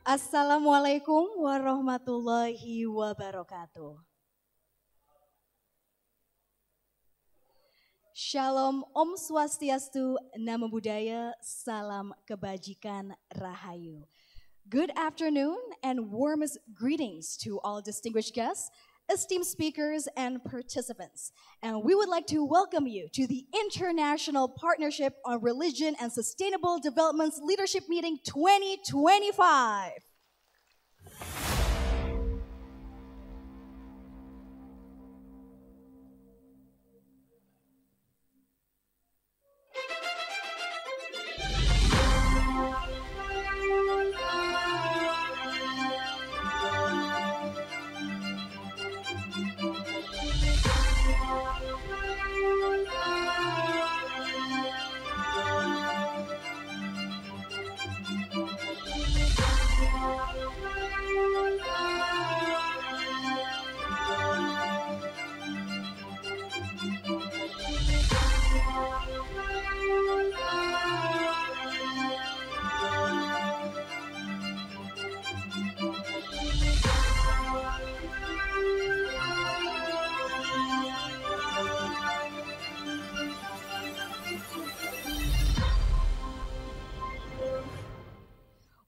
Assalamualaikum warahmatullahi wabarakatuh. Shalom, Om Swastiastu, Namo Buddhaya, Salam Kebajikan, Rahayu. Good afternoon and warmest greetings to all distinguished guests, esteemed speakers, and participants. And we would like to welcome you to the International Partnership on Religion and Sustainable Development's Leadership Meeting 2025.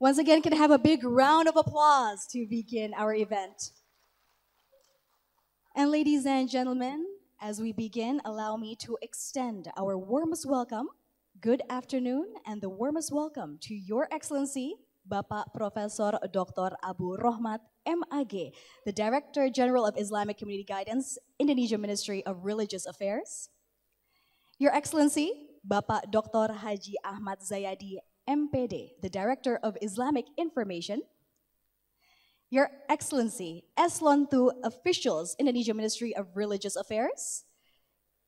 Once again, can I have a big round of applause to begin our event. And ladies and gentlemen, as we begin, allow me to extend our warmest welcome, good afternoon, and the warmest welcome to Your Excellency, Bapak Profesor Dr. Abu Rohmat, MAG, the Director General of Islamic Community Guidance, Indonesia Ministry of Religious Affairs. Your Excellency, Bapak Dr. Haji Ahmad Zayadi, MPD, the Director of Islamic Information. Your Excellency, Eslon II officials, Indonesia Ministry of Religious Affairs.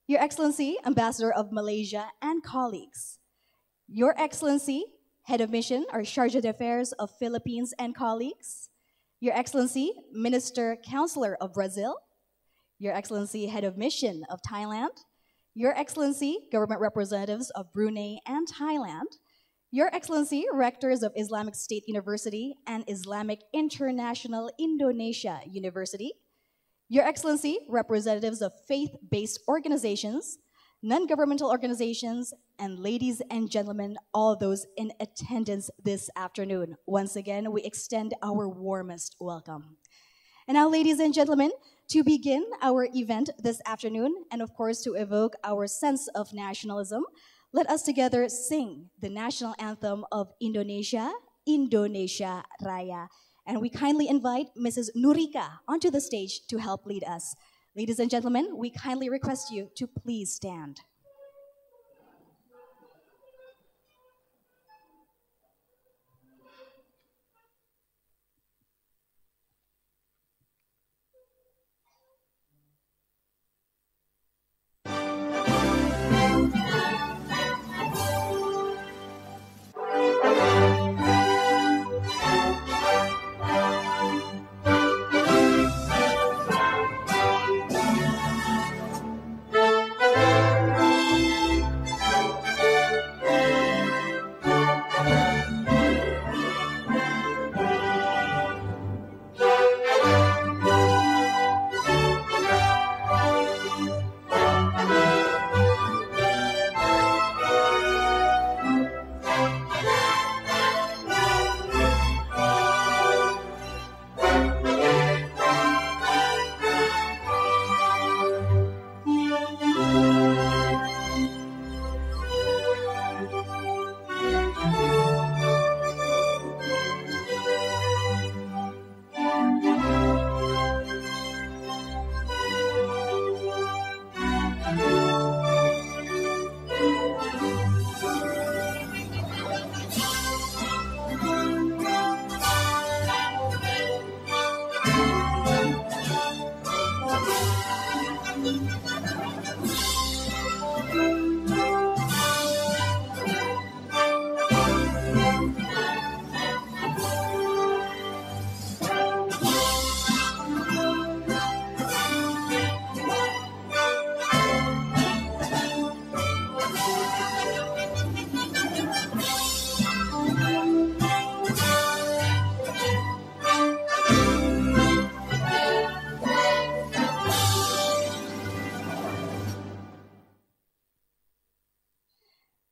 Your Excellency, Ambassador of Malaysia and colleagues. Your Excellency, Head of Mission or Charge d'Affaires of Philippines and colleagues. Your Excellency, Minister Counselor of Brazil. Your Excellency, Head of Mission of Thailand. Your Excellency, Government Representatives of Brunei and Thailand. Your Excellency, Rectors of Islamic State University and Islamic International Indonesia University. Your Excellency, representatives of faith-based organizations, non-governmental organizations, and ladies and gentlemen, all those in attendance this afternoon. Once again, we extend our warmest welcome. And now, ladies and gentlemen, to begin our event this afternoon, and of course to evoke our sense of nationalism, let us together sing the national anthem of Indonesia, Indonesia Raya. And we kindly invite Mrs. Nurika onto the stage to help lead us. Ladies and gentlemen, we kindly request you to please stand.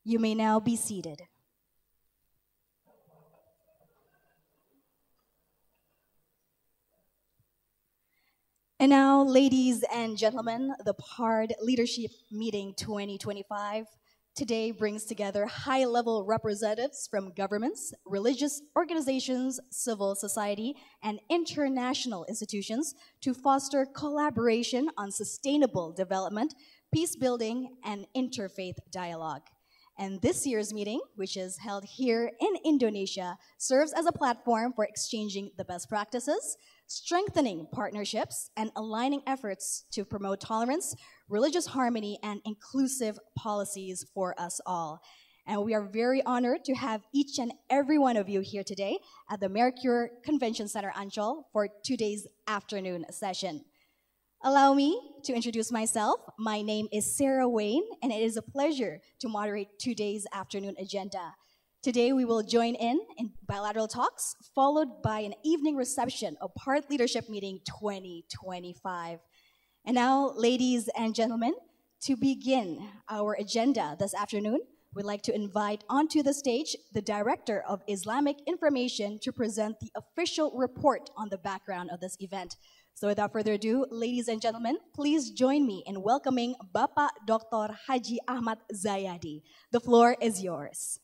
You may now be seated. And now, ladies and gentlemen, the PaRD Leadership Meeting 2025 today brings together high-level representatives from governments, religious organizations, civil society, and international institutions to foster collaboration on sustainable development, peace building, and interfaith dialogue. And this year's meeting, which is held here in Indonesia, serves as a platform for exchanging the best practices, strengthening partnerships, and aligning efforts to promote tolerance, religious harmony, and inclusive policies for us all. And we are very honored to have each and every one of you here today at the Mercure Convention Center Ancol for today's afternoon session. Allow me to introduce myself. My name is Sarah Wayne, and it is a pleasure to moderate today's afternoon agenda. Today, we will join in bilateral talks, followed by an evening reception of PaRD Leadership Meeting 2025. And now, ladies and gentlemen, to begin our agenda this afternoon, we'd like to invite onto the stage the Director of Islamic Information to present the official report on the background of this event. So without further ado, ladies and gentlemen, please join me in welcoming Bapak Dr. Haji Ahmad Zayadi. The floor is yours.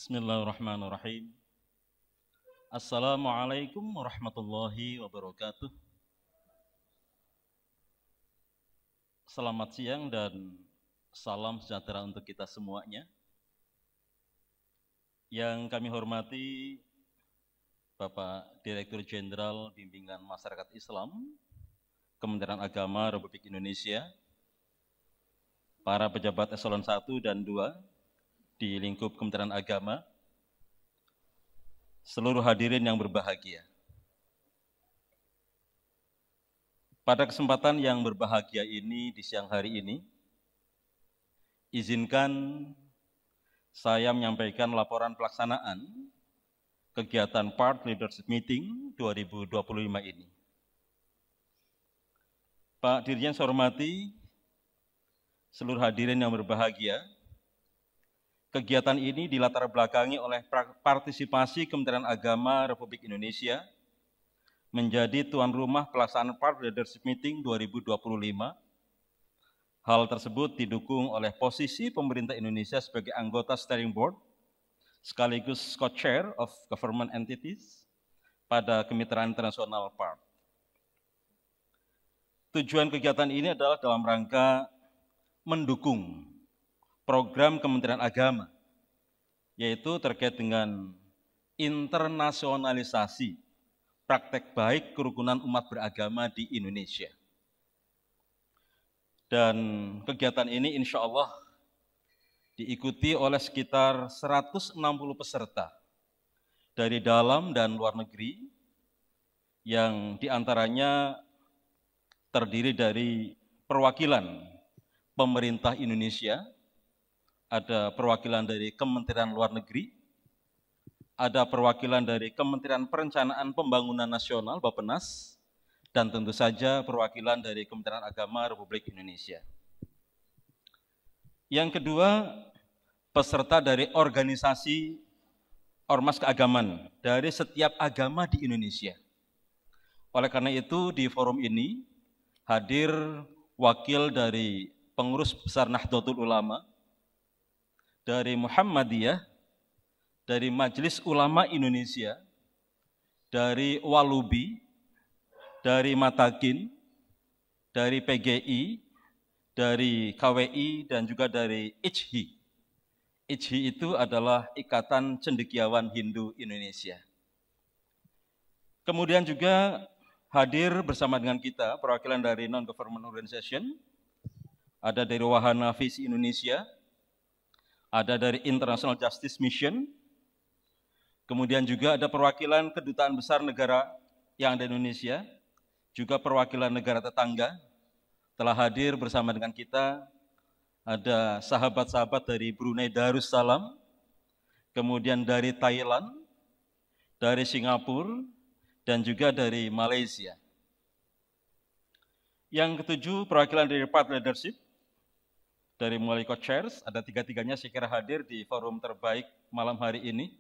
Bismillahirrahmanirrahim. Assalamualaikum warahmatullahi wabarakatuh. Selamat siang dan salam sejahtera untuk kita semuanya. Yang kami hormati Bapak Direktur Jenderal Bimbingan Masyarakat Islam, Kementerian Agama Republik Indonesia, para pejabat eselon 1 dan 2, di lingkup Kementerian Agama, seluruh hadirin yang berbahagia. Pada kesempatan yang berbahagia ini, di siang hari ini, izinkan saya menyampaikan laporan pelaksanaan kegiatan PaRD Leadership Meeting 2025 ini. Pak Dirjen saya hormati, seluruh hadirin yang berbahagia, kegiatan ini dilatar belakangi oleh partisipasi Kementerian Agama Republik Indonesia menjadi tuan rumah pelaksanaan PaRD Leadership Meeting 2025. Hal tersebut didukung oleh posisi pemerintah Indonesia sebagai anggota steering board sekaligus co-chair of government entities pada Kemitraan Internasional PaRD. Tujuan kegiatan ini adalah dalam rangka mendukung program Kementerian Agama, yaitu terkait dengan internasionalisasi praktek baik kerukunan umat beragama di Indonesia. Dan kegiatan ini insya Allah diikuti oleh sekitar 160 peserta dari dalam dan luar negeri, yang diantaranya terdiri dari perwakilan pemerintah Indonesia, ada perwakilan dari Kementerian Luar Negeri, ada perwakilan dari Kementerian Perencanaan Pembangunan Nasional Bappenas, dan tentu saja perwakilan dari Kementerian Agama Republik Indonesia. Yang kedua, peserta dari organisasi ormas keagamaan dari setiap agama di Indonesia. Oleh karena itu, di forum ini hadir wakil dari pengurus besar Nahdlatul Ulama, dari Muhammadiyah, dari Majelis Ulama Indonesia, dari Walubi, dari Matakin, dari PGI, dari KWI, dan juga dari ICHI. ICHI itu adalah Ikatan Cendekiawan Hindu Indonesia. Kemudian juga hadir bersama dengan kita perwakilan dari non-government organization, ada dari Wahana Visi Indonesia, ada dari International Justice Mission, Kemudian juga ada perwakilan kedutaan besar negara yang ada di Indonesia, juga perwakilan negara tetangga telah hadir bersama dengan kita. Ada sahabat-sahabat dari Brunei Darussalam, kemudian dari Thailand, dari Singapura, dan juga dari Malaysia. Yang ketujuh, perwakilan dari PaRD Leadership, dari mulai co-chairs, ada tiga-tiganya saya kira hadir di forum terbaik malam hari ini.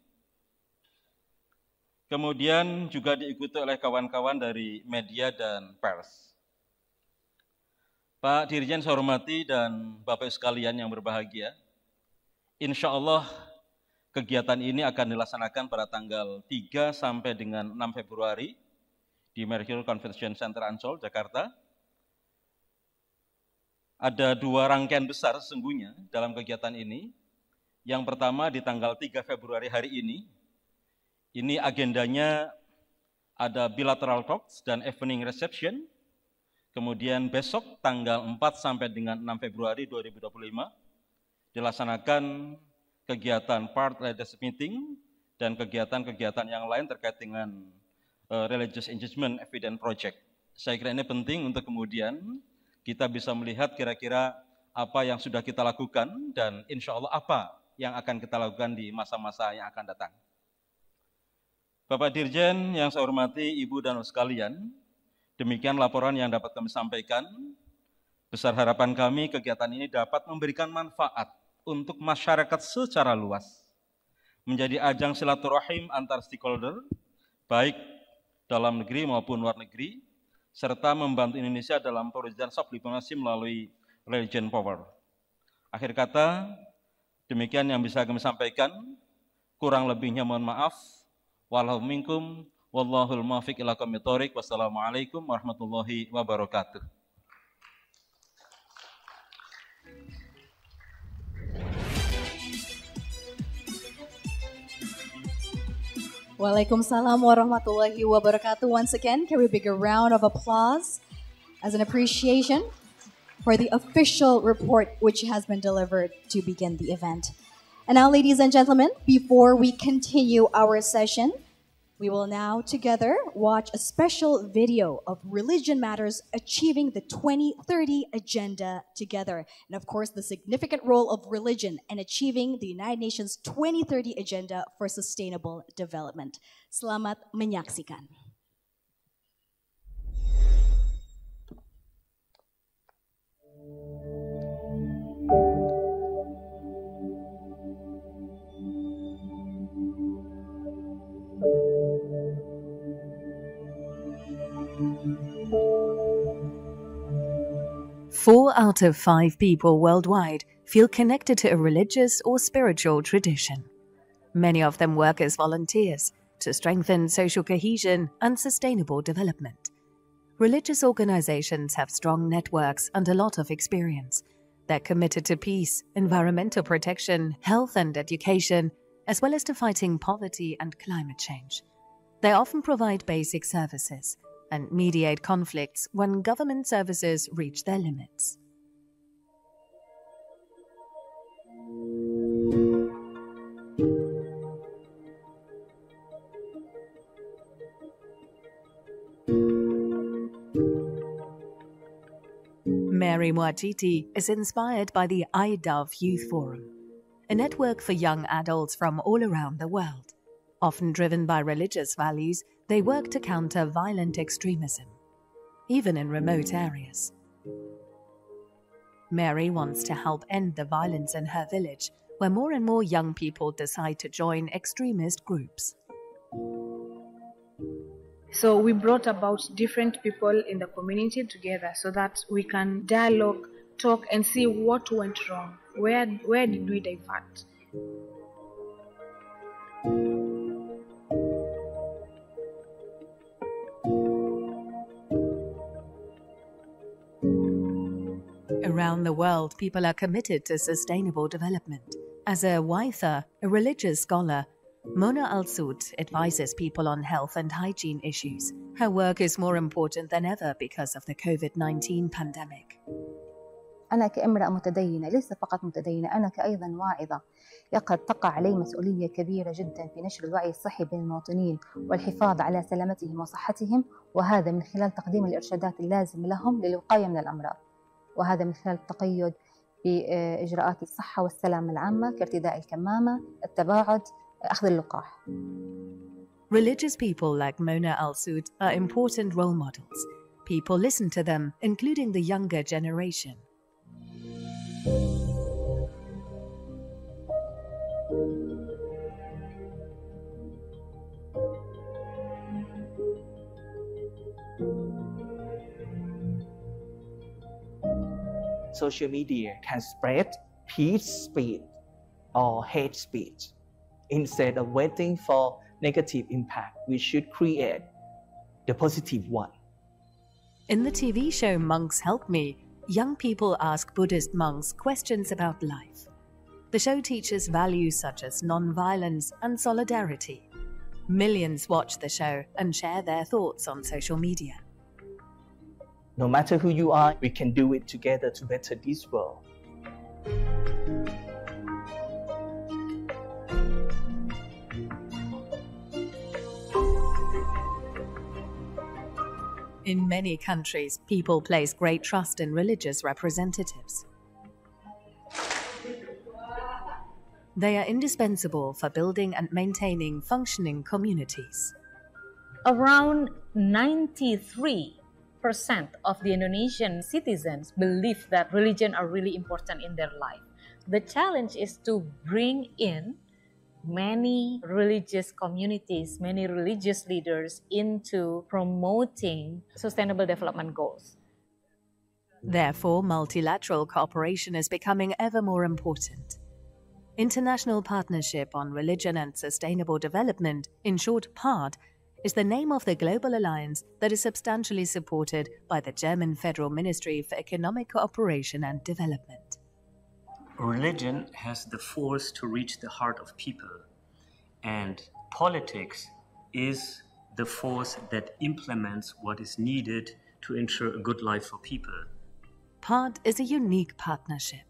Kemudian juga diikuti oleh kawan-kawan dari media dan pers. Pak Dirjen saya hormati dan Bapak sekalian yang berbahagia, insya Allah kegiatan ini akan dilaksanakan pada tanggal 3 sampai dengan 6 Februari di Mercure Convention Center Ancol, Jakarta. Ada dua rangkaian besar sesungguhnya dalam kegiatan ini. Yang pertama di tanggal 3 Februari hari ini agendanya ada bilateral talks dan evening reception. Kemudian besok tanggal 4 sampai dengan 6 Februari 2025 dilaksanakan kegiatan PaRD Leadership Meeting dan kegiatan-kegiatan yang lain terkait dengan Religious Engagement Evidence Project. Saya kira ini penting untuk kemudian kita bisa melihat kira-kira apa yang sudah kita lakukan dan insya Allah apa yang akan kita lakukan di masa-masa yang akan datang. Bapak Dirjen yang saya hormati, Ibu dan sekalian, demikian laporan yang dapat kami sampaikan. Besar harapan kami kegiatan ini dapat memberikan manfaat untuk masyarakat secara luas, menjadi ajang silaturahim antar stakeholder, baik dalam negeri maupun luar negeri, serta membantu Indonesia dalam perwujudan soft diplomasi melalui religion power. Akhir kata, demikian yang bisa kami sampaikan, kurang lebihnya mohon maaf. Wallahu minkum, wallahul muwaffiq ila aqwamit thoriq. Wassalamualaikum warahmatullahi wabarakatuh. Waalaikumsalam warahmatullahi wabarakatuh. Once again, can we big a round of applause as an appreciation for the official report which has been delivered to begin the event. And now, ladies and gentlemen, before we continue our session, we will now together watch a special video of Religion Matters achieving the 2030 agenda together. And of course, the significant role of religion in achieving the United Nations 2030 agenda for sustainable development. Selamat menyaksikan. Four out of 5 people worldwide feel connected to a religious or spiritual tradition. Many of them work as volunteers to strengthen social cohesion and sustainable development. Religious organizations have strong networks and a lot of experience. They're committed to peace, environmental protection, health and education, as well as to fighting poverty and climate change. They often provide basic services and mediate conflicts when government services reach their limits. Mary Mwajiti is inspired by the iDove Youth Forum, a network for young adults from all around the world. Often driven by religious values, they work to counter violent extremism, even in remote areas. Mary wants to help end the violence in her village, where more and more young people decide to join extremist groups. So we brought about different people in the community together so that we can dialogue, talk and see what went wrong. Where did we divert? Around the world, people are committed to sustainable development. As a Waitha, a religious scholar, Mona Al-Soud advises people on health and hygiene issues. Her work is more important than ever because of the COVID-19 pandemic. أنا كامرأة متدينة، ليس فقط متدينة، أنا كأيضا واعظة، تقع علي مسؤولية كبيرة جدا في نشر الوعي الصحي بين المواطنين والحفاظ على سلامتهم وصحتهم، وهذا من خلال تقديم الإرشادات اللازمة لهم للوقاية من الأمراض، وهذا من خلال التقيد بإجراءات الصحة والسلامة العامة كارتداء الكمامة، التباعد، أخذ اللقاح. Religious people like Mona Al-Sood are important role models. People listen to them, including the younger generation. Social media can spread peace speech or hate speech. Instead of waiting for negative impact, we should create the positive one. In the TV show Monks Help Me, young people ask Buddhist monks questions about life. The show teaches values such as non-violence and solidarity. Millions watch the show and share their thoughts on social media. No matter who you are, we can do it together to better this world. In many countries, people place great trust in religious representatives. They are indispensable for building and maintaining functioning communities. Around 93% of the Indonesian citizens believe that religion are really important in their life. The challenge is to bring in many religious communities, many religious leaders into promoting sustainable development goals. Therefore, multilateral cooperation is becoming ever more important. International Partnership on Religion and Sustainable Development, in short PaRD, is the name of the global alliance that is substantially supported by the German Federal Ministry for Economic Cooperation and Development. Religion has the force to reach the heart of people, and politics is the force that implements what is needed to ensure a good life for people. PaRD is a unique partnership.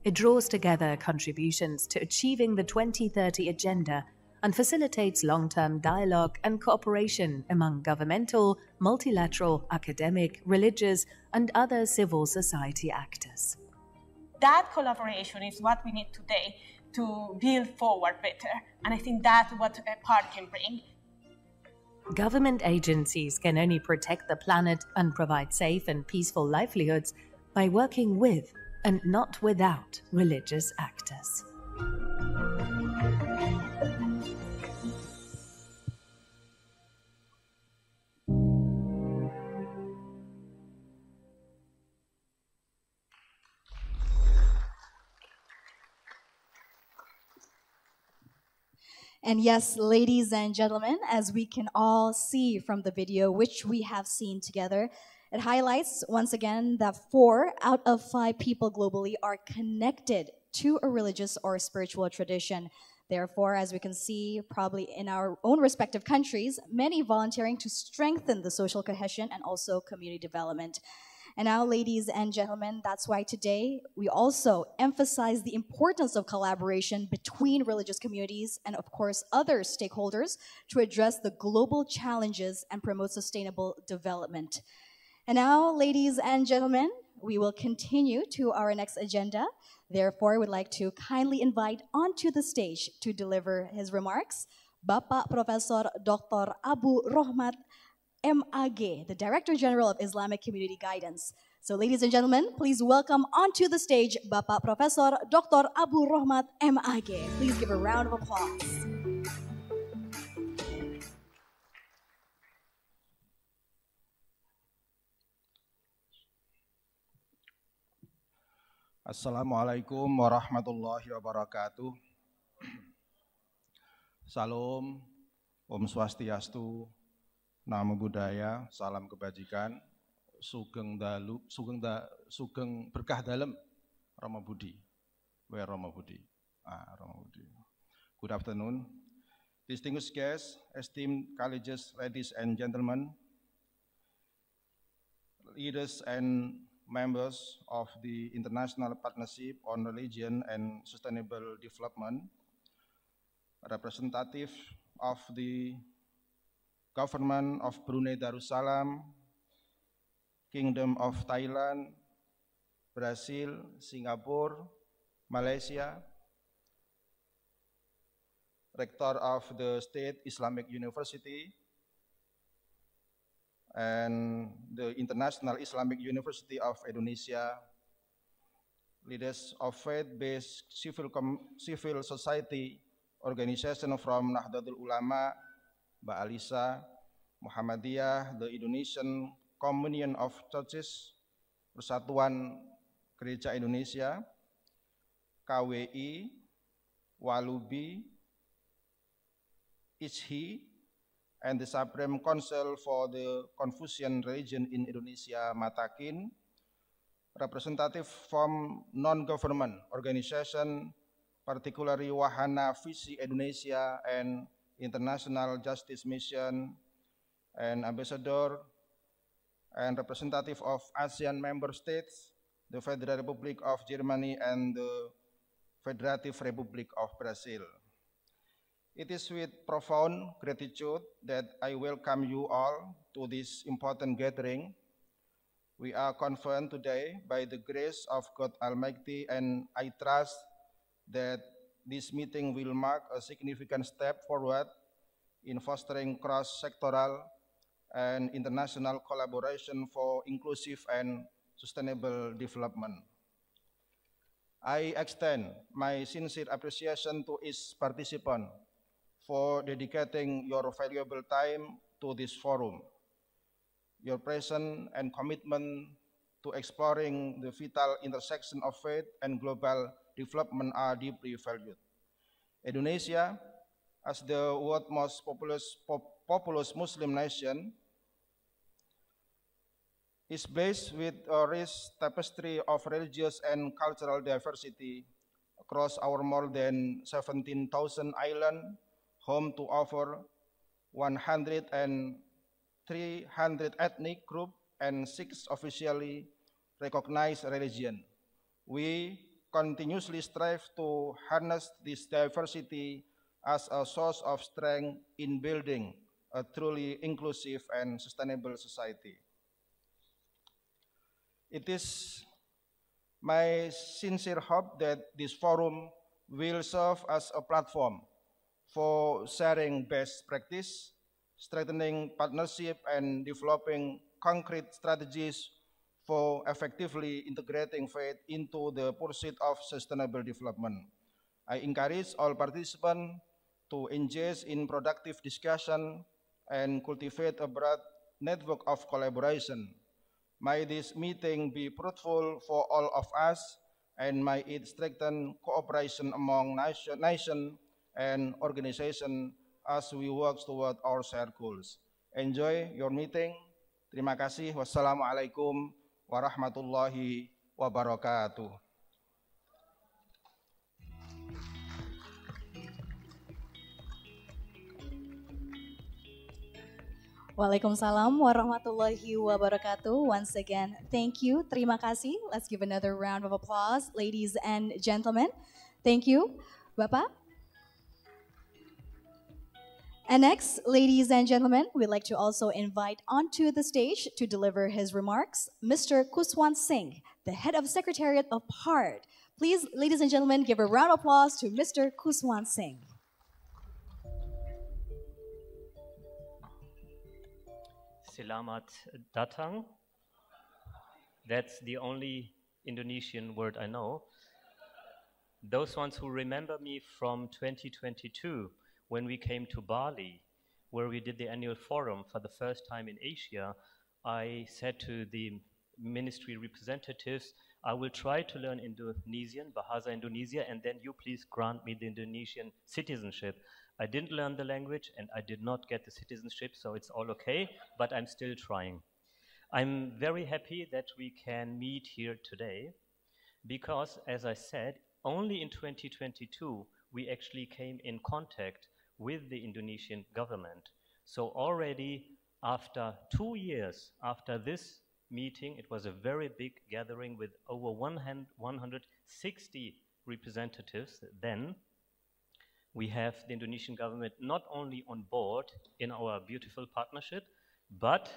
It draws together contributions to achieving the 2030 Agenda and facilitates long-term dialogue and cooperation among governmental, multilateral, academic, religious, and other civil society actors. That collaboration is what we need today to build forward better. And I think that's what PaRD can bring. Government agencies can only protect the planet and provide safe and peaceful livelihoods by working with and not without religious actors. And yes, ladies and gentlemen, as we can all see from the video which we have seen together, it highlights once again that 4 out of 5 people globally are connected to a religious or spiritual tradition. Therefore, as we can see, probably in our own respective countries, many volunteering to strengthen the social cohesion and also community development. And now, ladies and gentlemen, that's why today we also emphasize the importance of collaboration between religious communities and, of course, other stakeholders to address the global challenges and promote sustainable development. And now, ladies and gentlemen, we will continue to our next agenda. Therefore, we'd like to kindly invite onto the stage to deliver his remarks, Bapak Profesor Dr. Abu Rohmat MAG, the Director General of Islamic Community Guidance. So ladies and gentlemen, please welcome onto the stage Bapak Profesor Dr. Abu Rohmat MAG. Please give a round of applause. Assalamualaikum warahmatullahi wabarakatuh. Salam, Om Swastiastu, Namo Buddhaya, salam kebajikan, sugeng berkah dalem, Rama Budi, where Rama Budi, Rama Budi. Good afternoon, distinguished guests, esteemed colleagues, ladies and gentlemen, leaders and members of the International Partnership on Religion and Sustainable Development, representative of the Government of Brunei Darussalam, Kingdom of Thailand, Brazil, Singapore, Malaysia, Rector of the State Islamic University, and the International Islamic University of Indonesia, leaders of faith-based civil society organization from Nahdlatul Ulama, Mbak Alisa, Muhammadiyah, the Indonesian Communion of Churches, Persatuan Gereja Indonesia, KWI, Walubi, ISHI, and the Supreme Council for the Confucian Religion in Indonesia, Matakin, representative from non-government organization, particularly Wahana Visi Indonesia and International Justice Mission, and ambassador and representative of ASEAN member states, the Federal Republic of Germany, and the Federative Republic of Brazil. It is with profound gratitude that I welcome you all to this important gathering. We are confirmed today by the grace of God Almighty, and I trust that this meeting will mark a significant step forward in fostering cross-sectoral and international collaboration for inclusive and sustainable development. I extend my sincere appreciation to each participant for dedicating your valuable time to this forum. Your presence and commitment to exploring the vital intersection of faith and global development are deeply valued. Indonesia, as the world's most populous Muslim nation, is blessed with a rich tapestry of religious and cultural diversity across our more than 17,000 islands, home to over 300 ethnic groups and 6 officially recognized religions. We continuously strive to harness this diversity as a source of strength in building a truly inclusive and sustainable society. It is my sincere hope that this forum will serve as a platform for sharing best practice, strengthening partnership, and developing concrete strategies for effectively integrating faith into the pursuit of sustainable development. I encourage all participants to engage in productive discussion and cultivate a broad network of collaboration. May this meeting be fruitful for all of us, and may it strengthen cooperation among nations and organizations as we work toward our shared goals. Enjoy your meeting. Terima kasih. Wassalamualaikum warahmatullahi wabarakatuh. Waalaikumsalam warahmatullahi wabarakatuh. Once again, thank you. Terima kasih. Let's give another round of applause, ladies and gentlemen. Thank you, Bapak. And next, ladies and gentlemen, we'd like to also invite onto the stage to deliver his remarks, Mr. Kuswan Singh, the head of Secretariat of PaRD. Please, ladies and gentlemen, give a round of applause to Mr. Kuswan Singh. Selamat datang. That's the only Indonesian word I know. Those ones who remember me from 2022, when we came to Bali, where we did the annual forum for the first time in Asia, I said to the ministry representatives, I will try to learn Indonesian, Bahasa Indonesia, and then you please grant me the Indonesian citizenship. I didn't learn the language and I did not get the citizenship, so it's all okay, but I'm still trying. I'm very happy that we can meet here today because, as I said, only in 2022 we actually came in contact with the Indonesian government. So already after 2 years after this meeting. It was a very big gathering with over 160 representatives. Then we have the Indonesian government not only on board in our beautiful partnership, but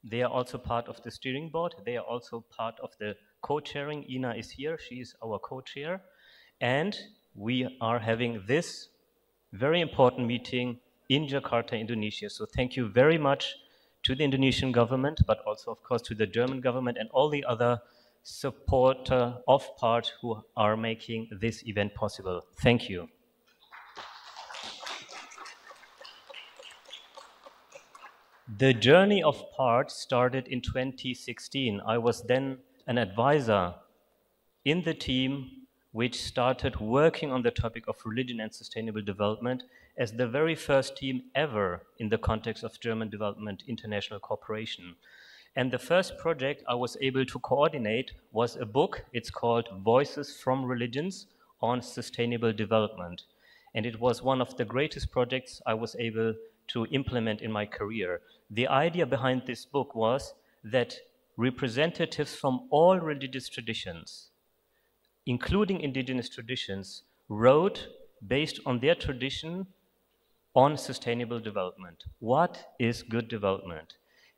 they are also part of the steering board. They are also part of the co-chairing. Ina is here. She is our co-chair. And we are having this very important meeting in Jakarta, Indonesia. So thank you very much to the Indonesian government, but also, of course, to the German government and all the other supporters of PaRD who are making this event possible. Thank you. The journey of PaRD started in 2016. I was then an advisor in the team which started working on the topic of religion and sustainable development as the very first team ever in the context of German development international cooperation. And the first project I was able to coordinate was a book. It's called Voices from Religions on Sustainable Development. And it was one of the greatest projects I was able to implement in my career. The idea behind this book was that representatives from all religious traditions, including indigenous traditions, wrote based on their tradition on sustainable development. What is good development?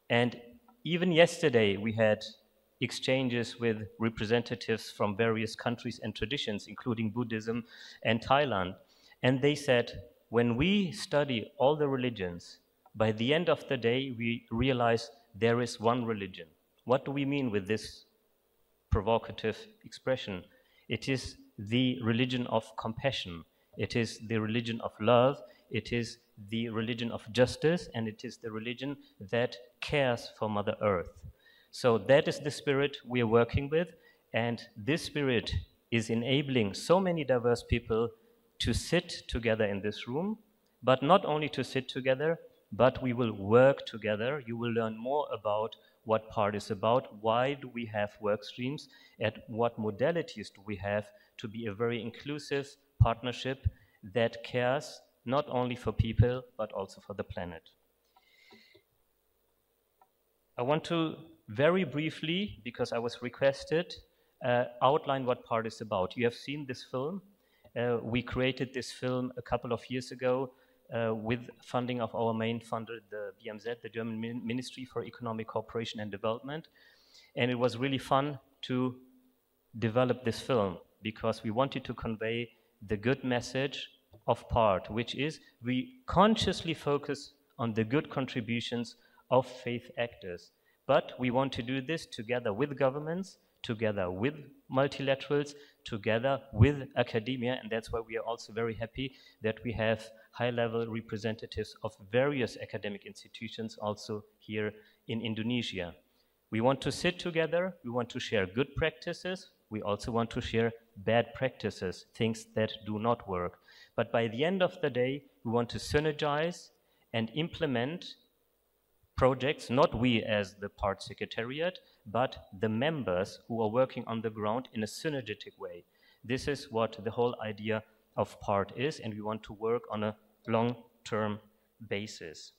And even yesterday we had exchanges with representatives from various countries and traditions, including Buddhism and Thailand. And they said, when we study all the religions, by the end of the day, we realize there is one religion. What do we mean with this provocative expression? It is the religion of compassion. It is the religion of love. It is the religion of justice. And it is the religion that cares for Mother Earth. So that is the spirit we are working with. And this spirit is enabling so many diverse people to sit together in this room, but not only to sit together, but we will work together. You will learn more about what PaRD is about, why do we have work streams, and what modalities do we have to be a very inclusive partnership that cares not only for people, but also for the planet. I want to very briefly, because I was requested, outline what PaRD is about. You have seen this film. We created this film a couple of years ago with funding of our main funder, the BMZ, the German Ministry for Economic Cooperation and Development. And it was really fun to develop this film because we wanted to convey the good message of PaRD, which is we consciously focus on the good contributions of faith actors. But we want to do this together with governments, together with multilaterals, together with academia, and that's why we are also very happy that we have high-level representatives of various academic institutions also here in Indonesia. We want to sit together, we want to share good practices, we also want to share bad practices, things that do not work. But by the end of the day, we want to synergize and implement projects, not we as the PaRD Secretariat, but the members who are working on the ground in a synergetic way. This is what the whole idea of PaRD is, and we want to work on a long-term basis.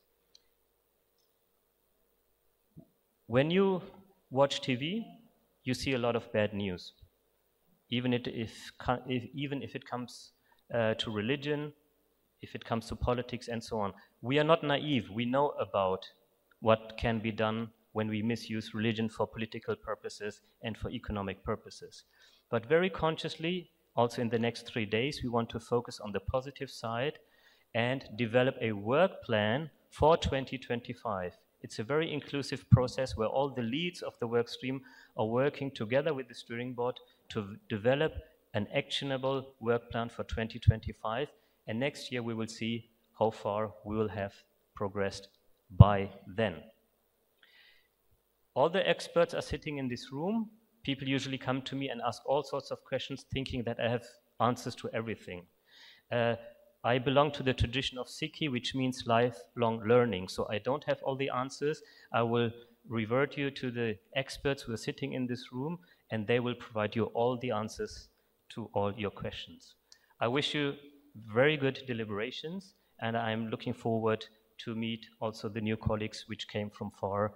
When you watch TV, you see a lot of bad news. Even if it comes to religion, if it comes to politics and so on. We are not naive. We know about what can be done when we misuse religion for political purposes and for economic purposes. But very consciously, also in the next 3 days, we want to focus on the positive side and develop a work plan for 2025. It's a very inclusive process where all the leads of the work stream are working together with the steering board to develop an actionable work plan for 2025. And next year we will see how far we will have progressed by then. All the experts are sitting in this room. People usually come to me and ask all sorts of questions thinking that I have answers to everything. I belong to the tradition of Sikhi, which means lifelong learning. So I don't have all the answers. I will revert you to the experts who are sitting in this room, and they will provide you all the answers to all your questions. I wish you very good deliberations, and I'm looking forward to meet also the new colleagues which came from far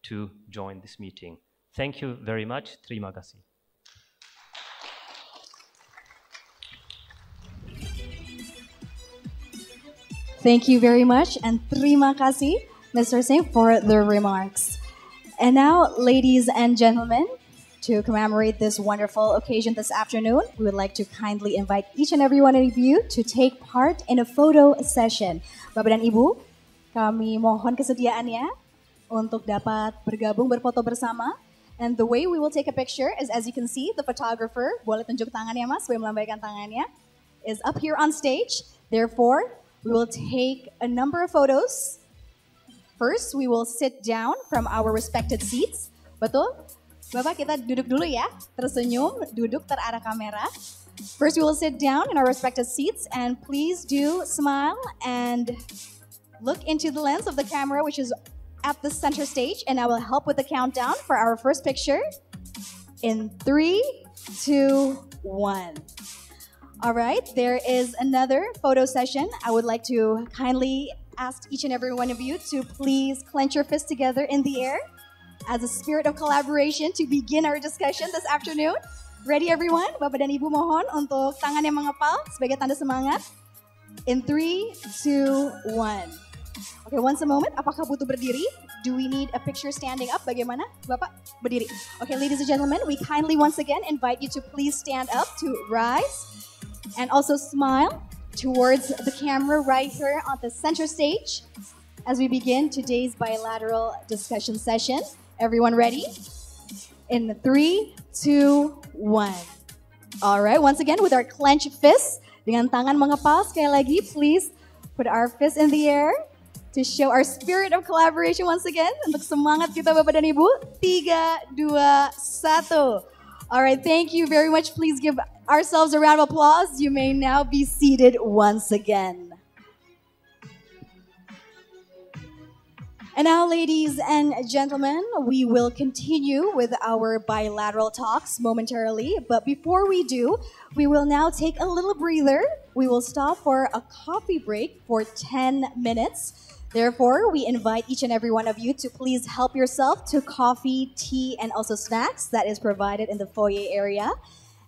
to join this meeting. Thank you very much. Terima kasih. Thank you very much, and terima kasih, Mr. Singh, for the remarks. And now, ladies and gentlemen, to commemorate this wonderful occasion this afternoon, we would like to kindly invite each and every one of you to take part in a photo session. Bapak dan Ibu, kami mohon kesediaannya untuk dapat bergabung berfoto bersama. And the way we will take a picture is, as you can see, the photographer, boleh tunjuk tangannya Mas, boleh melambaikan tangannya, is up here on stage. Therefore, we will take a number of photos. First, we will sit down from our respected seats. Betul? Bapak, kita duduk dulu ya. Tersenyum, duduk terarah kamera. First, we will sit down in our respected seats, and please do smile and look into the lens of the camera, which is at the center stage, and I will help with the countdown for our first picture. In 3, 2, 1. All right, there is another photo session. I would like to kindly ask each and every one of you to please clench your fists together in the air as a spirit of collaboration to begin our discussion this afternoon. Ready everyone? Bapak dan Ibu mohon untuk tangan yang mengepal sebagai tanda semangat. In 3, 2, 1. Okay, once a moment. Apakah butuh berdiri? Do we need a picture standing up? Bagaimana, Bapak? Berdiri. Okay, ladies and gentlemen, we kindly once again invite you to please stand up, to rise, and also smile towards the camera right here on the center stage as we begin today's bilateral discussion session. Everyone ready? In 3, 2, 1. All right, once again with our clenched fists, dengan tangan mengepal, sekali lagi, please put our fists in the air to show our spirit of collaboration once again. Untuk semangat kita Bapak dan Ibu. 3, 2, 1. All right, thank you very much. Please give ourselves a round of applause. You may now be seated once again. And now, ladies and gentlemen, we will continue with our bilateral talks momentarily. But before we do, we will now take a little breather. We will stop for a coffee break for 10 minutes. Therefore, we invite each and every one of you to please help yourself to coffee, tea, and also snacks that is provided in the foyer area.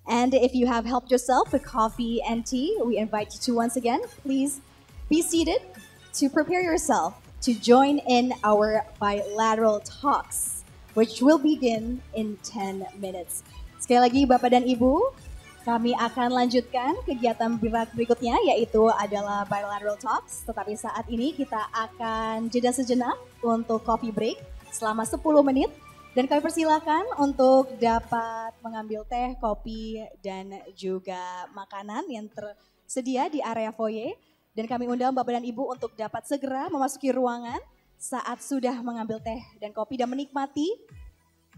And if you have helped yourself with coffee and tea, we invite you to once again, please be seated to prepare yourself to join in our bilateral talks, which will begin in 10 minutes. Sekali lagi Bapak dan Ibu, kami akan lanjutkan kegiatan berikutnya, yaitu adalah bilateral talks. Tetapi saat ini kita akan jeda sejenak untuk coffee break selama 10 menit. Dan kami persilakan untuk dapat mengambil teh, kopi, dan juga makanan yang tersedia di area foyer. Dan kami undang Bapak dan Ibu untuk dapat segera memasuki ruangan saat sudah mengambil teh dan kopi dan menikmati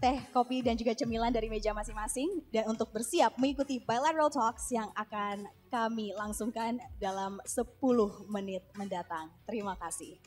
teh, kopi, dan juga cemilan dari meja masing-masing, dan untuk bersiap mengikuti bilateral talks yang akan kami langsungkan dalam 10 menit mendatang. Terima kasih.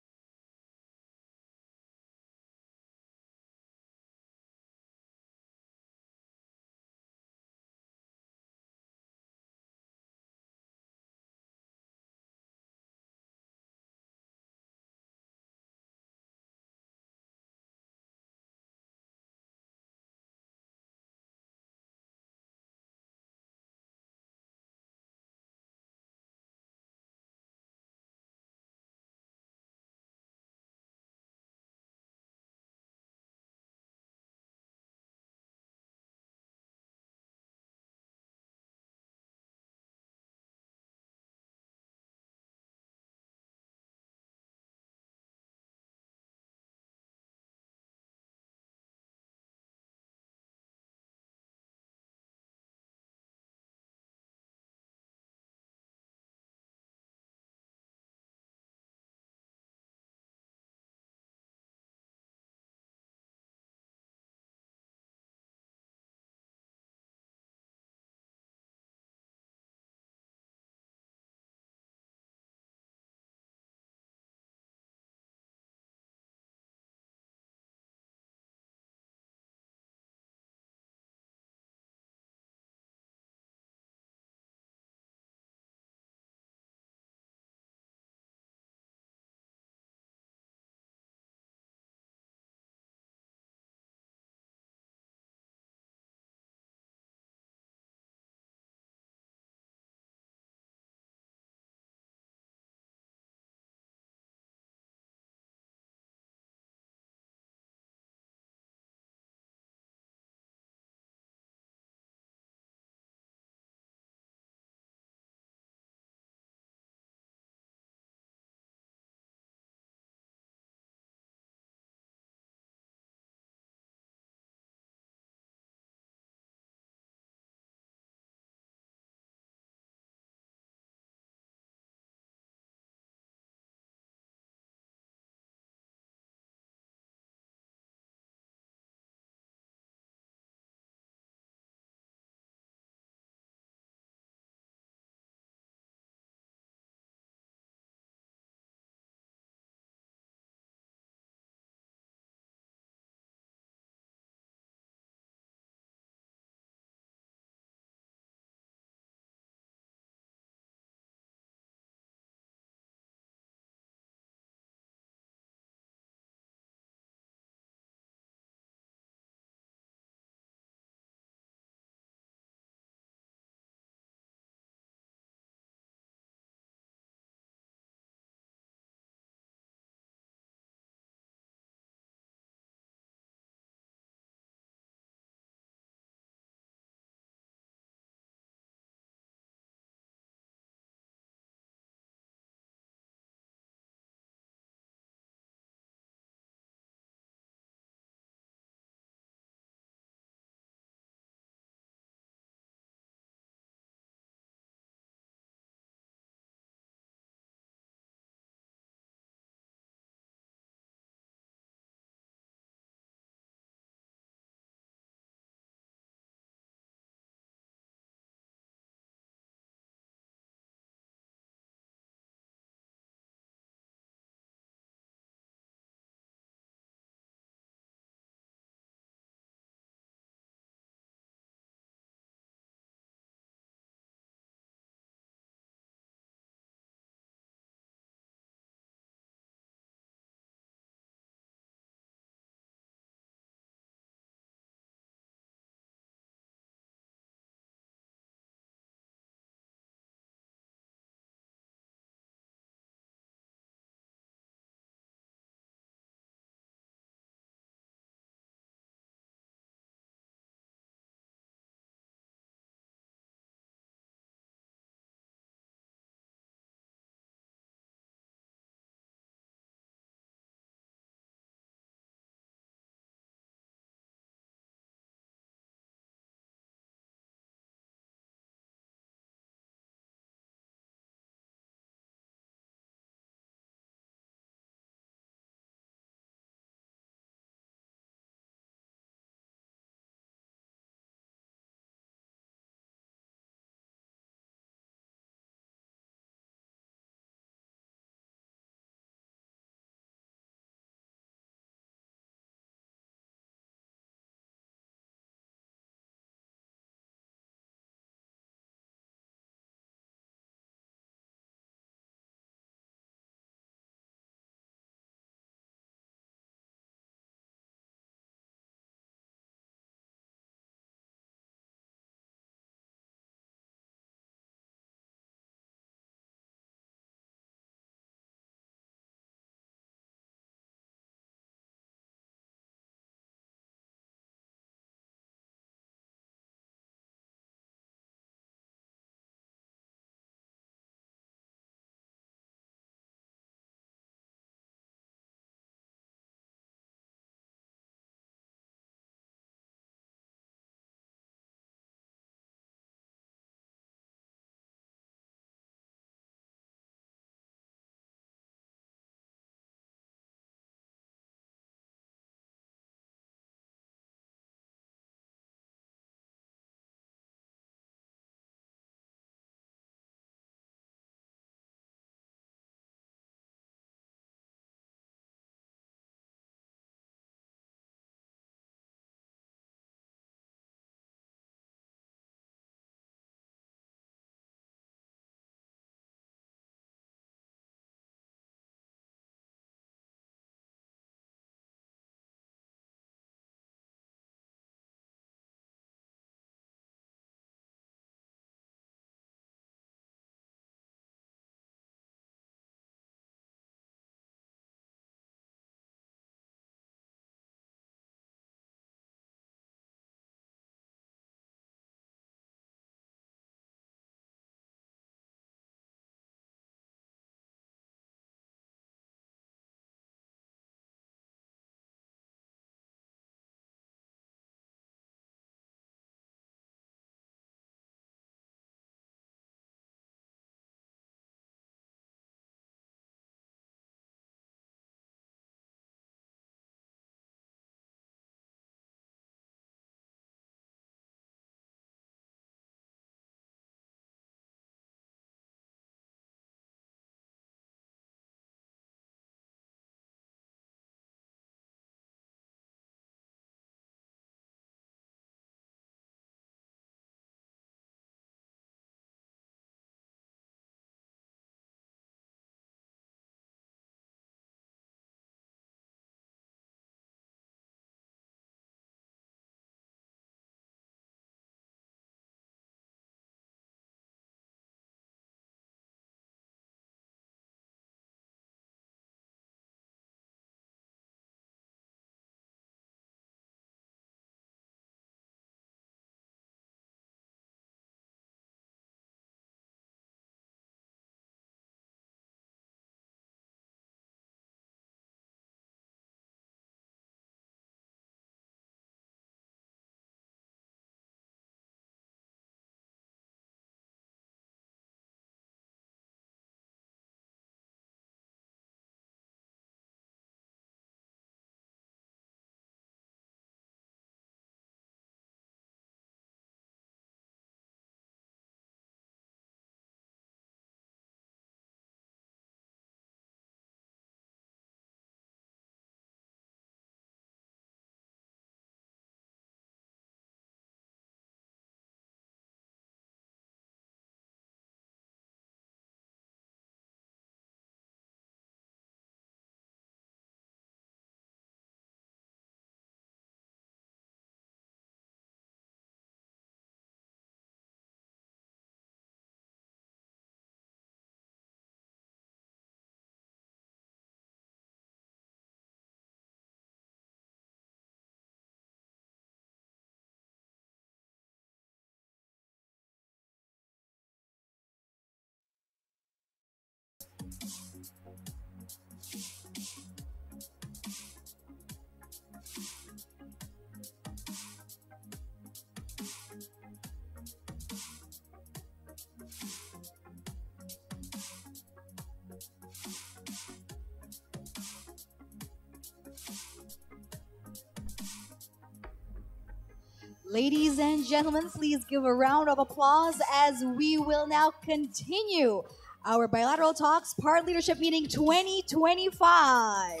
Ladies and gentlemen, please give a round of applause as we will now continue our bilateral talks PaRD Leadership Meeting 2025.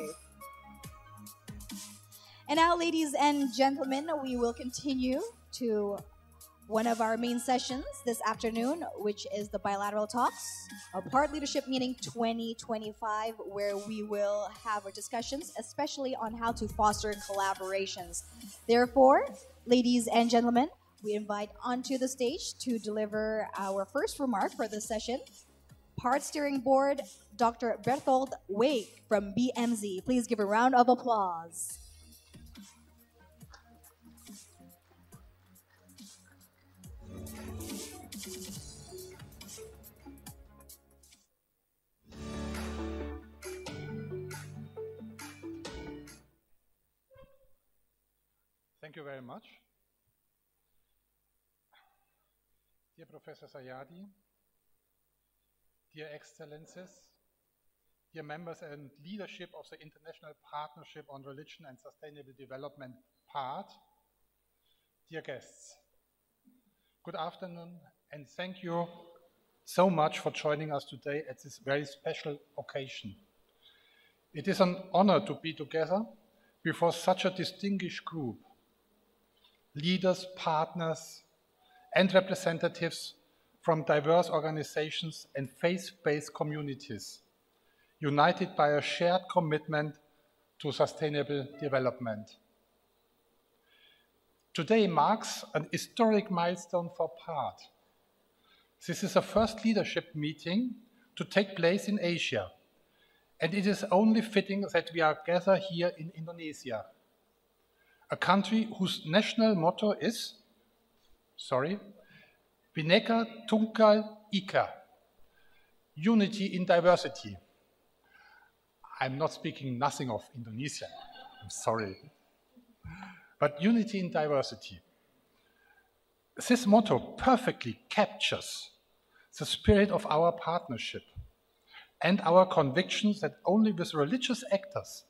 And now, ladies and gentlemen, we will continue to one of our main sessions this afternoon, which is the bilateral talks of PaRD Leadership Meeting 2025, where we will have our discussions, especially on how to foster collaborations. Therefore, ladies and gentlemen, we invite onto the stage to deliver our first remark for this session, PaRD Steering Board, Dr. Berthold Wake from BMZ. Please give a round of applause. Thank you very much. Dear Professor Sayadi, dear Excellencies, dear members and leadership of the International Partnership on Religion and Sustainable Development, PaRD, dear guests, good afternoon and thank you so much for joining us today at this very special occasion. It is an honor to be together before such a distinguished group, leaders, partners, and representatives from diverse organizations and faith-based communities, united by a shared commitment to sustainable development. Today marks an historic milestone for PaRD. This is the first leadership meeting to take place in Asia, and it is only fitting that we are gathered here in Indonesia, a country whose national motto is, Bhinneka Tunggal Ika, unity in diversity. I'm not speaking nothing of Indonesian, I'm sorry. But unity in diversity. This motto perfectly captures the spirit of our partnership and our convictions that only with religious actors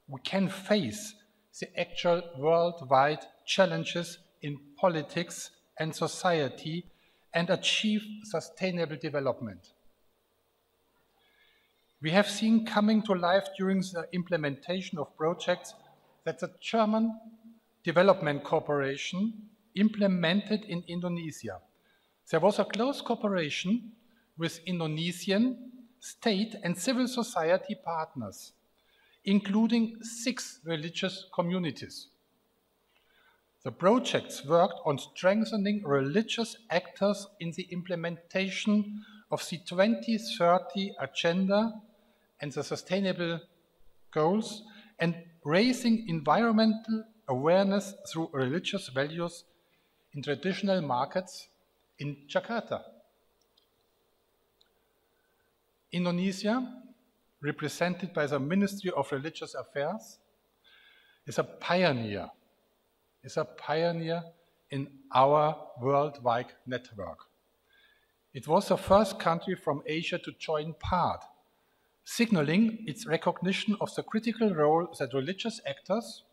we can face the actual worldwide challenges in politics and society and achieve sustainable development. We have seen coming to life during the implementation of projects that the German Development Corporation implemented in Indonesia. There was a close cooperation with Indonesian state and civil society partners, including 6 religious communities. The projects worked on strengthening religious actors in the implementation of the 2030 Agenda and the Sustainable Goals and raising environmental awareness through religious values in traditional markets in Jakarta. Indonesia, represented by the Ministry of Religious Affairs, is a pioneer in our worldwide network. It was the first country from Asia to join PaRD, signaling its recognition of the critical role that religious actors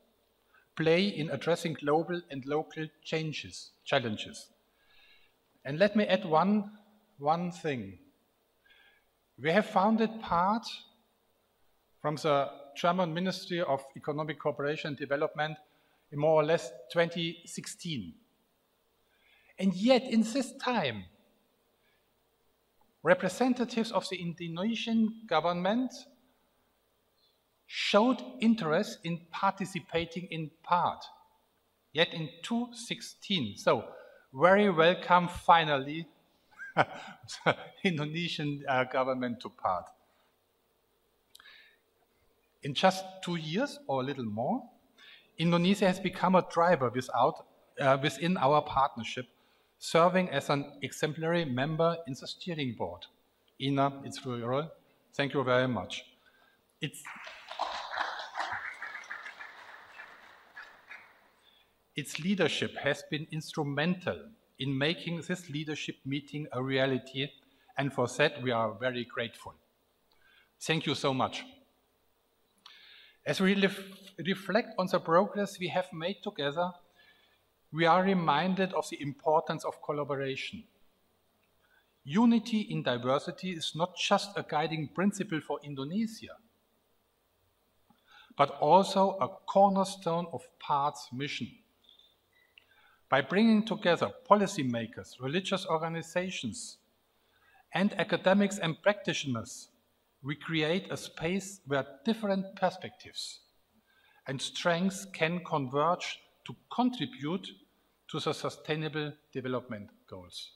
play in addressing global and local challenges. And let me add one thing. We have founded PaRD from the German Ministry of Economic Cooperation and Development in more or less 2016. And yet in this time, representatives of the Indonesian government showed interest in participating in PaRD, yet in 2016. So, very welcome finally the Indonesian government to PaRD. In just 2 years or a little more, Indonesia has become a driver within our partnership, serving as an exemplary member in the steering board. Ina, it's for your role. Thank you very much. Its leadership has been instrumental in making this leadership meeting a reality, and for that we are very grateful. Thank you so much. As we reflect on the progress we have made together, we are reminded of the importance of collaboration. Unity in diversity is not just a guiding principle for Indonesia, but also a cornerstone of PaRD's mission. By bringing together policymakers, religious organizations, and academics and practitioners, we create a space where different perspectives and strengths can converge to contribute to the Sustainable Development Goals.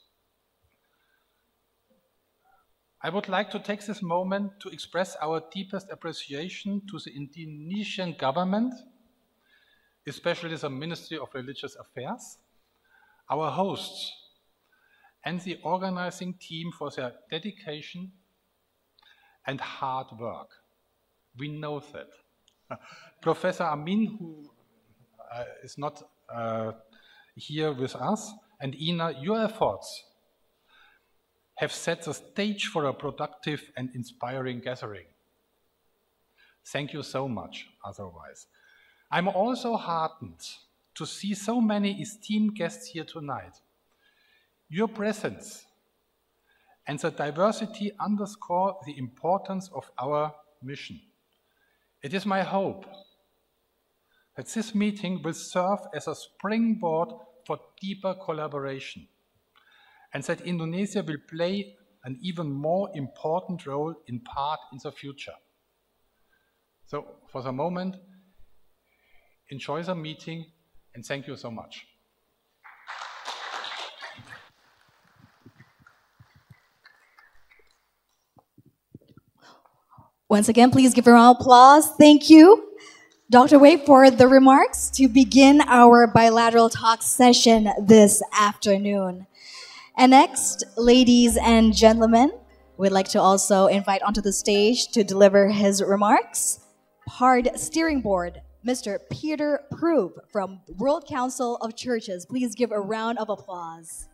I would like to take this moment to express our deepest appreciation to the Indonesian government, especially the Ministry of Religious Affairs, our hosts, and the organizing team for their dedication and hard work. We know that. Professor Amin, who is not here with us, and Ina, your efforts have set the stage for a productive and inspiring gathering. Thank you so much, otherwise. I'm also heartened to see so many esteemed guests here tonight. Your presence and the diversity underscore the importance of our mission. It is my hope that this meeting will serve as a springboard for deeper collaboration, and that Indonesia will play an even more important role in PaRD in the future. So for the moment, enjoy the meeting, and thank you so much. Once again, please give a round of applause. Thank you, Dr. Wei, for the remarks to begin our bilateral talk session this afternoon. And next, ladies and gentlemen, we'd like to also invite onto the stage to deliver his remarks, PaRD Steering Board, Mr. Peter Proove from World Council of Churches. Please give a round of applause.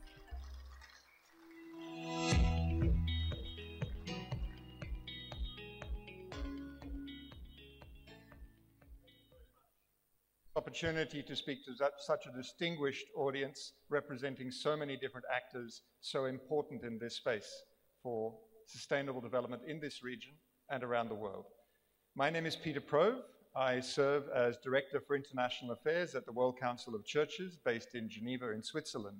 Opportunity to speak to such a distinguished audience representing so many different actors so important in this space for sustainable development in this region and around the world. My name is Peter Proove. I serve as Director for International Affairs at the World Council of Churches based in Geneva in Switzerland,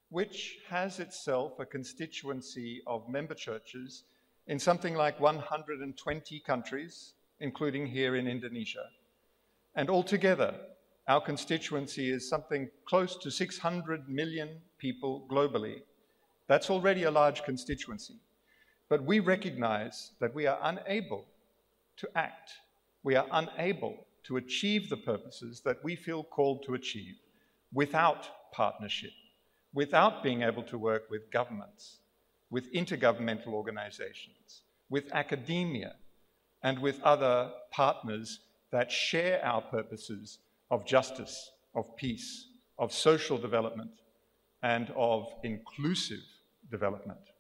which has itself a constituency of member churches in something like 120 countries, including here in Indonesia. And altogether, our constituency is something close to 600 million people globally. That's already a large constituency. But we recognize that we are unable to act. We are unable to achieve the purposes that we feel called to achieve without partnership, without being able to work with governments, with intergovernmental organizations, with academia, and with other partners that share our purposes of justice, of peace, of social development, and of inclusive development.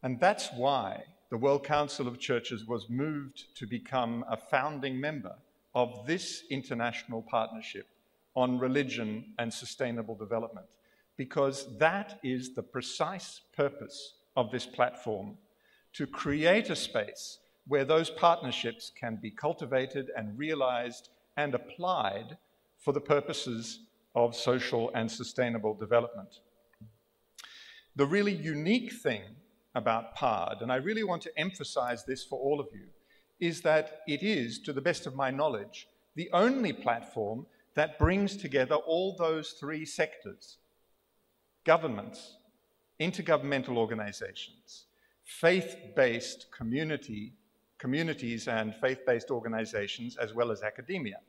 And that's why the World Council of Churches was moved to become a founding member of this international partnership on religion and sustainable development, because that is the precise purpose of this platform, to create a space where those partnerships can be cultivated and realized and applied for the purposes of social and sustainable development. The really unique thing about PaRD, and I really want to emphasize this for all of you, is that it is, to the best of my knowledge, the only platform that brings together all those three sectors: governments, intergovernmental organizations, faith-based communities and faith-based organizations, as well as academia.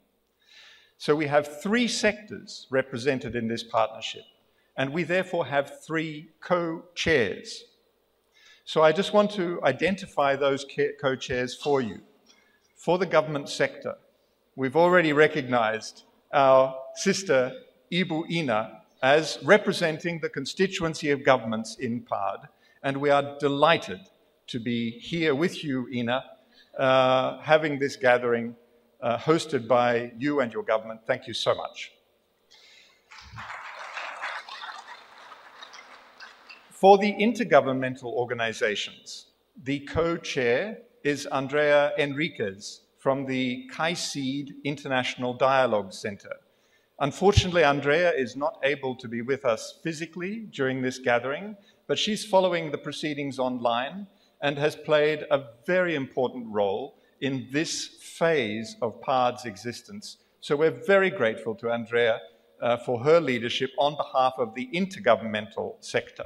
So we have three sectors represented in this partnership, and we therefore have three co-chairs. So I just want to identify those co-chairs for you. For the government sector, we've already recognized our sister Ibu Ina as representing the constituency of governments in PaRD, and we are delighted to be here with you, Ina, having this gathering hosted by you and your government. Thank you so much. For the intergovernmental organizations, the co-chair is Andrea Enriquez from the CAICID International Dialogue Center. Unfortunately, Andrea is not able to be with us physically during this gathering, but she's following the proceedings online and has played a very important role in this phase of PaRD's existence. So we're very grateful to Andrea for her leadership on behalf of the intergovernmental sector.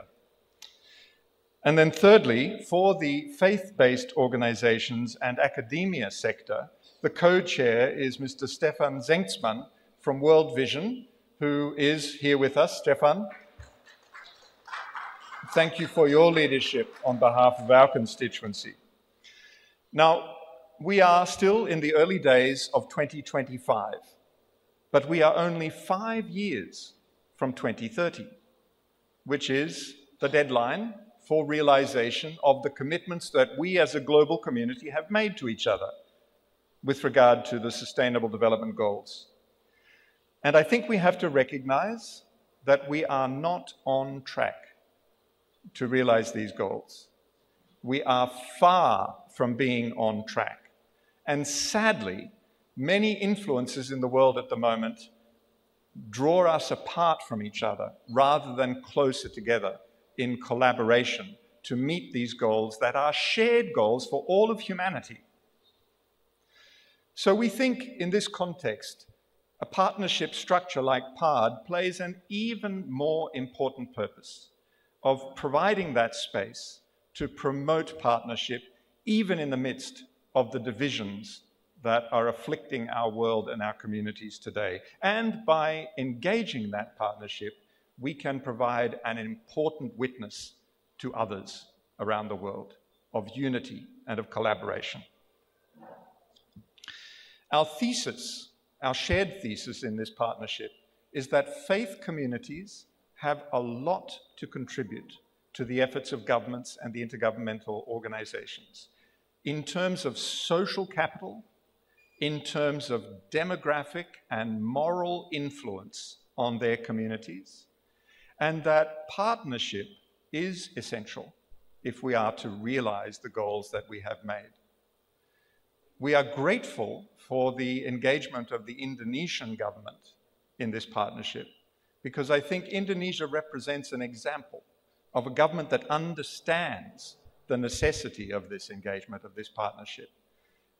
And then thirdly, for the faith-based organizations and academia sector, the co-chair is Mr. Stefan Zenksman from World Vision, who is here with us. Stefan, thank you for your leadership on behalf of our constituency. Now, we are still in the early days of 2025, but we are only 5 years from 2030, which is the deadline for realization of the commitments that we as a global community have made to each other with regard to the Sustainable Development Goals. And I think we have to recognize that we are not on track to realize these goals. We are far from being on track. And sadly, many influences in the world at the moment draw us apart from each other rather than closer together in collaboration to meet these goals that are shared goals for all of humanity. So we think in this context, a partnership structure like PaRD plays an even more important purpose of providing that space to promote partnership even in the midst of the divisions that are afflicting our world and our communities today. And by engaging that partnership, we can provide an important witness to others around the world of unity and of collaboration. Our thesis, our shared thesis in this partnership, is that faith communities have a lot to contribute to the efforts of governments and the intergovernmental organizations in terms of social capital, in terms of demographic and moral influence on their communities, and that partnership is essential if we are to realize the goals that we have made. We are grateful for the engagement of the Indonesian government in this partnership because I think Indonesia represents an example of a government that understands the necessity of this engagement, of this partnership.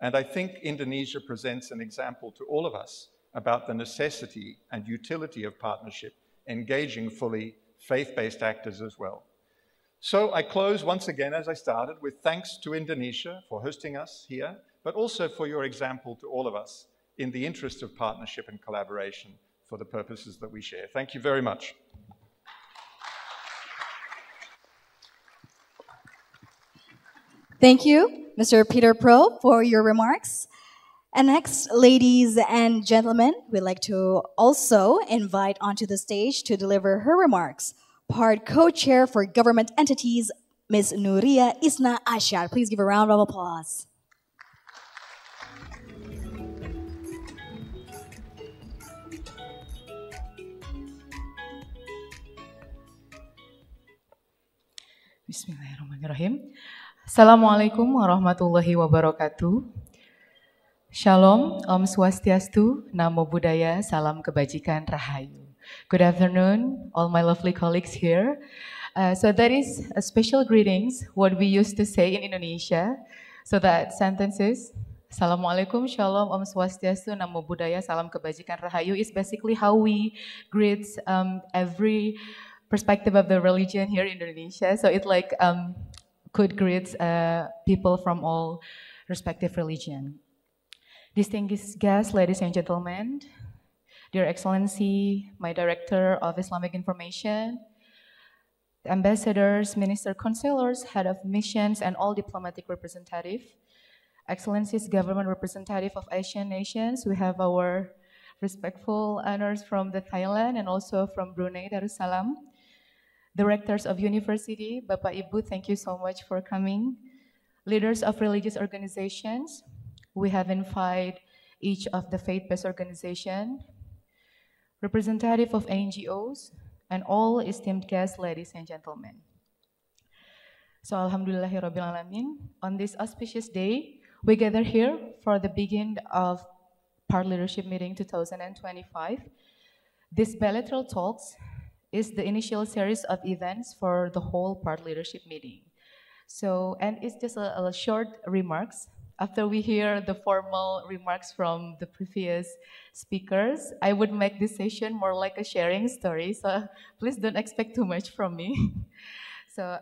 And I think Indonesia presents an example to all of us about the necessity and utility of partnership, engaging fully faith-based actors as well. So I close once again, as I started, with thanks to Indonesia for hosting us here, but also for your example to all of us in the interest of partnership and collaboration for the purposes that we share. Thank you very much. Thank you, Mr. Peter Pro, for your remarks. And next, ladies and gentlemen, we'd like to also invite onto the stage to deliver her remarks, PaRD Co-Chair for Government Entities, Ms. Nuria Isna Ashar. Please give a round of applause. Bismillahirrahmanirrahim. Assalamualaikum warahmatullahi wabarakatuh. Shalom, Om Swastiastu, Namo Buddhaya, Salam Kebajikan, Rahayu. Good afternoon, all my lovely colleagues here. So that is a special greetings, what we used to say in Indonesia. So that sentence is, Assalamualaikum, Shalom, Om Swastiastu, Namo Buddhaya, Salam Kebajikan, Rahayu is basically how we greet every perspective of the religion here in Indonesia. So it like could greet people from all respective religion. Distinguished guests, ladies and gentlemen, Dear Excellency, my Director of Islamic Information, ambassadors, minister councilors, head of missions, and all diplomatic representatives, Excellencies, government representative of Asian nations, we have our respectful honors from the Thailand and also from Brunei Darussalam. Directors of university, Bapak Ibu, thank you so much for coming. Leaders of religious organizations, we have invited each of the faith-based organization, representative of NGOs, and all esteemed guests, ladies and gentlemen. So Alhamdulillahirabbil alamin, on this auspicious day, we gather here for the beginning of PaRD Leadership Meeting 2025. This bilateral talks is the initial series of events for the whole PaRD Leadership Meeting. So, and it's just a short remarks. After we hear the formal remarks from the previous speakers, I would make this session more like a sharing story. So please don't expect too much from me. So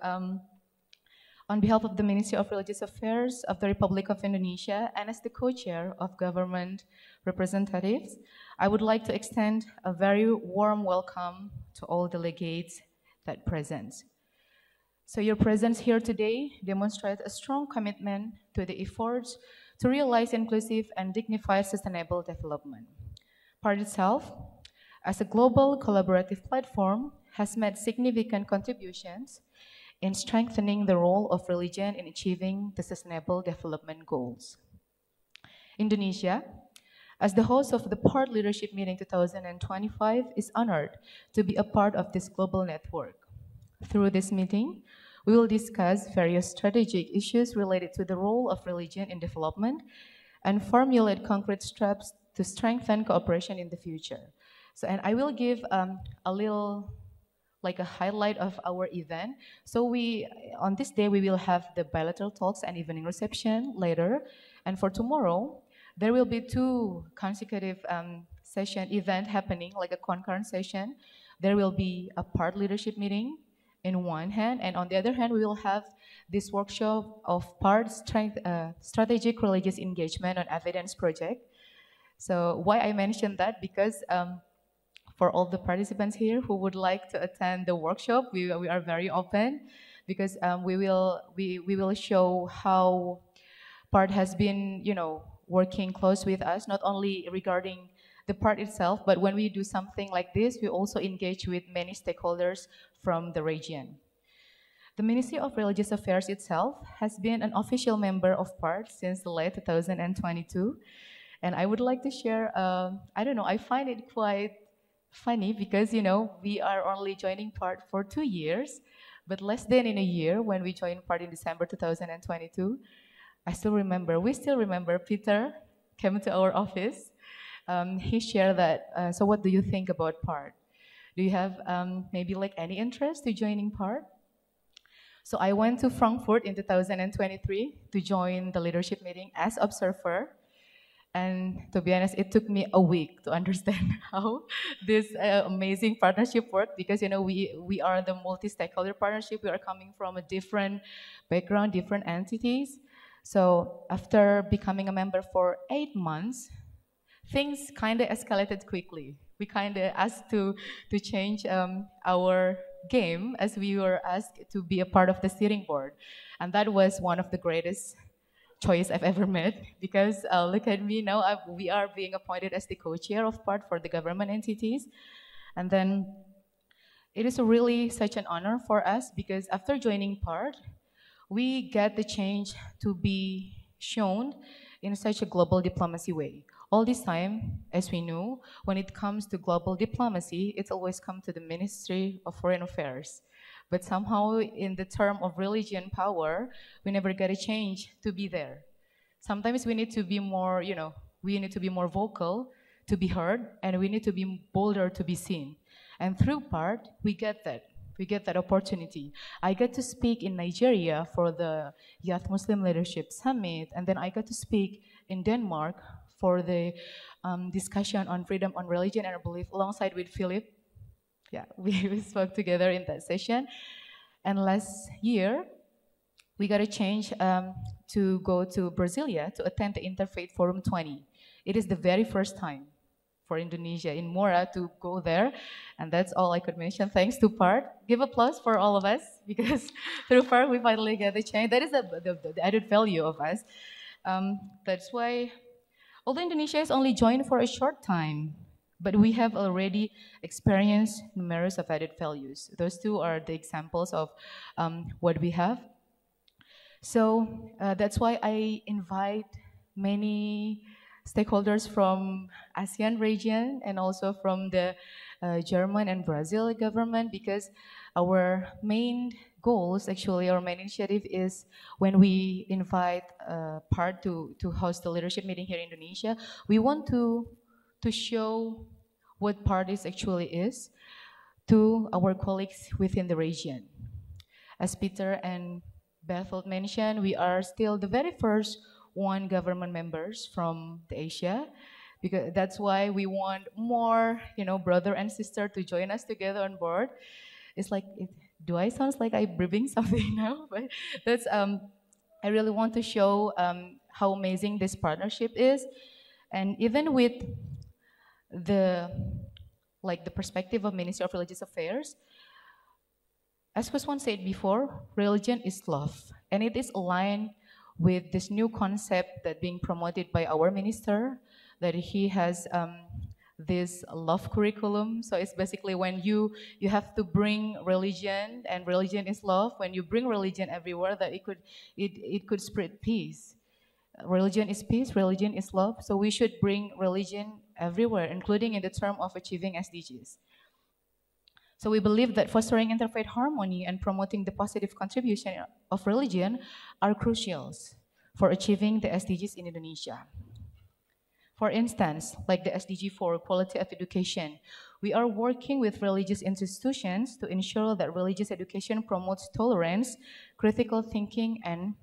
on behalf of the Ministry of Religious Affairs of the Republic of Indonesia and as the co-chair of government representatives, I would like to extend a very warm welcome to all delegates that present. So your presence here today demonstrates a strong commitment to the efforts to realize inclusive and dignified sustainable development. PaRD itself, as a global collaborative platform, has made significant contributions in strengthening the role of religion in achieving the sustainable development goals. Indonesia, as the host of the PaRD Leadership Meeting 2025, is honored to be a part of this global network. Through this meeting, we will discuss various strategic issues related to the role of religion in development and formulate concrete steps to strengthen cooperation in the future. So, and I will give a little, like a highlight of our event. So on this day, we will have the bilateral talks and evening reception later. And for tomorrow, there will be 2 consecutive event happening, like a concurrent session. There will be a PaRD leadership meeting in one hand, and on the other hand, we will have this workshop of PaRD strategic religious engagement on evidence project. So why I mentioned that? Because for all the participants here who would like to attend the workshop, we are very open, because we will show how PaRD has been, working close with us, not only regarding the PaRD itself, but when we do something like this, we also engage with many stakeholders from the region. The Ministry of Religious Affairs itself has been an official member of PaRD since the late 2022. And I would like to share, I find it quite funny because, we are only joining PaRD for 2 years, but less than in a year when we joined PaRD in December 2022, we still remember Peter came to our office. He shared that, so what do you think about PaRD? Do you have maybe like any interest to joining PaRD? So I went to Frankfurt in 2023 to join the leadership meeting as observer. And to be honest, it took me a week to understand how this amazing partnership worked, because we are the multi-stakeholder partnership. We are coming from a different background, different entities. So after becoming a member for 8 months, things kind of escalated quickly. We kind of asked to change our game, as we were asked to be a part of the steering board. And that was one of the greatest choice I've ever made, because look at me now, we are being appointed as the co-chair of PaRD for the government entities. And then it is really such an honor for us, because after joining PaRD, we get the change to be shown in such a global diplomacy way. All this time, as we know, when it comes to global diplomacy, it's always come to the Ministry of Foreign Affairs. But somehow, in the term of religion power, we never get a change to be there. Sometimes we need to be more, we need to be more vocal to be heard, and we need to be bolder to be seen. And through PaRD, we get that. We get that opportunity. I get to speak in Nigeria for the Youth Muslim Leadership Summit, and then I got to speak in Denmark for the discussion on freedom on religion and belief alongside with Philip. Yeah, we spoke together in that session. And last year, we got a change to go to Brasilia to attend the Interfaith Forum 20. It is the very first time for Indonesia in Mora to go there, and that's all I could mention. Thanks to PaRD. Give applause for all of us, because through PaRD we finally get the change. That is the added value of us. That's why, although Indonesia is only joined for a short time, but we have already experienced numerous of added values. Those 2 are the examples of what we have. So that's why I invite many stakeholders from ASEAN region and also from the German and Brazil government, because our main goals, actually, our main initiative is when we invite PaRD to host the leadership meeting here in Indonesia, we want to show what PaRD actually is to our colleagues within the region. As Peter and Bethel mentioned, we are still the very first one government members from the Asia, because that's why we want more, brother and sister to join us together on board. It's like, do I sound like I'm breathing something now? But that's, I really want to show how amazing this partnership is. And even with the perspective of Ministry of Religious Affairs, as Kuswan said before, religion is love. And it is aligned with this new concept that being promoted by our minister, that he has this love curriculum. So it's basically when you have to bring religion, and religion is love. When you bring religion everywhere, that it could spread peace. Religion is peace, religion is love. So we should bring religion everywhere, including in the term of achieving SDGs. So we believe that fostering interfaith harmony and promoting the positive contribution of religion are crucial for achieving the SDGs in Indonesia. For instance, like the SDG 4, quality of education, we are working with religious institutions to ensure that religious education promotes tolerance, critical thinking, and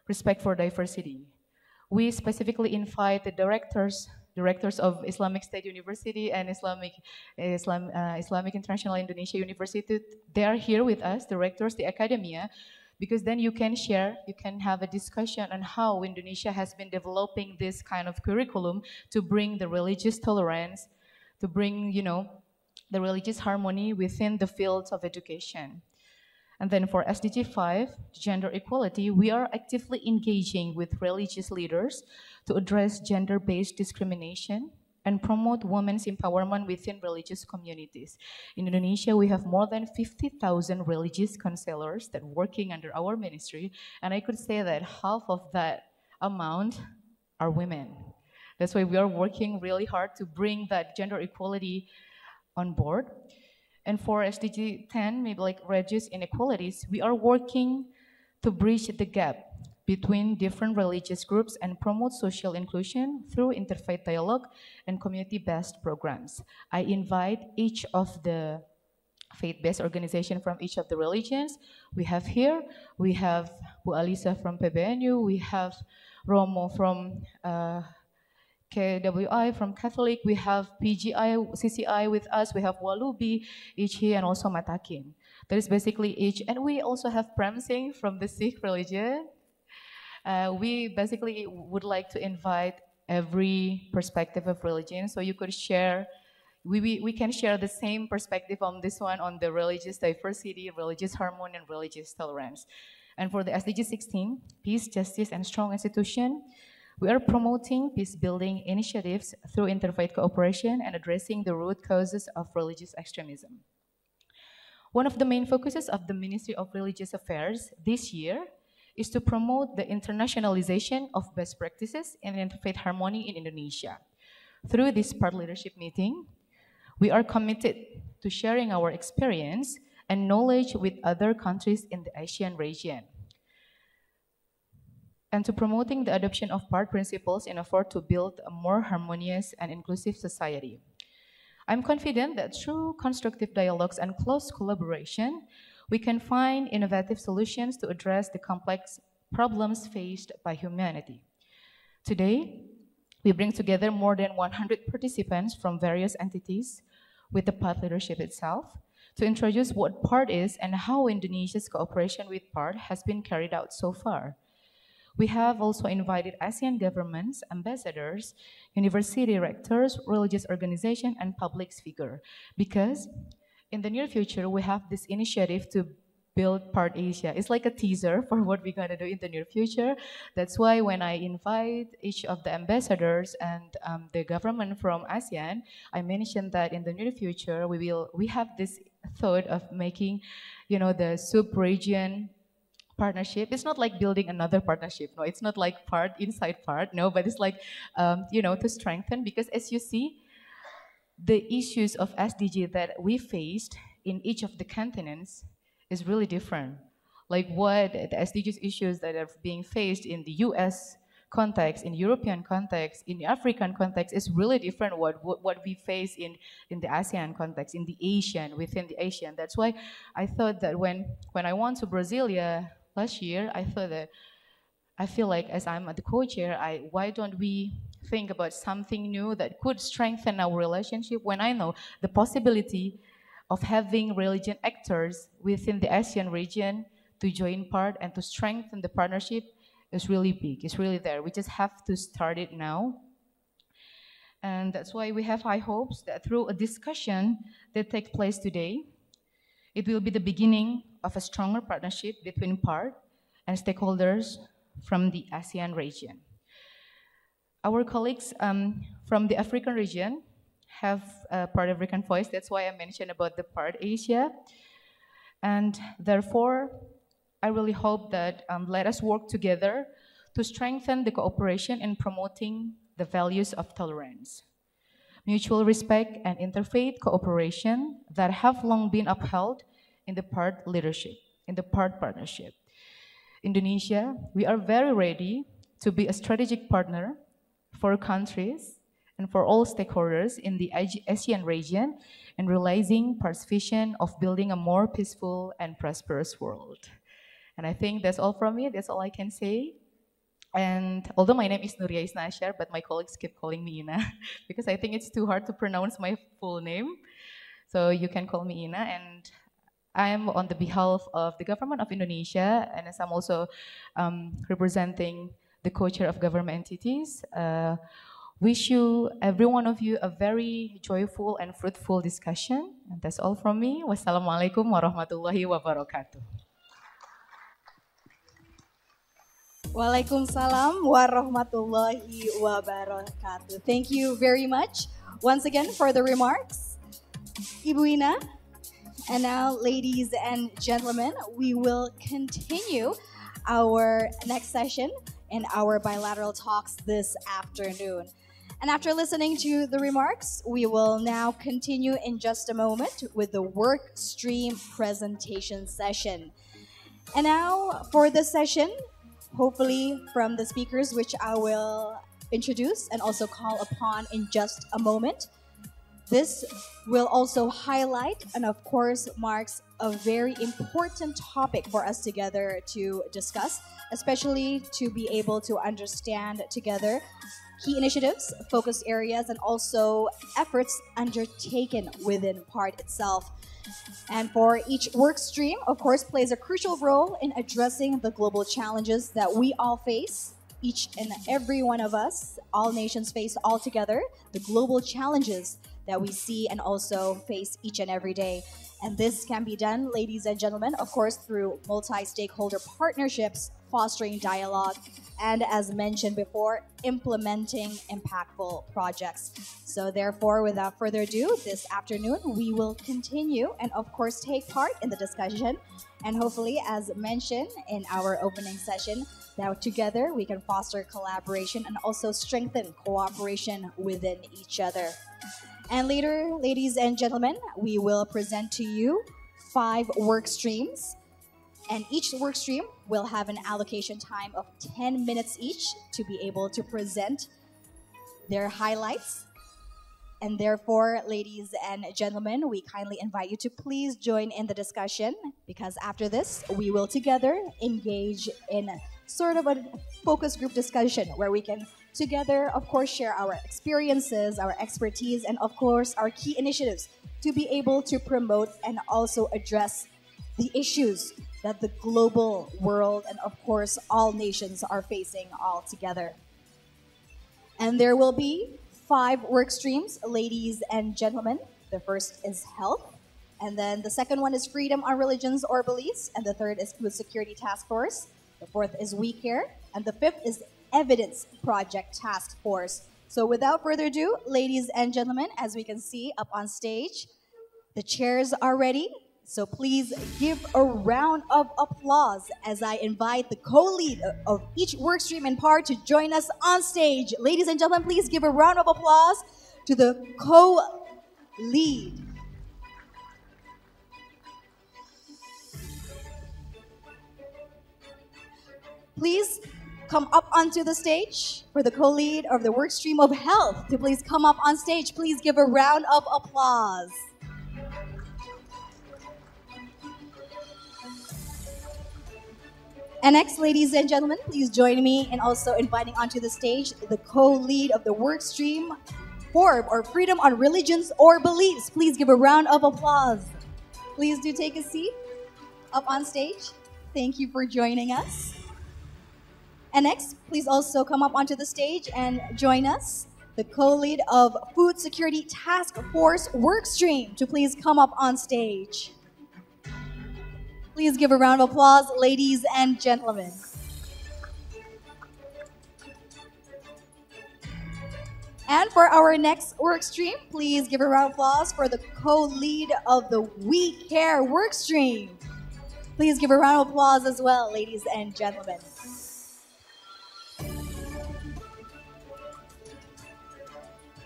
respect for diversity. We specifically invite the directors of Islamic State University and Islamic International Indonesia University. They are here with us, directors, the academia, because then you can share, you can have a discussion on how Indonesia has been developing this kind of curriculum to bring the religious tolerance, to bring, the religious harmony within the fields of education. And then for SDG 5, gender equality, we are actively engaging with religious leaders to address gender-based discrimination and promote women's empowerment within religious communities. In Indonesia, we have more than 50,000 religious counselors that are working under our ministry, and I could say that half of that amount are women. That's why we are working really hard to bring that gender equality on board. And for SDG 10, maybe like religious inequalities, we are working to bridge the gap between different religious groups and promote social inclusion through interfaith dialogue and community-based programs. I invite each of the faith-based organizations from each of the religions. We have Bu Alisa from PBNU, we have Romo from KWI from Catholic, we have PGI, CCI with us, we have Walubi, Ichi, and also Matakin. That is basically each, and we also have Prem Singh from the Sikh religion. We basically would like to invite every perspective of religion, so you could share, we can share the same perspective on this one, on the religious diversity, religious harmony, and religious tolerance. And for the SDG 16, peace, justice, and strong institution, we are promoting peace-building initiatives through interfaith cooperation and addressing the root causes of religious extremism. One of the main focuses of the Ministry of Religious Affairs this year is to promote the internationalization of best practices in interfaith harmony in Indonesia. Through this PaRD leadership meeting, we are committed to sharing our experience and knowledge with other countries in the Asian region, and to promoting the adoption of PaRD principles in effort to build a more harmonious and inclusive society. I'm confident that through constructive dialogues and close collaboration, we can find innovative solutions to address the complex problems faced by humanity. Today, we bring together more than 100 participants from various entities with the PaRD leadership itself to introduce what PaRD is and how Indonesia's cooperation with PaRD has been carried out so far. We have also invited ASEAN governments, ambassadors, university rectors, religious organizations, and public figures, because in the near future, we have this initiative to build PaRD Asia. It's like a teaser for what we're gonna do in the near future. That's why when I invite each of the ambassadors and the government from ASEAN, I mentioned that in the near future, we have this thought of making, the sub-region partnership. It's not like building another partnership. No, it's not like PaRD inside PaRD. No, but it's like, to strengthen, because as you see, the issues of SDG that we faced in each of the continents is really different. like what the SDGs issues that are being faced in the US context, in European context, in the African context is really different what we face in the ASEAN context, in the Asian, within the Asian. That's why I thought that when I went to Brasilia last year, I thought that I feel like as I'm the co-chair, why don't we think about something new that could strengthen our relationship when I know the possibility of having religion actors within the ASEAN region to join PaRD and to strengthen the partnership is really big, it's really there. We just have to start it now. And that's why we have high hopes that through a discussion that takes place today, it will be the beginning of a stronger partnership between PaRD and stakeholders from the ASEAN region. Our colleagues from the African region have a PaRD African voice. That's why I mentioned about the PaRD Asia. And therefore, I really hope that let us work together to strengthen the cooperation in promoting the values of tolerance, mutual respect, and interfaith cooperation that have long been upheld in the PaRD leadership, in the PaRD partnership. Indonesia, we are very ready to be a strategic partner for countries and for all stakeholders in the ASEAN region in realizing PaRD's vision of building a more peaceful and prosperous world. And I think that's all from me. That's all I can say. And although my name is Nuria Isnashar, but my colleagues keep calling me Ina because I think it's too hard to pronounce my full name. So you can call me Ina. And I'm on the behalf of the government of Indonesia, and as I'm also representing the co-chair of government entities, wish you, every one of you, a very joyful and fruitful discussion. And that's all from me. Wassalamualaikum warahmatullahi wabarakatuh. Waalaikumsalam warahmatullahi wabarakatuh. Thank you very much once again for the remarks, Ibu Ina. And now, ladies and gentlemen, we will continue our next session in our bilateral talks this afternoon. And after listening to the remarks, we will now continue in just a moment with the work stream presentation session. And now for the session, hopefully from the speakers, which I will introduce and also call upon in just a moment. This will also highlight and of course marks a very important topic for us together to discuss, especially to be able to understand together key initiatives, focus areas, and also efforts undertaken within PaRD itself. And for each work stream, of course, plays a crucial role in addressing the global challenges that we all face, each and every one of us, all nations face all together, the global challenges that we see and also face each and every day. And this can be done, ladies and gentlemen, of course, through multi-stakeholder partnerships, fostering dialogue, and as mentioned before, implementing impactful projects. So therefore, without further ado, this afternoon, we will continue and of course take part in the discussion. And hopefully, as mentioned in our opening session, that together we can foster collaboration and also strengthen cooperation within each other. And later, ladies and gentlemen, we will present to you 5 work streams. And each work stream will have an allocation time of 10 minutes each to be able to present their highlights. And therefore, ladies and gentlemen, we kindly invite you to please join in the discussion, because after this, we will together engage in sort of a focus group discussion where we can together, of course, share our experiences, our expertise, and of course, our key initiatives to be able to promote and also address the issues that the global world and of course all nations are facing all together. And there will be 5 work streams, ladies and gentlemen. The first is health, and then the second one is freedom on religions or beliefs, and the third is food security task force. The fourth is we care, and the fifth is evidence project task force. So without further ado, ladies and gentlemen, as we can see up on stage, the chairs are ready. So please give a round of applause as I invite the co-lead of each workstream in PaRD to join us on stage. Ladies and gentlemen, please give a round of applause to the co-lead. please come up onto the stage for the co-lead of the work stream of health to please come up on stage. Please give a round of applause. And next, ladies and gentlemen, please join me in also inviting onto the stage the co-lead of the work stream for or freedom on religions or beliefs. Please give a round of applause. Please do take a seat up on stage. Thank you for joining us. And next, please also come up onto the stage and join us, the co-lead of Food Security Task Force Workstream, to please come up on stage. Please give a round of applause, ladies and gentlemen. And for our next workstream, please give a round of applause for the co-lead of the We Care workstream. Please give a round of applause as well, ladies and gentlemen.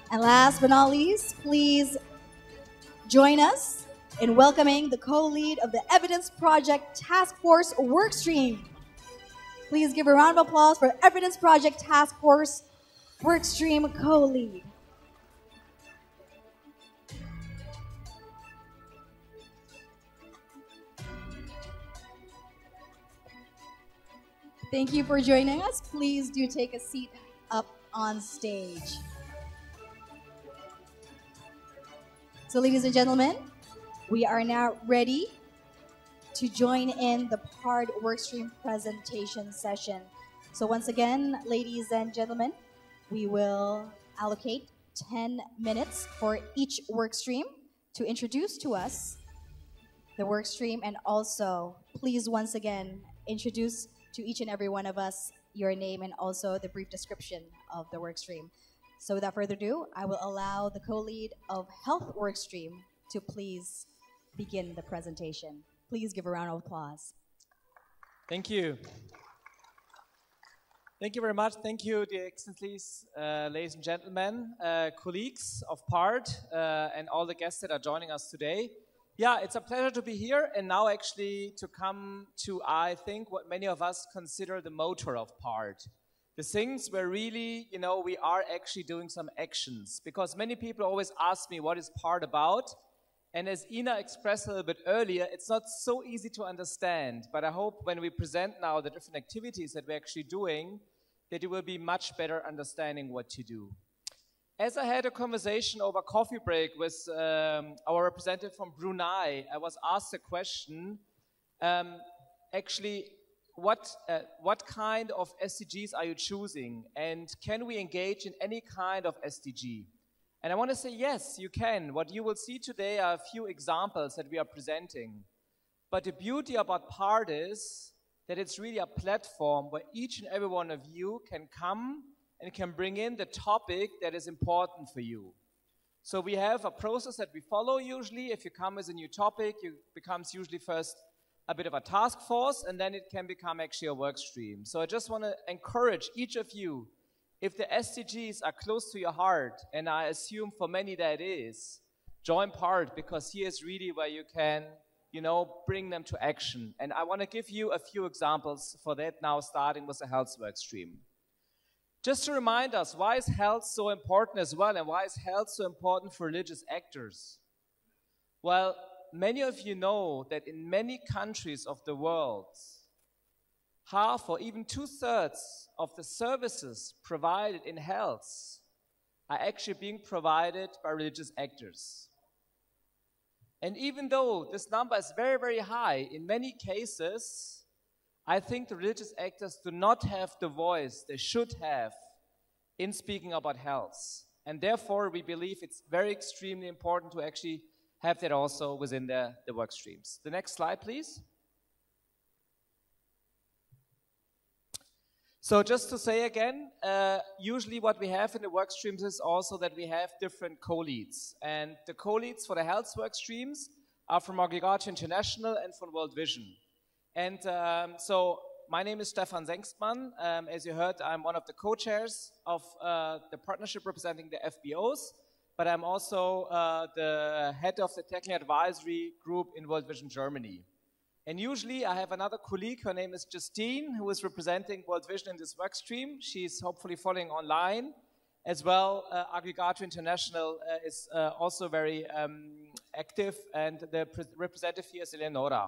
And last but not least, please join us in welcoming the co-lead of the Evidence Project Task Force Workstream. Please give a round of applause for Evidence Project Task Force Workstream co-lead. Thank you for joining us. Please do take a seat up on stage. So ladies and gentlemen, we are now ready to join in the PaRD workstream presentation session. So once again, ladies and gentlemen, we will allocate 10 minutes for each workstream to introduce to us the workstream, and also please once again introduce to each and every one of us your name and also the brief description of the workstream. So without further ado, I will allow the co-lead of Health Workstream to please begin the presentation. Please give a round of applause. Thank you. Thank you very much. Thank you, dear excellencies, ladies and gentlemen, colleagues of PaRD, and all the guests that are joining us today. Yeah, it's a pleasure to be here and now actually to come to, I think, what many of us consider the motor of PaRD. The things where really, you know, we are actually doing some actions, because many people always ask me, what is PaRD about? And as Ina expressed a little bit earlier, it's not so easy to understand, but I hope when we present now the different activities that we're actually doing, that you will be much better understanding what to do. As I had a conversation over coffee break with our representative from Brunei, I was asked a question, actually, what kind of SDGs are you choosing? And can we engage in any kind of SDG? And I want to say, yes, you can. What you will see today are a few examples that we are presenting. But the beauty about PaRD is that it's really a platform where each and every one of you can come and can bring in the topic that is important for you. So we have a process that we follow usually. If you come with a new topic, it becomes usually first a bit of a task force, and then it can become actually a work stream. So I just want to encourage each of you, if the SDGs are close to your heart, and I assume for many that is, join PaRD, because here is really where you can, you know, bring them to action. And I want to give you a few examples for that now, starting with the health work stream. Just to remind us, why is health so important as well, and why is health so important for religious actors? Well, many of you know that in many countries of the world, half or even 2/3 of the services provided in health are actually being provided by religious actors. And even though this number is very, very high, in many cases, I think the religious actors do not have the voice they should have in speaking about health. And therefore, we believe it's very extremely important to actually have that also within the work streams. The next slide, please. So just to say again, usually what we have in the work streams is also that we have different co-leads. And the co-leads for the health work streams are from Beragama International and from World Vision. And so my name is Stefan Sengstmann. As you heard, I'm one of the co-chairs of the partnership representing the FBOs, but I'm also the head of the technical advisory group in World Vision Germany. And usually I have another colleague, her name is Justine, who is representing World Vision in this work stream. She's hopefully following online. As well, Aggregator International is also very active, and the representative here is Eleonora.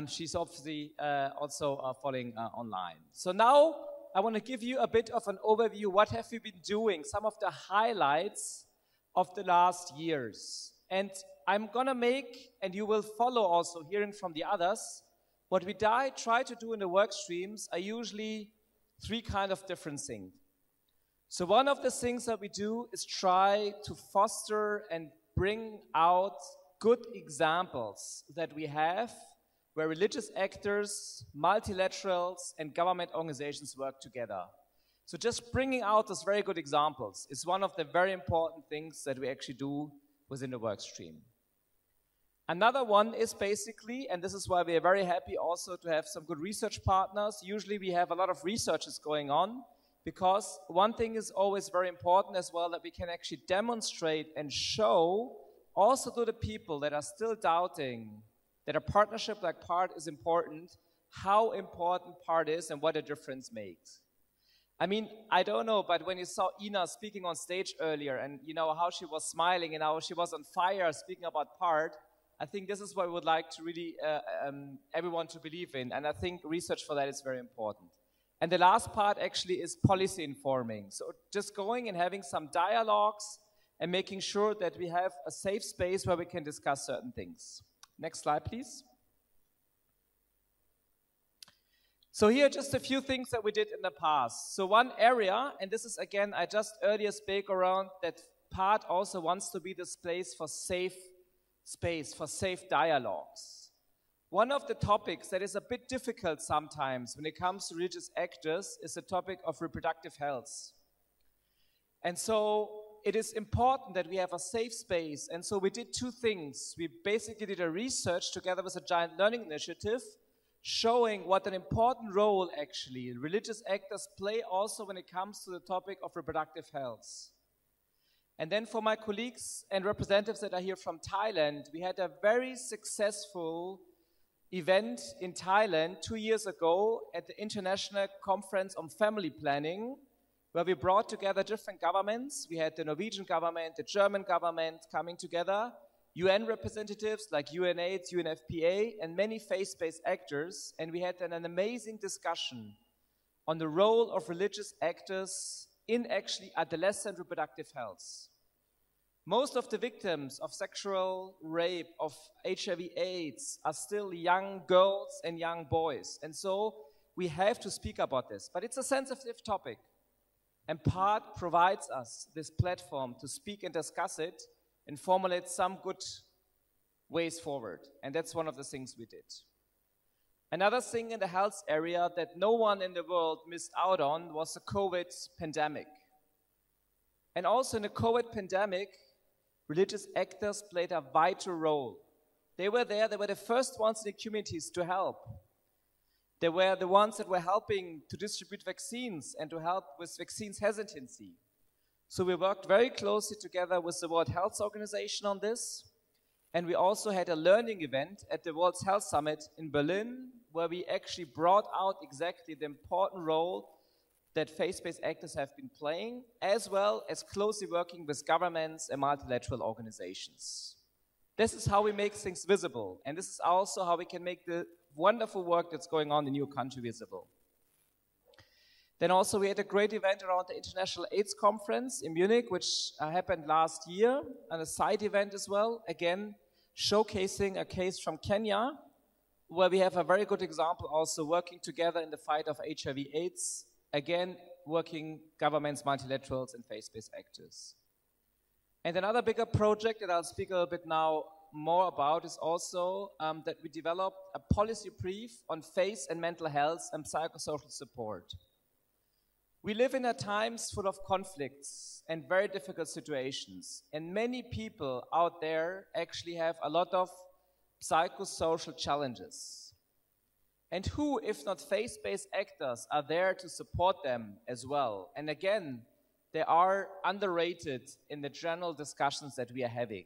She's obviously also following online. So now I want to give you a bit of an overview. What have we been doing? Some of the highlights of the last years. And I'm going to make, and you will follow also hearing from the others, what we try to do in the work streams are usually three kind of different things. So one of the things that we do is try to foster and bring out good examples that we have where religious actors, multilaterals, and government organizations work together. So just bringing out those very good examples is one of the very important things that we actually do within the work stream. Another one is basically, and this is why we are very happy also to have some good research partners. Usually we have a lot of researches going on, because one thing is always very important as well, that we can actually demonstrate and show also to the people that are still doubting that a partnership like PaRD is important, how important PaRD is and what a difference makes. I mean, I don't know, but when you saw Ina speaking on stage earlier and you know how she was smiling and how she was on fire speaking about PaRD, I think this is what we would like to really everyone to believe in, and I think research for that is very important. And the last part actually is policy informing. So just going and having some dialogues and making sure that we have a safe space where we can discuss certain things. Next slide, please. So here are just a few things that we did in the past. So one area, and this is again, I just earlier spoke around that PaRD also wants to be this place for safe space, for safe dialogues. One of the topics that is a bit difficult sometimes when it comes to religious actors is the topic of reproductive health. And so it is important that we have a safe space. And so we did two things. We basically did a research together with a giant learning initiative showing what an important role actually religious actors play also when it comes to the topic of reproductive health. And then for my colleagues and representatives that are here from Thailand, we had a very successful event in Thailand 2 years ago at the International Conference on Family Planning, where we brought together different governments. We had the Norwegian government, the German government coming together, UN representatives like UNAIDS, UNFPA, and many faith-based actors. And we had an amazing discussion on the role of religious actors in actually adolescent reproductive health. Most of the victims of sexual rape, of HIV/AIDS, are still young girls and young boys. And so we have to speak about this. But it's a sensitive topic. And PaRD provides us this platform to speak and discuss it and formulate some good ways forward. And that's one of the things we did. Another thing in the health area that no one in the world missed out on was the COVID pandemic. And also in the COVID pandemic, religious actors played a vital role. They were there, they were the first ones in the communities to help. They were the ones that were helping to distribute vaccines and to help with vaccines hesitancy. So we worked very closely together with the World Health Organization on this. And we also had a learning event at the World Health Summit in Berlin, where we actually brought out exactly the important role that faith-based actors have been playing, as well as closely working with governments and multilateral organizations. This is how we make things visible, and this is also how we can make the wonderful work that's going on in your country visible. Then also we had a great event around the International AIDS Conference in Munich, which happened last year, and a side event as well, again, showcasing a case from Kenya, where we have a very good example also working together in the fight of HIV/AIDS, again, working governments, multilaterals, and faith-based actors. And another bigger project that I'll speak a little bit now more about is also that we developed a policy brief on faith and mental health and psychosocial support. We live in times full of conflicts and very difficult situations, and many people out there actually have a lot of psychosocial challenges. And who, if not faith-based actors, are there to support them as well? And again, they are underrated in the general discussions that we are having.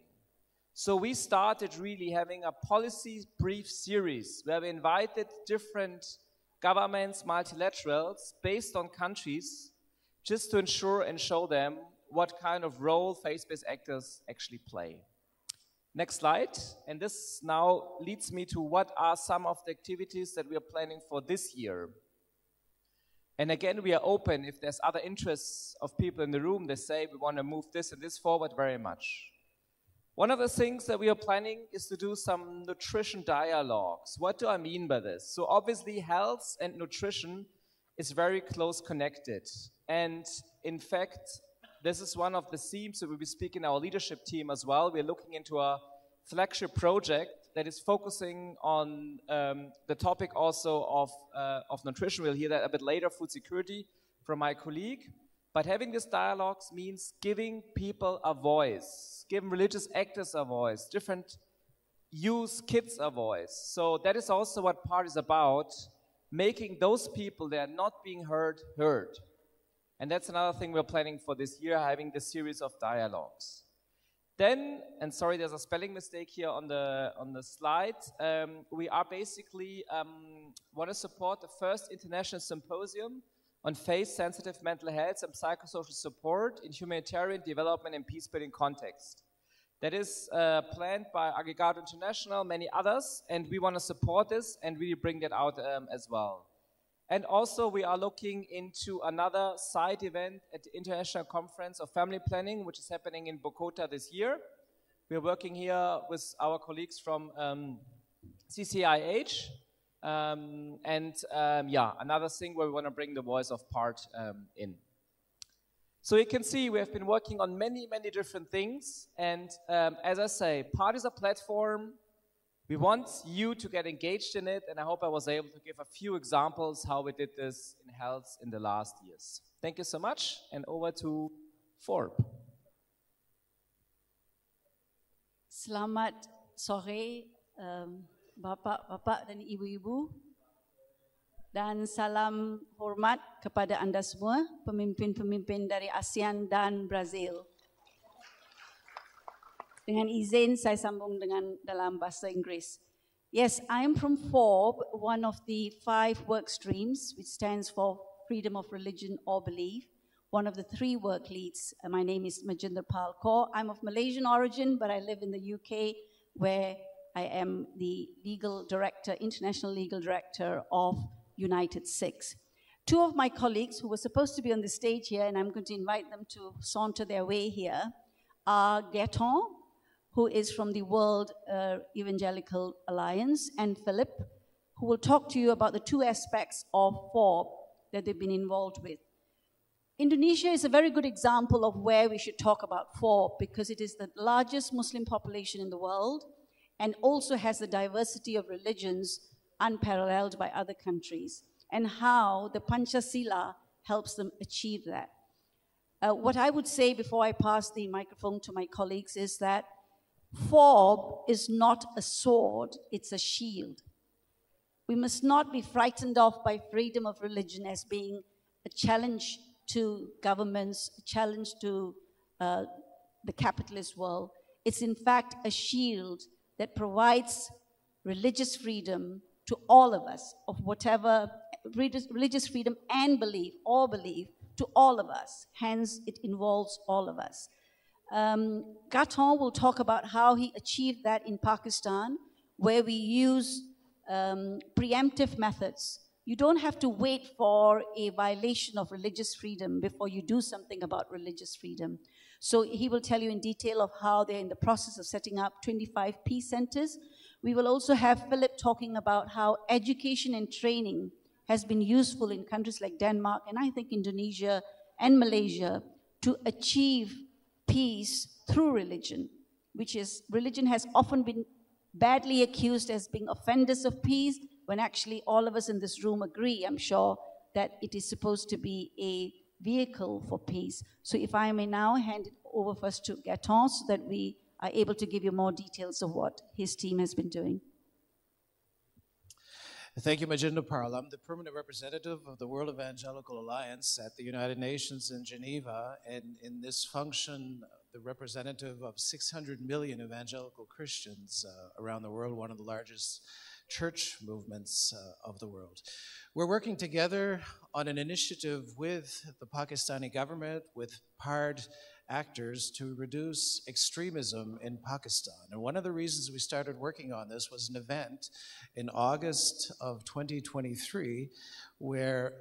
So we started really having a policy brief series where we invited different governments, multilaterals, based on countries, just to ensure and show them what kind of role faith-based actors actually play. Next slide. And this now leads me to what are some of the activities that we are planning for this year. And again, we are open if there's other interests of people in the room. They say we want to move this and this forward very much. One of the things that we are planning is to do some nutrition dialogues. What do I mean by this? So obviously health and nutrition is very close connected. And in fact, this is one of the themes that we'll be speaking in our leadership team as well. We're looking into a flagship project that is focusing on the topic also of nutrition. We'll hear that a bit later, food security, from my colleague. But having these dialogues means giving people a voice, giving religious actors a voice, different youth, kids a voice. So that is also what PaRD is about, making those people that are not being heard, heard. And that's another thing we're planning for this year, having this series of dialogues. Then, and sorry, there's a spelling mistake here on the slide. We are basically want to support the first international symposium on faith-sensitive mental health and psychosocial support in humanitarian development and peace-building context. That is planned by Aggregato International, many others, and we want to support this and really bring that out as well. And also we are looking into another side event at the International Conference of Family Planning, which is happening in Bogota this year. We're working here with our colleagues from CCIH. Yeah, another thing where we want to bring the voice of PaRD in. So you can see we have been working on many, many different things. And as I say, PaRD is a platform. We want you to get engaged in it. And I hope I was able to give a few examples how we did this in health in the last years. Thank you so much. And over to Forb. Selamat sore. Bapak-bapak dan ibu-ibu, dan salam hormat kepada anda semua, pemimpin-pemimpin dari ASEAN dan Brazil. Dengan izin saya sambung dengan dalam bahasa Inggris. Yes, I am from FORB, one of the 5 work streams, which stands for Freedom of Religion or Belief, one of the 3 work leads. My name is Majendra Pal Kaur. I'm of Malaysian origin, but I live in the UK, where I am the legal director, international legal director of United 6. 2 of my colleagues who were supposed to be on the stage here, and I'm going to invite them to saunter their way here, are Gaetan, who is from the World Evangelical Alliance, and Philip, who will talk to you about the 2 aspects of FORB that they've been involved with. Indonesia is a very good example of where we should talk about FORB, because it is the largest Muslim population in the world, and also has the diversity of religions unparalleled by other countries, and how the Panchasila helps them achieve that. What I would say before I pass the microphone to my colleagues is that FORB is not a sword, it's a shield. We must not be frightened off by freedom of religion as being a challenge to governments, a challenge to the capitalist world. It's in fact a shield that provides religious freedom to all of us, of whatever, religious freedom and belief, or belief, to all of us. Hence, it involves all of us. Gaetan will talk about how he achieved that in Pakistan, where we use preemptive methods. You don't have to wait for a violation of religious freedom before you do something about religious freedom. So he will tell you in detail of how they're in the process of setting up 25 peace centers. We will also have Philip talking about how education and training has been useful in countries like Denmark, and I think Indonesia and Malaysia, to achieve peace through religion, which is, religion has often been badly accused as being offenders of peace, when actually all of us in this room agree, I'm sure, that it is supposed to be a vehicle for peace. So if I may now hand it over first to Gaetan, so that we are able to give you more details of what his team has been doing. Thank you, Majendra Pal. I'm the permanent representative of the World Evangelical Alliance at the United Nations in Geneva, and in this function, the representative of 600 million evangelical Christians around the world, one of the largest church movements of the world. We're working together on an initiative with the Pakistani government, with PaRD actors, to reduce extremism in Pakistan. And one of the reasons we started working on this was an event in August of 2023 where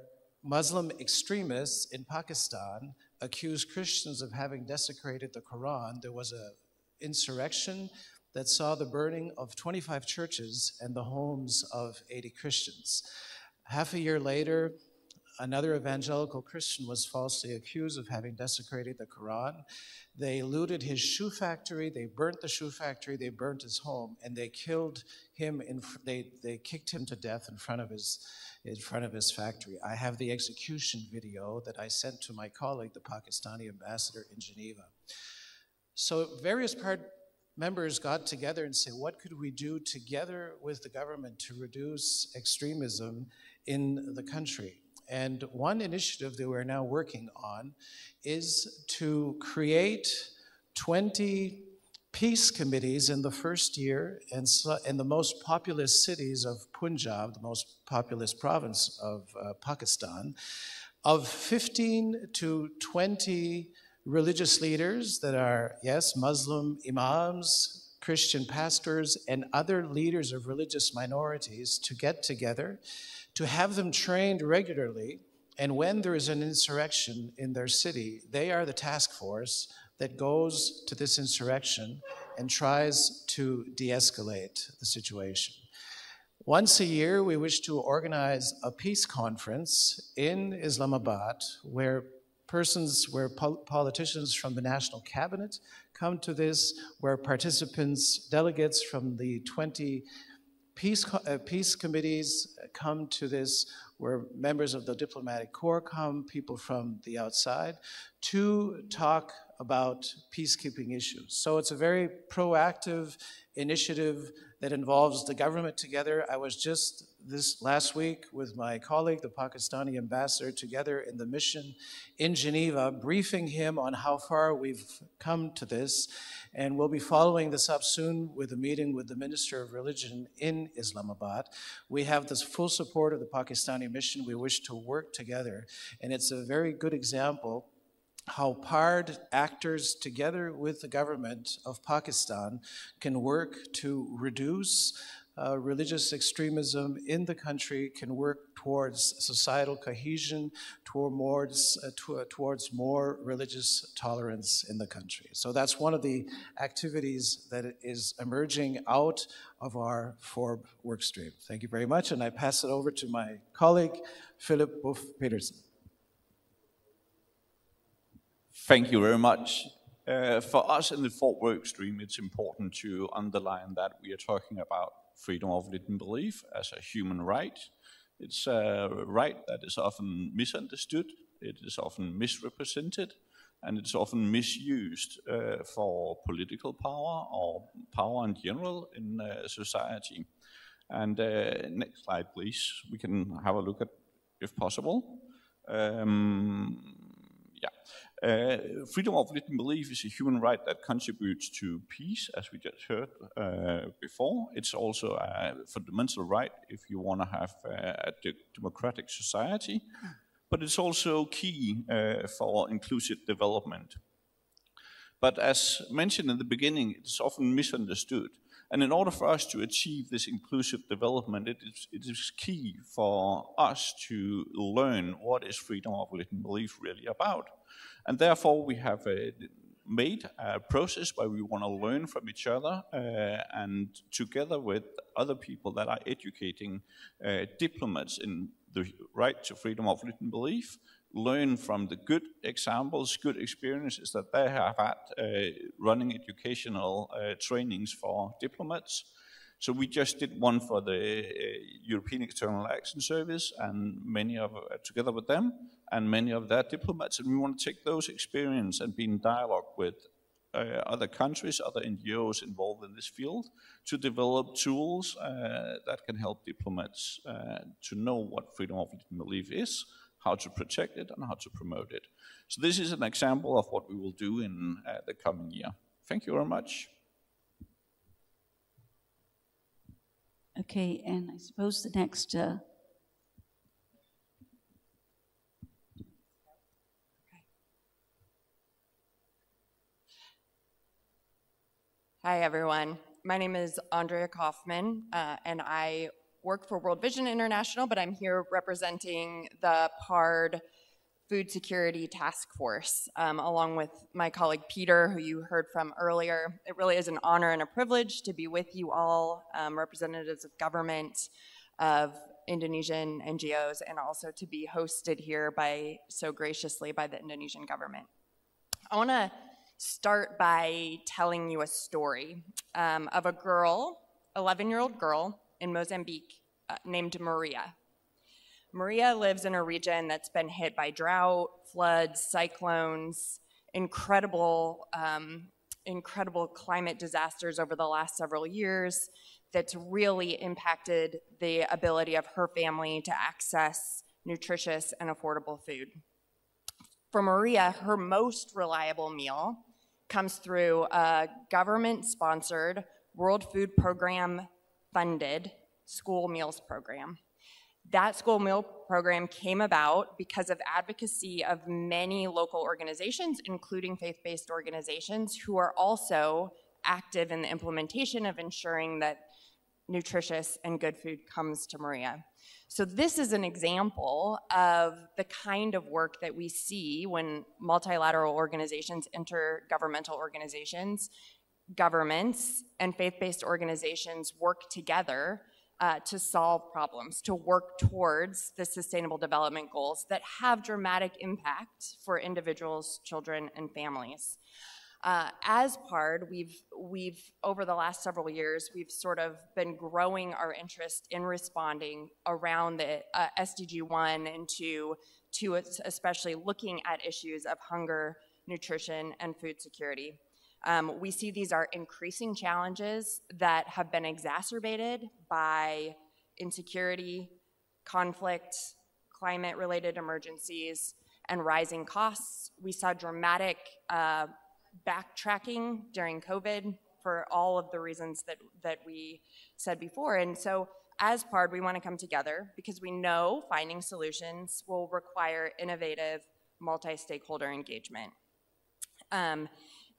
Muslim extremists in Pakistan accused Christians of having desecrated the Quran. There was an insurrection that saw the burning of 25 churches and the homes of 80 Christians. Half a year later, another evangelical Christian was falsely accused of having desecrated the Quran. They looted his shoe factory, they burnt the shoe factory, they burnt his home, and they killed him, they kicked him to death in front of his factory. I have the execution video that I sent to my colleague, the Pakistani ambassador in Geneva. So various PaRD members got together and said, what could we do together with the government to reduce extremism in the country? And one initiative that we're now working on is to create 20 peace committees in the first year in the most populous cities of Punjab, the most populous province of Pakistan, of 15 to 20 religious leaders that are, yes, Muslim imams, Christian pastors, and other leaders of religious minorities to get together, to have them trained regularly, and when there is an insurrection in their city, they are the task force that goes to this insurrection and tries to de-escalate the situation. Once a year, we wish to organize a peace conference in Islamabad where politicians from the national cabinet come to this, where participants, delegates from the 20 peace committees come to this, where members of the diplomatic corps come, people from the outside, to talk about peacekeeping issues. So it's a very proactive initiative that involves the government together. I was just this last week with my colleague, the Pakistani ambassador, together in the mission in Geneva, briefing him on how far we've come to this. And we'll be following this up soon with a meeting with the Minister of Religion in Islamabad. We have the full support of the Pakistani mission. We wish to work together. And it's a very good example how PaRD actors together with the government of Pakistan can work to reduce religious extremism in the country, can work towards societal cohesion, towards more religious tolerance in the country. So that's one of the activities that is emerging out of our FORB workstream. Thank you very much, and I pass it over to my colleague, Philip Wolf-Petersen. Thank you very much. For us in the FORB workstream, it's important to underline that we are talking about freedom of religion belief as a human right. It's a right that is often misunderstood, it is often misrepresented, and it's often misused for political power or power in general in society. And next slide, please. We can have a look at, if possible. Freedom of religion belief is a human right that contributes to peace, as we just heard before. It's also a fundamental right if you want to have a democratic society, but it's also key for inclusive development. But as mentioned in the beginning, it's often misunderstood. And in order for us to achieve this inclusive development, it is key for us to learn what is freedom of religion belief really about. And therefore, we have made a process where we want to learn from each other and together with other people that are educating diplomats in the right to freedom of religion belief, learn from the good examples, good experiences that they have had running educational trainings for diplomats. So we just did one for the European External Action Service, and together with them, and many of their diplomats. And we want to take those experiences and be in dialogue with other countries, other NGOs involved in this field, to develop tools that can help diplomats to know what freedom of religion belief is, how to protect it, and how to promote it. So this is an example of what we will do in the coming year. Thank you very much. Okay, and I suppose the next... Hi, everyone. My name is Andrea Kaufman, and I work for World Vision International, but I'm here representing the PaRD Food Security Task Force, along with my colleague Peter, who you heard from earlier. It really is an honor and a privilege to be with you all, representatives of government, of Indonesian NGOs, and also to be hosted here so graciously by the Indonesian government. I want to start by telling you a story of a girl, 11-year-old girl in Mozambique named Maria. Maria lives in a region that's been hit by drought, floods, cyclones, incredible climate disasters over the last several years that's really impacted the ability of her family to access nutritious and affordable food. For Maria, her most reliable meal comes through a government-sponsored World Food Program funded school meals program. That school meal program came about because of advocacy of many local organizations, including faith-based organizations, who are also active in the implementation of ensuring that nutritious and good food comes to Maria. So this is an example of the kind of work that we see when multilateral organizations, intergovernmental organizations, governments, and faith-based organizations work together to solve problems, to work towards the Sustainable Development Goals that have dramatic impact for individuals, children, and families. As PaRD, we've over the last several years, we've sort of been growing our interest in responding around the SDG 1 and 2, especially looking at issues of hunger, nutrition, and food security. We see these are increasing challenges that have been exacerbated by insecurity, conflict, climate-related emergencies, and rising costs. We saw dramatic backtracking during COVID for all of the reasons that we said before. And so as PaRD, we want to come together because we know finding solutions will require innovative multi-stakeholder engagement.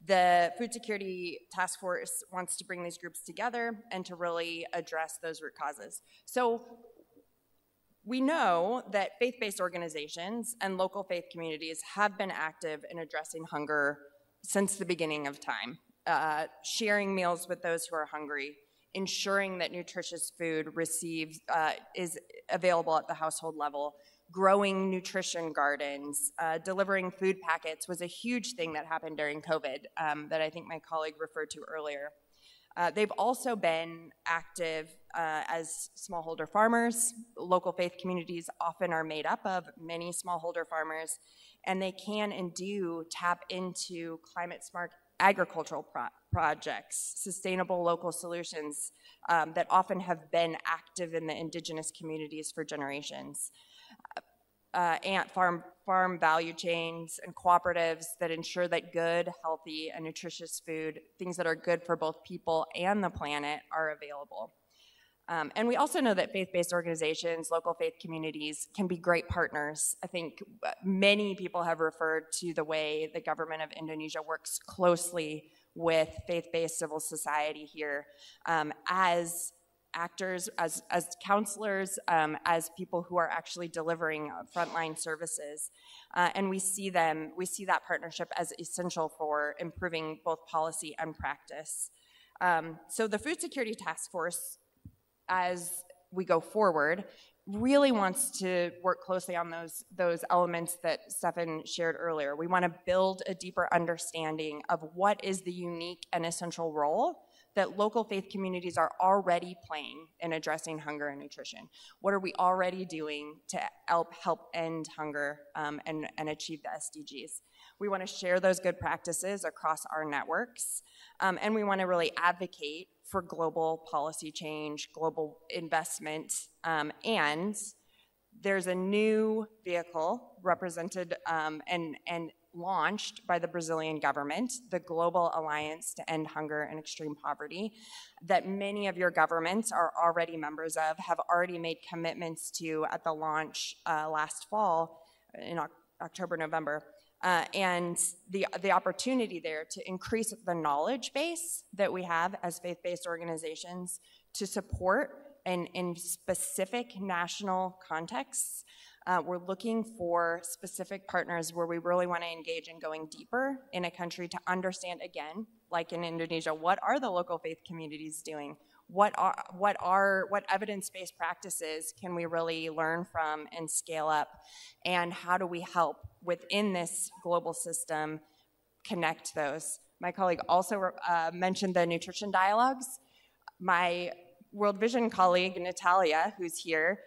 The Food Security Task Force wants to bring these groups together and to really address those root causes. So we know that faith-based organizations and local faith communities have been active in addressing hunger since the beginning of time, sharing meals with those who are hungry, ensuring that nutritious food is available at the household level, growing nutrition gardens, delivering food packets was a huge thing that happened during COVID that I think my colleague referred to earlier. They've also been active as smallholder farmers. Local faith communities often are made up of many smallholder farmers, and they can and do tap into climate-smart agricultural projects, sustainable local solutions that often have been active in the indigenous communities for generations. And farm value chains and cooperatives that ensure that good, healthy, and nutritious food, things that are good for both people and the planet, are available. And we also know that faith-based organizations, local faith communities, can be great partners. I think many people have referred to the way the government of Indonesia works closely with faith-based civil society here as actors, as counselors, as people who are actually delivering frontline services. And we see that partnership as essential for improving both policy and practice. So the Food Security Task Force, as we go forward, really wants to work closely on those elements that Stefan shared earlier. We want to build a deeper understanding of what is the unique and essential role that local faith communities are already playing in addressing hunger and nutrition. What are we already doing to help end hunger and achieve the SDGs? We want to share those good practices across our networks, and we want to really advocate for global policy change, global investment, and there's a new vehicle represented and launched by the Brazilian government, the Global Alliance to End Hunger and Extreme Poverty, that many of your governments are already members of, have already made commitments to at the launch last fall in October, November. And the opportunity there to increase the knowledge base that we have as faith-based organizations to support in specific national contexts. We're looking for specific partners where we really want to engage in going deeper in a country to understand, again, like in Indonesia, what are the local faith communities doing? What evidence-based practices can we really learn from and scale up? And how do we help within this global system connect those? My colleague also mentioned the nutrition dialogues. My World Vision colleague, Natalia, who's here,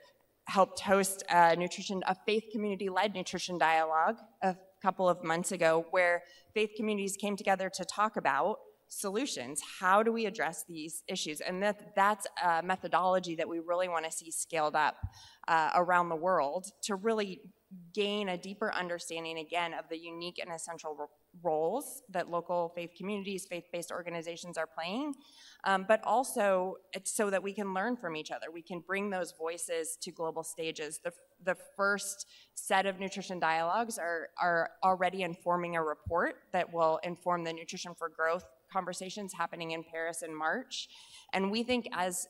helped host a faith community-led nutrition dialogue a couple of months ago where faith communities came together to talk about solutions. How do we address these issues? And that's a methodology that we really want to see scaled up around the world to really gain a deeper understanding, again, of the unique and essential roles that local faith communities, faith-based organizations are playing, but also it's so that we can learn from each other. We can bring those voices to global stages. The first set of nutrition dialogues are already informing a report that will inform the Nutrition for Growth conversations happening in Paris in March. And we think as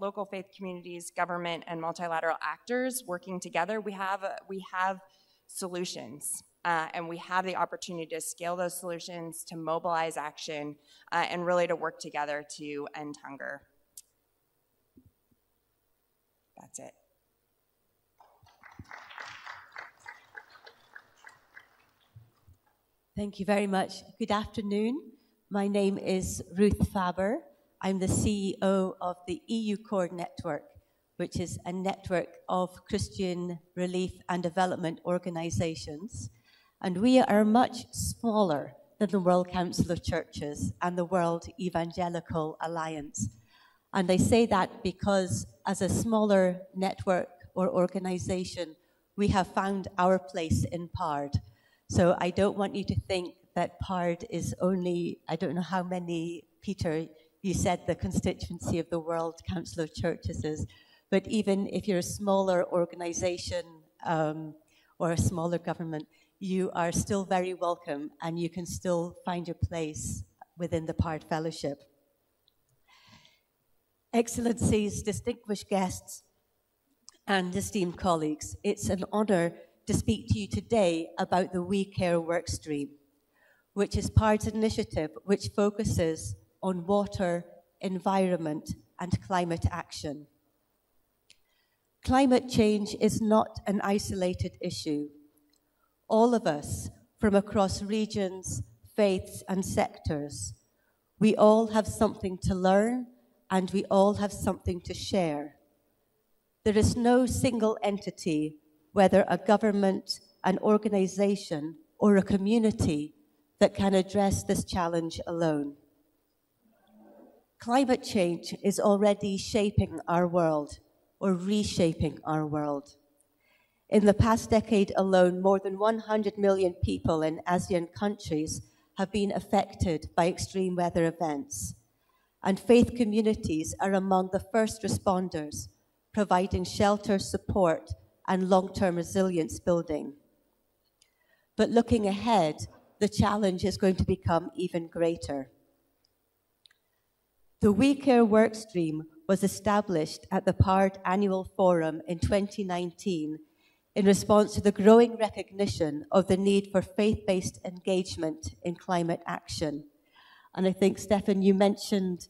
local faith communities, government, and multilateral actors working together, we have solutions. And we have the opportunity to scale those solutions, to mobilize action, and really to work together to end hunger. That's it. Thank you very much. Good afternoon. My name is Ruth Faber. I'm the CEO of the EU Core Network, which is a network of Christian relief and development organizations. And we are much smaller than the World Council of Churches and the World Evangelical Alliance. And I say that because as a smaller network or organization, we have found our place in PaRD. So I don't want you to think that PaRD is only, I don't know how many, Peter, you said the constituency of the World Council of Churches is, but even if you're a smaller organization or a smaller government, you are still very welcome and you can still find your place within the PaRD Fellowship. Excellencies, distinguished guests, and esteemed colleagues, it's an honor to speak to you today about the We Care workstream, which is PaRD's initiative which focuses on water, environment, and climate action. Climate change is not an isolated issue. All of us, from across regions, faiths, and sectors, we all have something to learn and we all have something to share. There is no single entity, whether a government, an organization, or a community, that can address this challenge alone. Climate change is already shaping our world, or reshaping our world. In the past decade alone, more than 100 million people in ASEAN countries have been affected by extreme weather events. And faith communities are among the first responders, providing shelter, support, and long-term resilience building. But looking ahead, the challenge is going to become even greater. The We Care workstream was established at the PaRD Annual Forum in 2019 in response to the growing recognition of the need for faith-based engagement in climate action. And I think, Stefan, you mentioned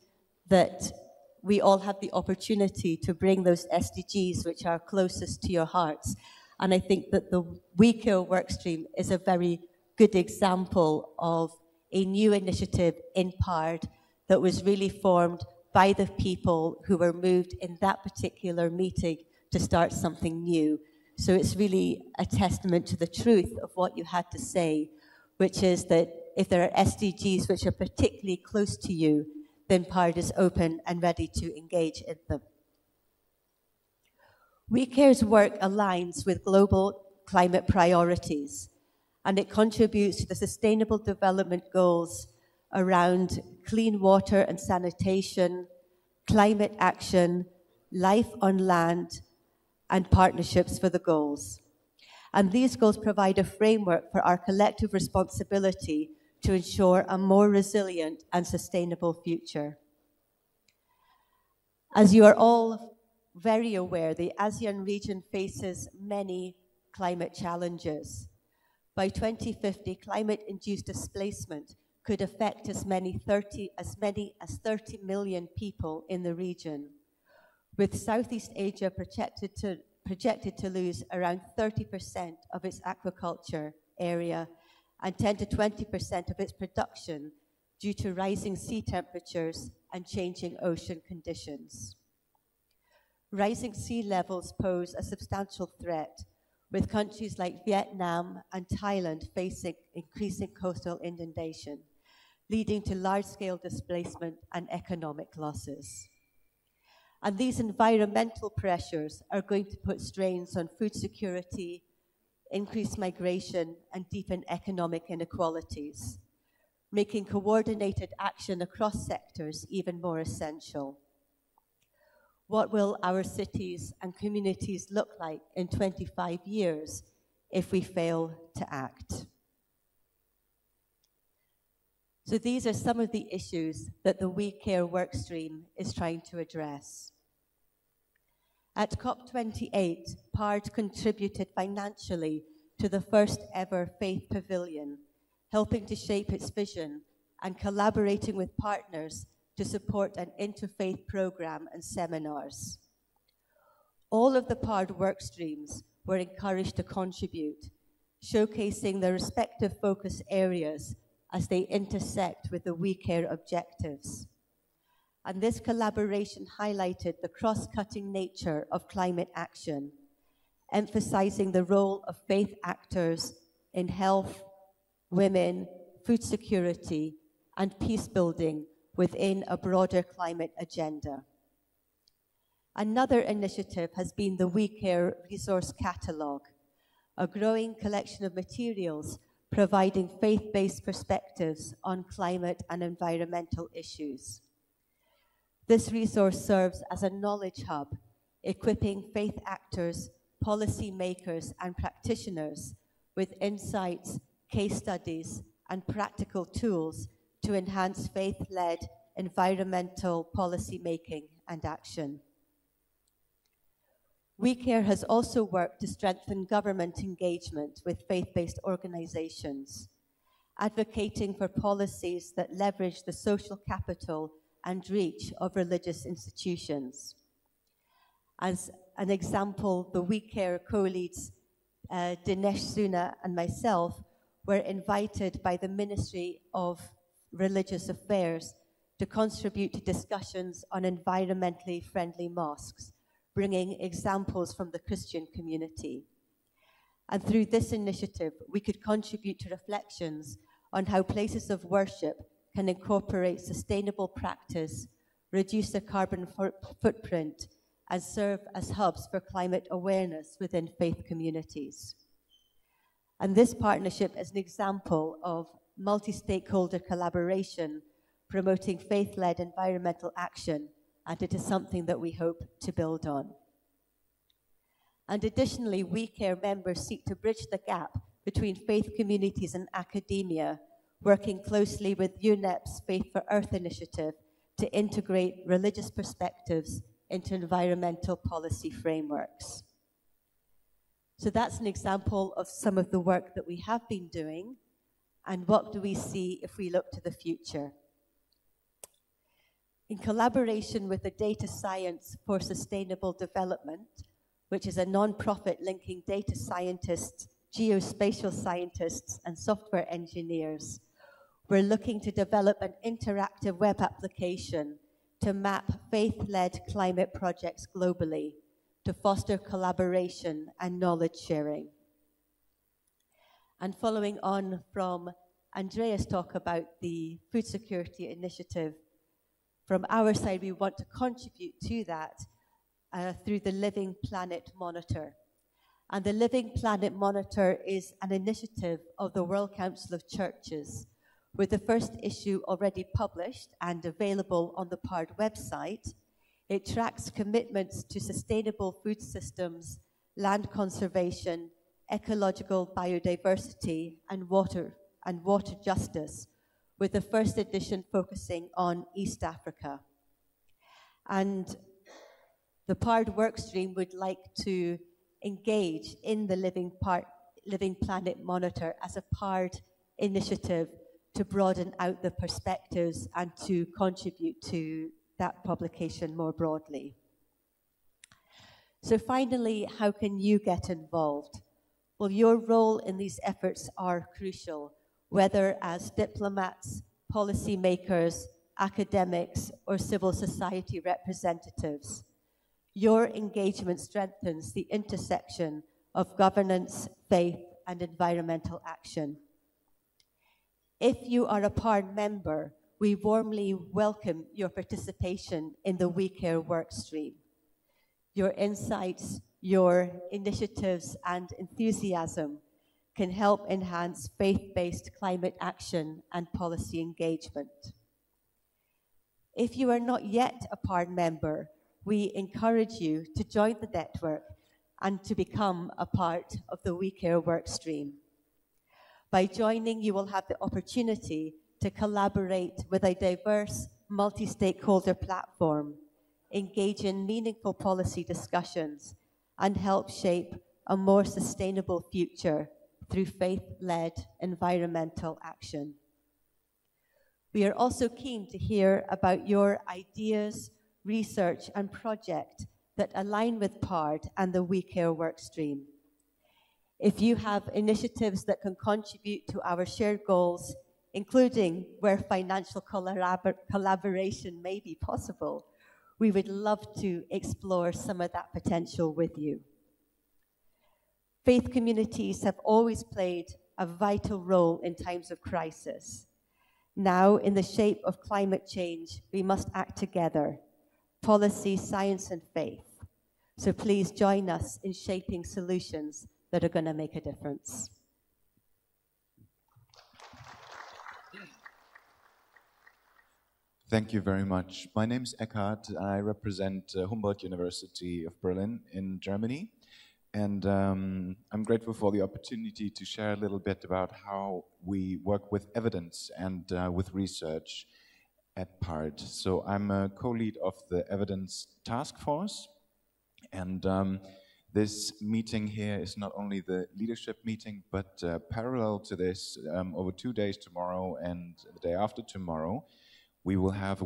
that we all have the opportunity to bring those SDGs which are closest to your hearts. And I think that the We Care workstream is a very good example of a new initiative in PaRD that was really formed by the people who were moved in that particular meeting to start something new. So it's really a testament to the truth of what you had to say, which is that if there are SDGs which are particularly close to you, then PaRD is open and ready to engage in them. WeCare's work aligns with global climate priorities, and it contributes to the Sustainable Development Goals around clean water and sanitation, climate action, life on land, and partnerships for the goals. And these goals provide a framework for our collective responsibility to ensure a more resilient and sustainable future. As you are all very aware, the ASEAN region faces many climate challenges. By 2050, climate-induced displacement could affect as many as 30 million people in the region, with Southeast Asia projected to lose around 30% of its aquaculture area and 10 to 20% of its production due to rising sea temperatures and changing ocean conditions. Rising sea levels pose a substantial threat, with countries like Vietnam and Thailand facing increasing coastal inundation, leading to large-scale displacement and economic losses. And these environmental pressures are going to put strains on food security, increase migration, and deepen economic inequalities, making coordinated action across sectors even more essential. What will our cities and communities look like in 25 years if we fail to act? So these are some of the issues that the WeCare workstream is trying to address. At COP28, PaRD contributed financially to the first ever Faith Pavilion, helping to shape its vision and collaborating with partners to support an interfaith program and seminars. All of the PaRD work streams were encouraged to contribute, showcasing their respective focus areas as they intersect with the WeCare objectives. And this collaboration highlighted the cross-cutting nature of climate action, emphasizing the role of faith actors in health, women, food security, and peace building within a broader climate agenda. Another initiative has been the WeCare Resource Catalogue, a growing collection of materials providing faith-based perspectives on climate and environmental issues. This resource serves as a knowledge hub, equipping faith actors, policy makers, and practitioners with insights, case studies, and practical tools to enhance faith-led environmental policy making and action. WeCare has also worked to strengthen government engagement with faith-based organizations, advocating for policies that leverage the social capital and reach of religious institutions. As an example, the WeCare co-leads Dinesh Suna and myself were invited by the Ministry of Religious Affairs to contribute to discussions on environmentally friendly mosques, bringing examples from the Christian community. And through this initiative, we could contribute to reflections on how places of worship can incorporate sustainable practice, reduce their carbon footprint, and serve as hubs for climate awareness within faith communities. And this partnership is an example of multi-stakeholder collaboration promoting faith-led environmental action, and it is something that we hope to build on. And additionally, WeCare members seek to bridge the gap between faith communities and academia, working closely with UNEP's Faith for Earth initiative to integrate religious perspectives into environmental policy frameworks. So that's an example of some of the work that we have been doing, and what do we see if we look to the future. In collaboration with the Data Science for Sustainable Development, which is a non-profit linking data scientists, geospatial scientists, and software engineers, we're looking to develop an interactive web application to map faith-led climate projects globally to foster collaboration and knowledge sharing. And following on from Andrea's talk about the food security initiative, from our side, we want to contribute to that through the Living Planet Monitor. And the Living Planet Monitor is an initiative of the World Council of Churches, with the first issue already published and available on the PaRD website. It tracks commitments to sustainable food systems, land conservation, ecological biodiversity, and water justice, with the first edition focusing on East Africa. And the PaRD workstream would like to engage in the Living Planet Monitor as a PaRD initiative to broaden out the perspectives and to contribute to that publication more broadly. So finally, how can you get involved? Well, your role in these efforts are crucial, whether as diplomats, policymakers, academics, or civil society representatives. Your engagement strengthens the intersection of governance, faith, and environmental action. If you are a PaRD member, we warmly welcome your participation in the We Care workstream. Your insights, your initiatives, and enthusiasm can help enhance faith-based climate action and policy engagement. If you are not yet a PaRD member, we encourage you to join the network and to become a part of the We Care workstream. By joining, you will have the opportunity to collaborate with a diverse, multi-stakeholder platform, engage in meaningful policy discussions, and help shape a more sustainable future through faith-led environmental action. We are also keen to hear about your ideas, research, and projects that align with PaRD and the We Care workstream. If you have initiatives that can contribute to our shared goals, including where financial collaboration may be possible, we would love to explore some of that potential with you. Faith communities have always played a vital role in times of crisis. Now, in the shape of climate change, we must act together, policy, science, and faith. So please join us in shaping solutions that are going to make a difference. Thank you very much. My name is Eckhard. I represent Humboldt University of Berlin in Germany. And I'm grateful for the opportunity to share a little bit about how we work with evidence and with research at PaRD. So I'm a co-lead of the Evidence Task Force. And this meeting here is not only the leadership meeting, but parallel to this, over 2 days, tomorrow and the day after tomorrow, we will have a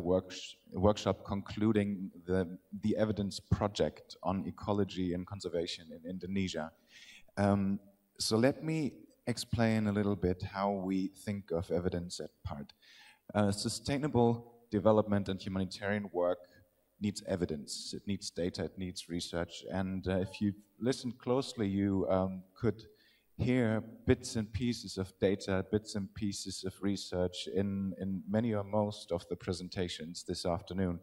workshop concluding the evidence project on ecology and conservation in Indonesia. So let me explain a little bit how we think of evidence at PaRD. Sustainable development and humanitarian work needs evidence, it needs data, it needs research. And if you listen closely, you could hear bits and pieces of data, bits and pieces of research in many or most of the presentations this afternoon.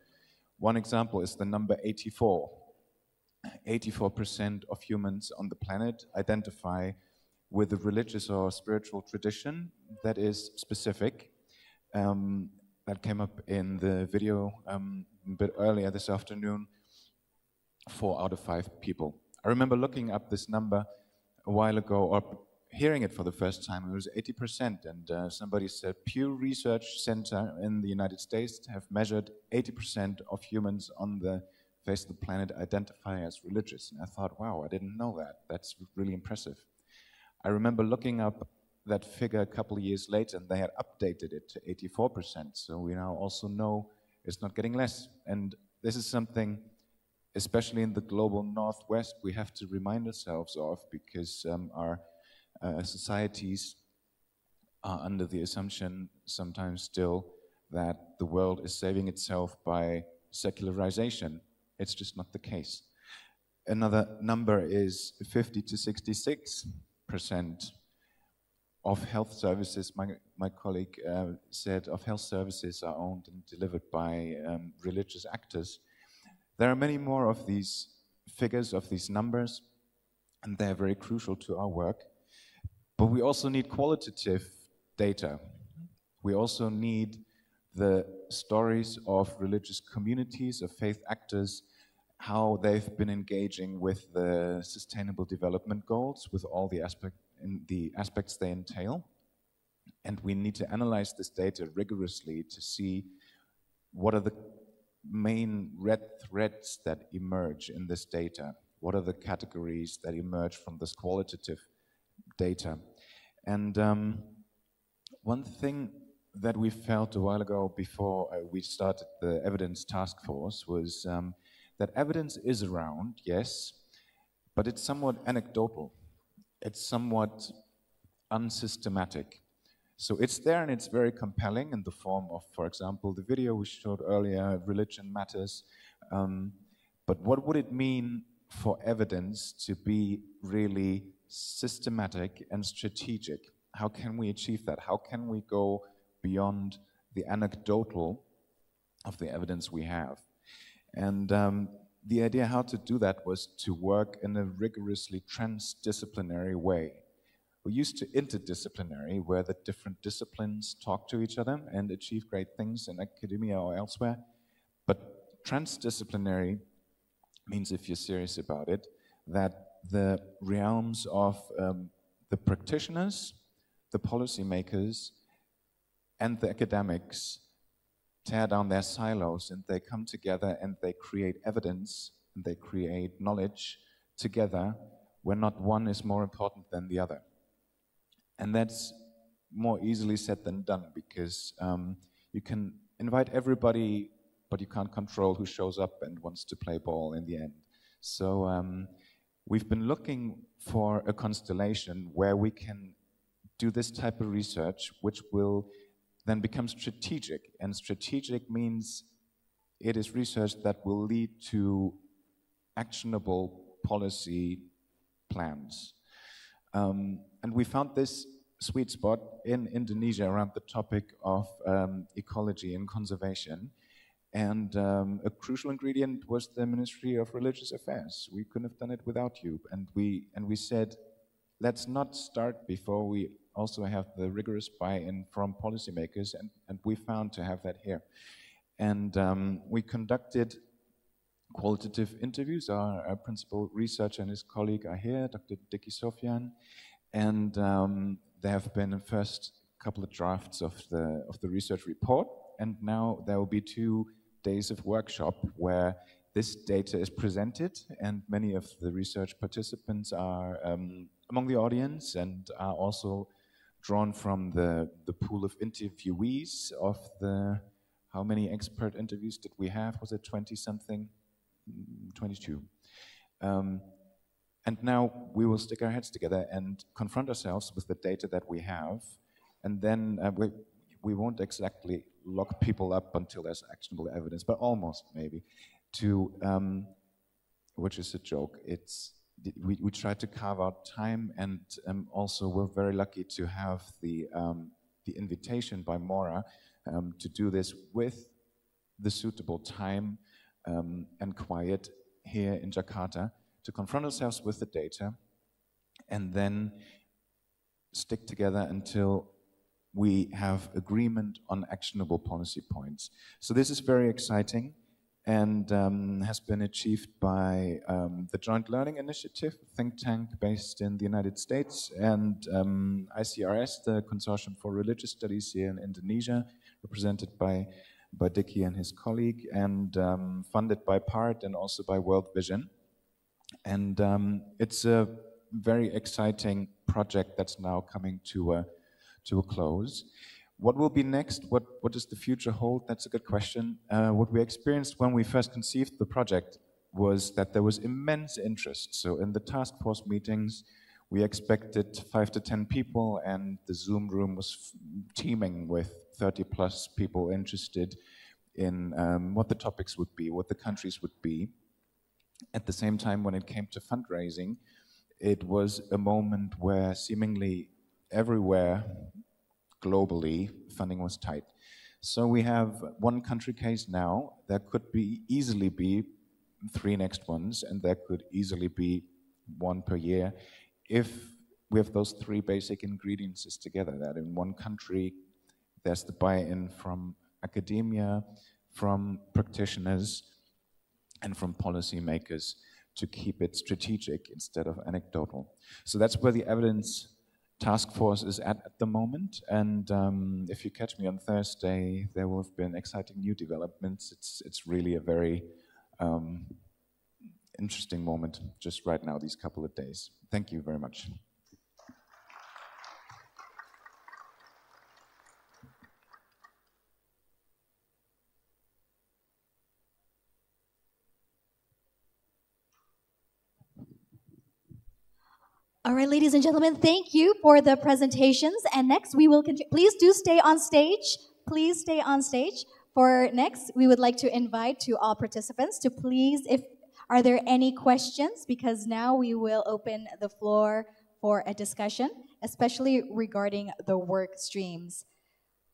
One example is the number 84. 84% of humans on the planet identify with a religious or spiritual tradition that is specific. That came up in the video a bit earlier this afternoon. 4 out of 5 people. I remember looking up this number a while ago, or hearing it for the first time. It was 80%, and somebody said Pew Research Center in the United States have measured 80% of humans on the face of the planet identify as religious. And I thought, wow, I didn't know that. That's really impressive. I remember looking up that figure a couple of years later, and they had updated it to 84%. So we now also know it's not getting less. And this is something, especially in the global Northwest, we have to remind ourselves of, because our societies are under the assumption sometimes still that the world is saving itself by secularization. It's just not the case. Another number is 50 to 66% of health services, my colleague said, of health services are owned and delivered by religious actors. There are many more of these figures, of these numbers, and they're very crucial to our work. But we also need qualitative data. We also need the stories of religious communities, of faith actors, how they've been engaging with the Sustainable Development Goals, with all the aspects they entail. And we need to analyze this data rigorously to see what are the main red threads that emerge in this data. What are the categories that emerge from this qualitative data? And one thing that we felt a while ago before we started the evidence task force was that evidence is around, yes, but it's somewhat anecdotal. It's somewhat unsystematic. So it's there and it's very compelling in the form of, for example, the video we showed earlier, Religion Matters. But what would it mean for evidence to be really systematic and strategic? How can we achieve that? How can we go beyond the anecdotal of the evidence we have? And the idea how to do that was to work in a rigorously transdisciplinary way. We're used to interdisciplinary, where the different disciplines talk to each other and achieve great things in academia or elsewhere. But transdisciplinary means, if you're serious about it, that the realms of the practitioners, the policymakers, and the academics tear down their silos and they come together and they create evidence and they create knowledge together, where not one is more important than the other. And that's more easily said than done, because you can invite everybody, but you can't control who shows up and wants to play ball in the end. So we've been looking for a constellation where we can do this type of research, which will then become strategic. And strategic means it is research that will lead to actionable policy plans. And we found this sweet spot in Indonesia around the topic of ecology and conservation. And a crucial ingredient was the Ministry of Religious Affairs. We couldn't have done it without you. And we said, let's not start before we also have the rigorous buy-in from policymakers, and we found to have that here. And we conducted qualitative interviews. Our principal researcher and his colleague are here, Dr. Diki Sofyan, and there have been the first couple of drafts of the research report, and now there will be 2 days of workshop where this data is presented, and many of the research participants are among the audience and are also drawn from the pool of interviewees of the, how many expert interviews did we have? Was it 20-something? 22. And now we will stick our heads together and confront ourselves with the data that we have, and then we won't exactly lock people up until there's actionable evidence, but almost maybe, to, which is a joke. We try to carve out time, and also we're very lucky to have the invitation by Mora to do this with the suitable time and quiet here in Jakarta, to confront ourselves with the data and then stick together until we have agreement on actionable policy points. So this is very exciting, and has been achieved by the Joint Learning Initiative, a think tank based in the United States, and ICRS, the Consortium for Religious Studies here in Indonesia, represented by Diki and his colleague, and funded by PaRD and also by World Vision. And it's a very exciting project that's now coming to a close. What will be next? What does the future hold? That's a good question. What we experienced when we first conceived the project was that there was immense interest. So in the task force meetings, we expected 5 to 10 people, and the Zoom room was teeming with 30+ people interested in what the topics would be, what the countries would be. At the same time, when it came to fundraising, it was a moment where seemingly everywhere globally funding was tight. So we have one country case now. There could easily be 3 next ones, and there could easily be 1 per year if we have those 3 basic ingredients together, that in one country there's the buy-in from academia, from practitioners, and from policymakers to keep it strategic instead of anecdotal. So that's where the evidence task force is at the moment, and if you catch me on Thursday, there will have been exciting new developments. It's really a very interesting moment just right now, these couple of days. Thank you very much. All right, ladies and gentlemen, thank you for the presentations. And next, we will continue. Please do stay on stage. Please stay on stage. For next, we would like to invite to all participants to please, are there any questions? Because now we will open the floor for a discussion, especially regarding the work streams.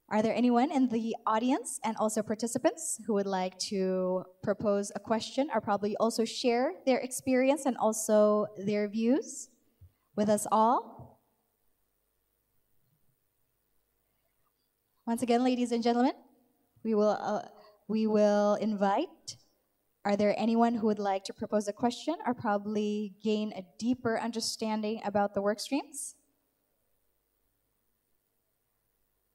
Are there anyone in the audience and also participants who would like to propose a question or probably also share their experience and also their views with us all? Once again, ladies and gentlemen, we will invite. Are there anyone who would like to propose a question or probably gain a deeper understanding about the work streams?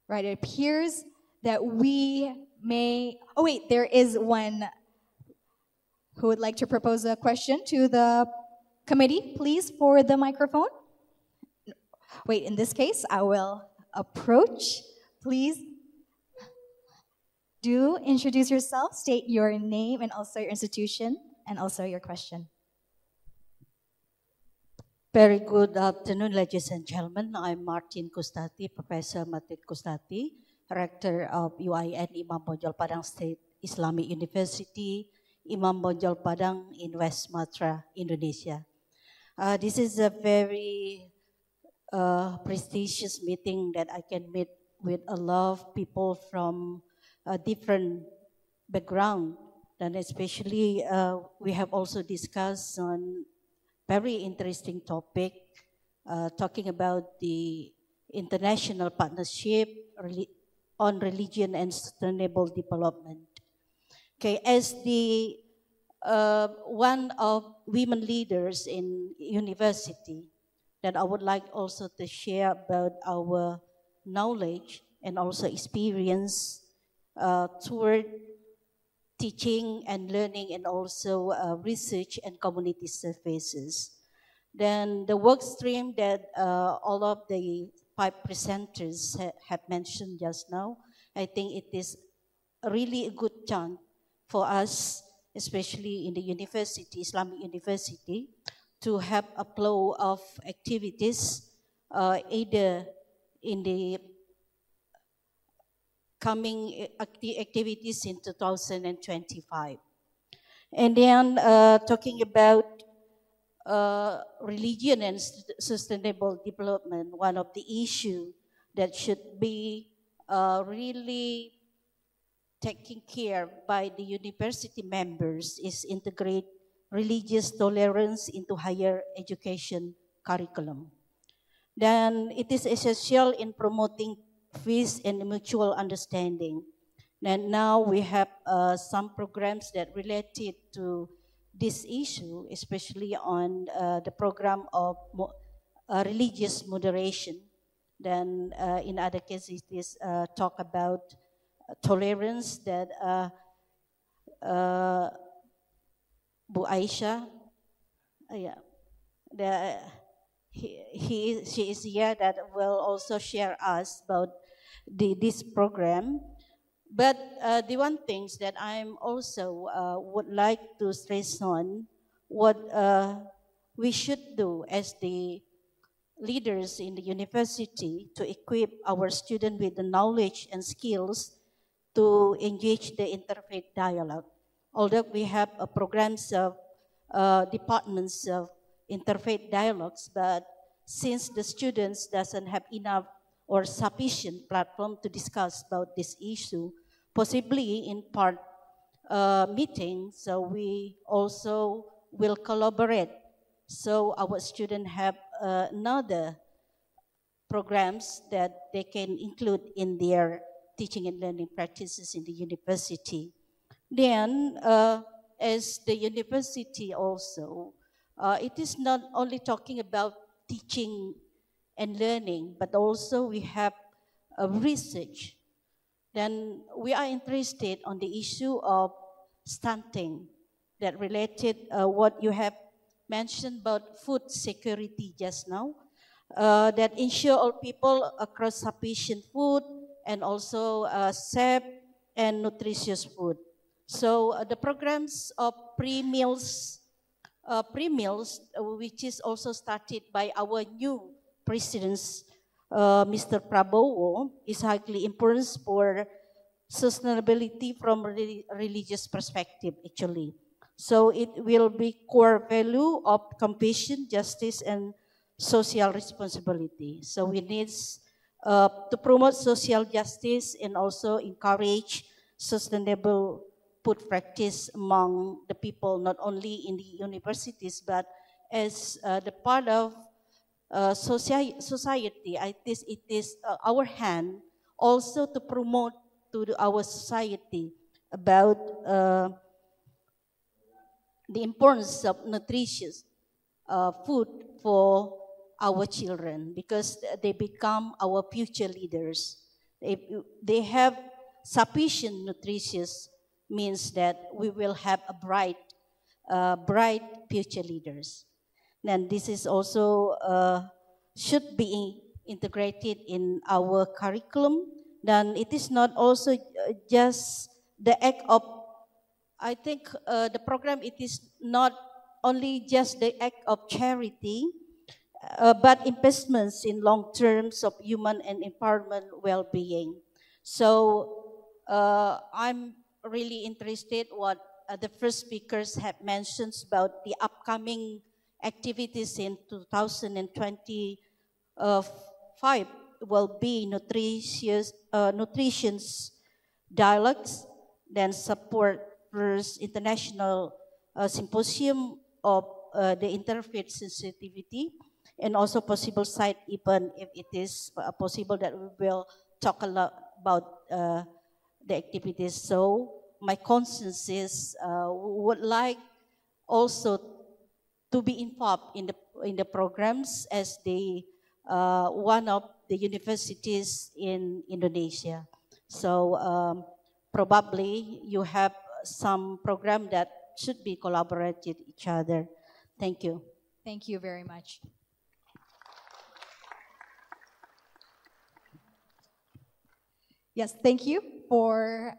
Right, it appears that we may, oh wait, there is one who would like to propose a question to the committee, please, for the microphone. Wait, in this case, I will approach. Please do introduce yourself, state your name and also your institution and also your question. Very good afternoon, ladies and gentlemen. I'm Martin Kustati, Professor Martin Kustati, Rector of UIN Imam Bonjol Padang State Islamic University, Imam Bonjol Padang in West Sumatra, Indonesia. This is a very prestigious meeting that I can meet with a lot of people from a different background, and especially we have also discussed on very interesting topic, talking about the international partnership on religion and sustainable development. Okay, as the one of women leaders in university, that I would like also to share about our knowledge and also experience toward teaching and learning and also research and community services. Then the work stream that all of the 5 presenters have mentioned just now, I think it is really a good chance for us, especially in the university, Islamic University, to have a flow of activities, either in the coming activities in 2025. And then talking about religion and sustainable development, one of the issues that should be really taken care by the university members is integrate religious tolerance into higher education curriculum. Then it is essential in promoting peace and mutual understanding. And now we have some programs that related to this issue, especially on the program of religious moderation. Then in other cases, this talk about tolerance that Bu Aisha, she is here that will also share us about this program. But the one things that I'm also would like to stress on what we should do as the leaders in the university to equip our students with the knowledge and skills to engage the interfaith dialogue. Although we have programs of departments of interfaith dialogues, but since the students doesn't have enough or sufficient platform to discuss about this issue, possibly in part meeting, so we also will collaborate. So our students have another programs that they can include in their teaching and learning practices in the university. Then, as the university also, it is not only talking about teaching and learning, but also we have research. Then we are interested on the issue of stunting, that related what you have mentioned about food security just now, that ensure all people across sufficient food and also safe and nutritious food. So the programs of pre-meals, which is also started by our new president, Mr. Prabowo, is highly important for sustainability from religious perspective, actually. So it will be core value of compassion, justice, and social responsibility. So we need to promote social justice and also encourage sustainable food practice among the people, not only in the universities, but as the part of society. It is our hand also to promote to our society about the importance of nutritious food for our children, because they become our future leaders. If they have sufficient nutritious, means that we will have a bright future leaders. Then this is also should be integrated in our curriculum. Then it is not also just the act of, I think the program, it is not only just the act of charity, but investments in long terms of human and environment well-being. So I'm really interested what the first speakers have mentioned about the upcoming activities in 2025 will be nutritious dialogues, then support first international symposium of the interfaith sensitivity, and also possible side event if it is possible that we will talk a lot about the activities. So my conscience is would like also to be involved in the programs as the one of the universities in Indonesia. So probably you have some program that should be collaborated each other. Thank you. Thank you very much. Yes, thank you for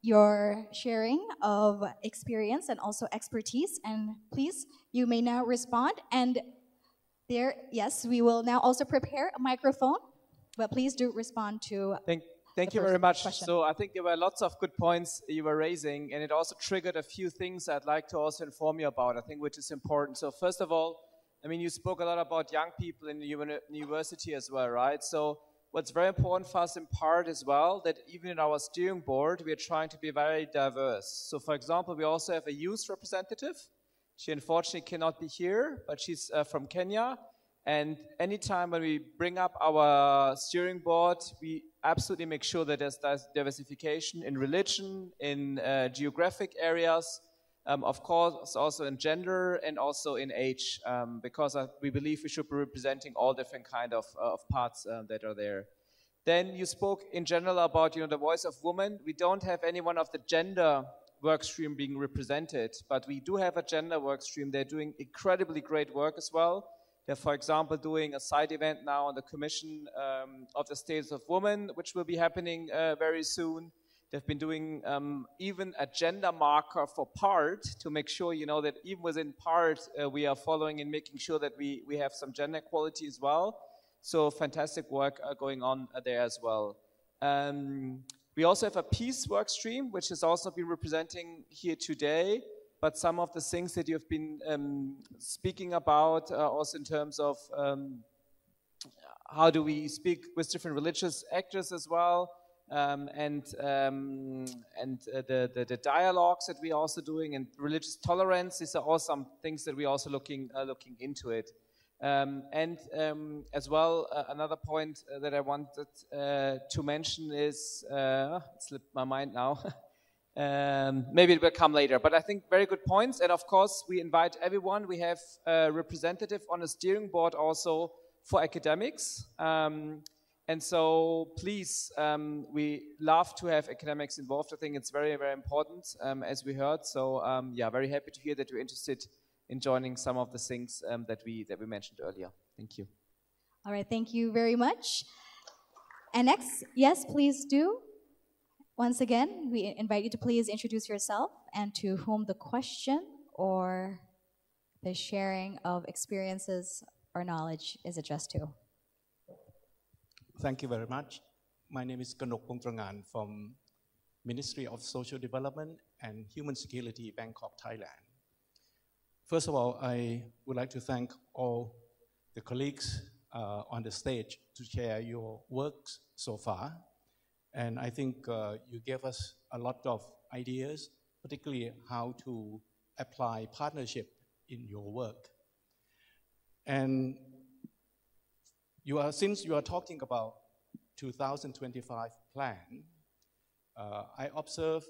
your sharing of experience and also expertise. And please, you may now respond. And there, yes, we will now also prepare a microphone, but please do respond to Thank you very much. Question. So I think there were lots of good points you were raising, and it also triggered a few things I'd like to also inform you about, I think, which is important. So first of all, I mean, you spoke a lot about young people in the university as well, right? So what's very important for us in PaRD as well, that even in our steering board, we are trying to be very diverse. So for example, we also have a youth representative. She unfortunately cannot be here, but she's from Kenya. And anytime when we bring up our steering board, we absolutely make sure that there's diversification in religion, in geographic areas, of course also in gender and also in age, because we believe we should be representing all different kind of parts that are there. Then you spoke in general about the voice of women. We don't have any one of the gender work stream being represented, but we do have a gender work stream. They're doing incredibly great work as well. They're, for example, doing a side event now on the Commission of the Status of Women, which will be happening very soon. They've been doing even a gender marker for PaRD to make sure, that even within PaRD, we are following and making sure that we have some gender equality as well. So fantastic work going on there as well. We also have a peace work stream, which has also been representing here today. But some of the things that you've been speaking about, also in terms of how do we speak with different religious actors as well, the dialogues that we're also doing, and religious tolerance. These are all some things that we're also looking into it. As well, another point that I wanted to mention is, it slipped my mind now. Maybe it will come later, but I think very good points. And of course, we invite everyone. We have a representative on the steering board also for academics. And so please, we love to have academics involved. I think it's very, very important, as we heard. So yeah, very happy to hear that you're interested in joining some of the things that we mentioned earlier. Thank you. All right, thank you very much. And next, yes, please do. Once again, we invite you to please introduce yourself and to whom the question or the sharing of experiences or knowledge is addressed to. Thank you very much. My name is Kanok Pongtrangan from Ministry of Social Development and Human Security, Bangkok, Thailand. First of all, I would like to thank all the colleagues on the stage to share your works so far. And I think you gave us a lot of ideas, particularly how to apply partnership in your work. And since you are talking about 2025 plan, I observed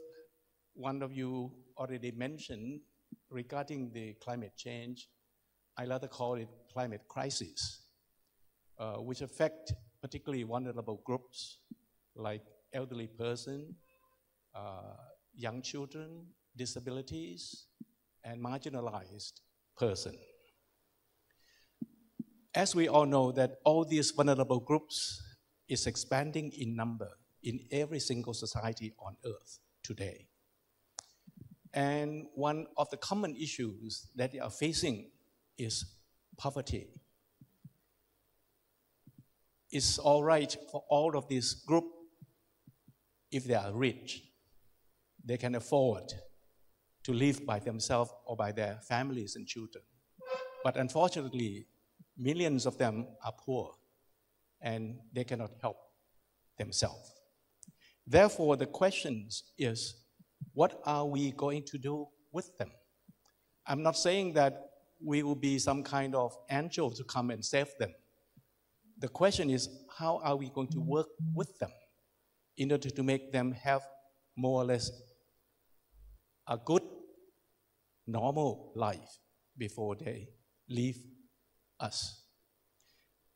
one of you already mentioned regarding the climate change. I rather call it climate crisis, which affect particularly vulnerable groups like elderly person, young children, disabilities, and marginalized person. As we all know that all these vulnerable groups is expanding in number in every single society on earth today. And one of the common issues that they are facing is poverty. It's all right for all of these groups if they are rich. They can afford to live by themselves or by their families and children. But unfortunately, millions of them are poor and they cannot help themselves. Therefore, the question is, what are we going to do with them? I'm not saying that we will be some kind of angel to come and save them. The question is, how are we going to work with them in order to make them have more or less a good, normal life before they leave us?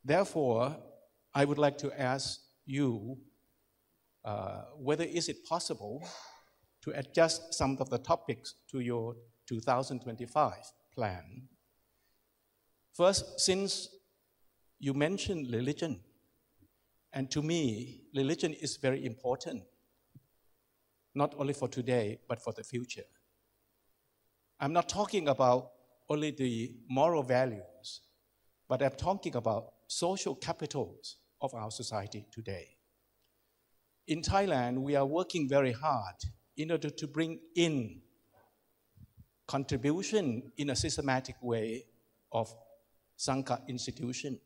Therefore, I would like to ask you whether is it possible to adjust some of the topics to your 2025 plan. First, since you mentioned religion, and to me, religion is very important, not only for today, but for the future. I'm not talking about only the moral values, but I'm talking about social capitals of our society today. In Thailand, we are working very hard in order to bring in contribution in a systematic way of Sangha institution.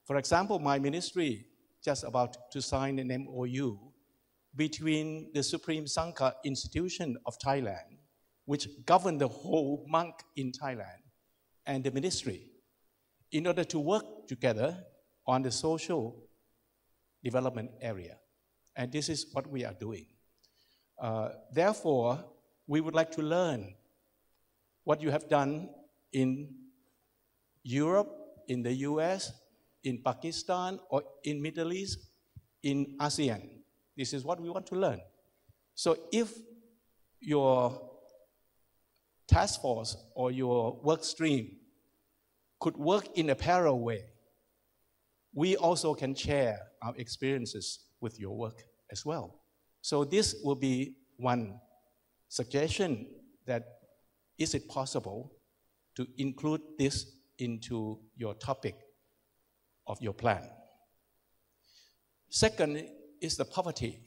For example, my ministry just about to sign an MOU between the Supreme Sangha Institution of Thailand, which govern the whole monk in Thailand, and the ministry, in order to work together on the social development area. And this is what we are doing. Therefore, we would like to learn what you have done in Europe, in the US, in Pakistan, or in Middle East, in ASEAN. This is what we want to learn. So if your task force or your work stream could work in a parallel way, we also can share our experiences with your work as well. So this will be one suggestion, that is it possible to include this into your topic of your plan. Second is the poverty.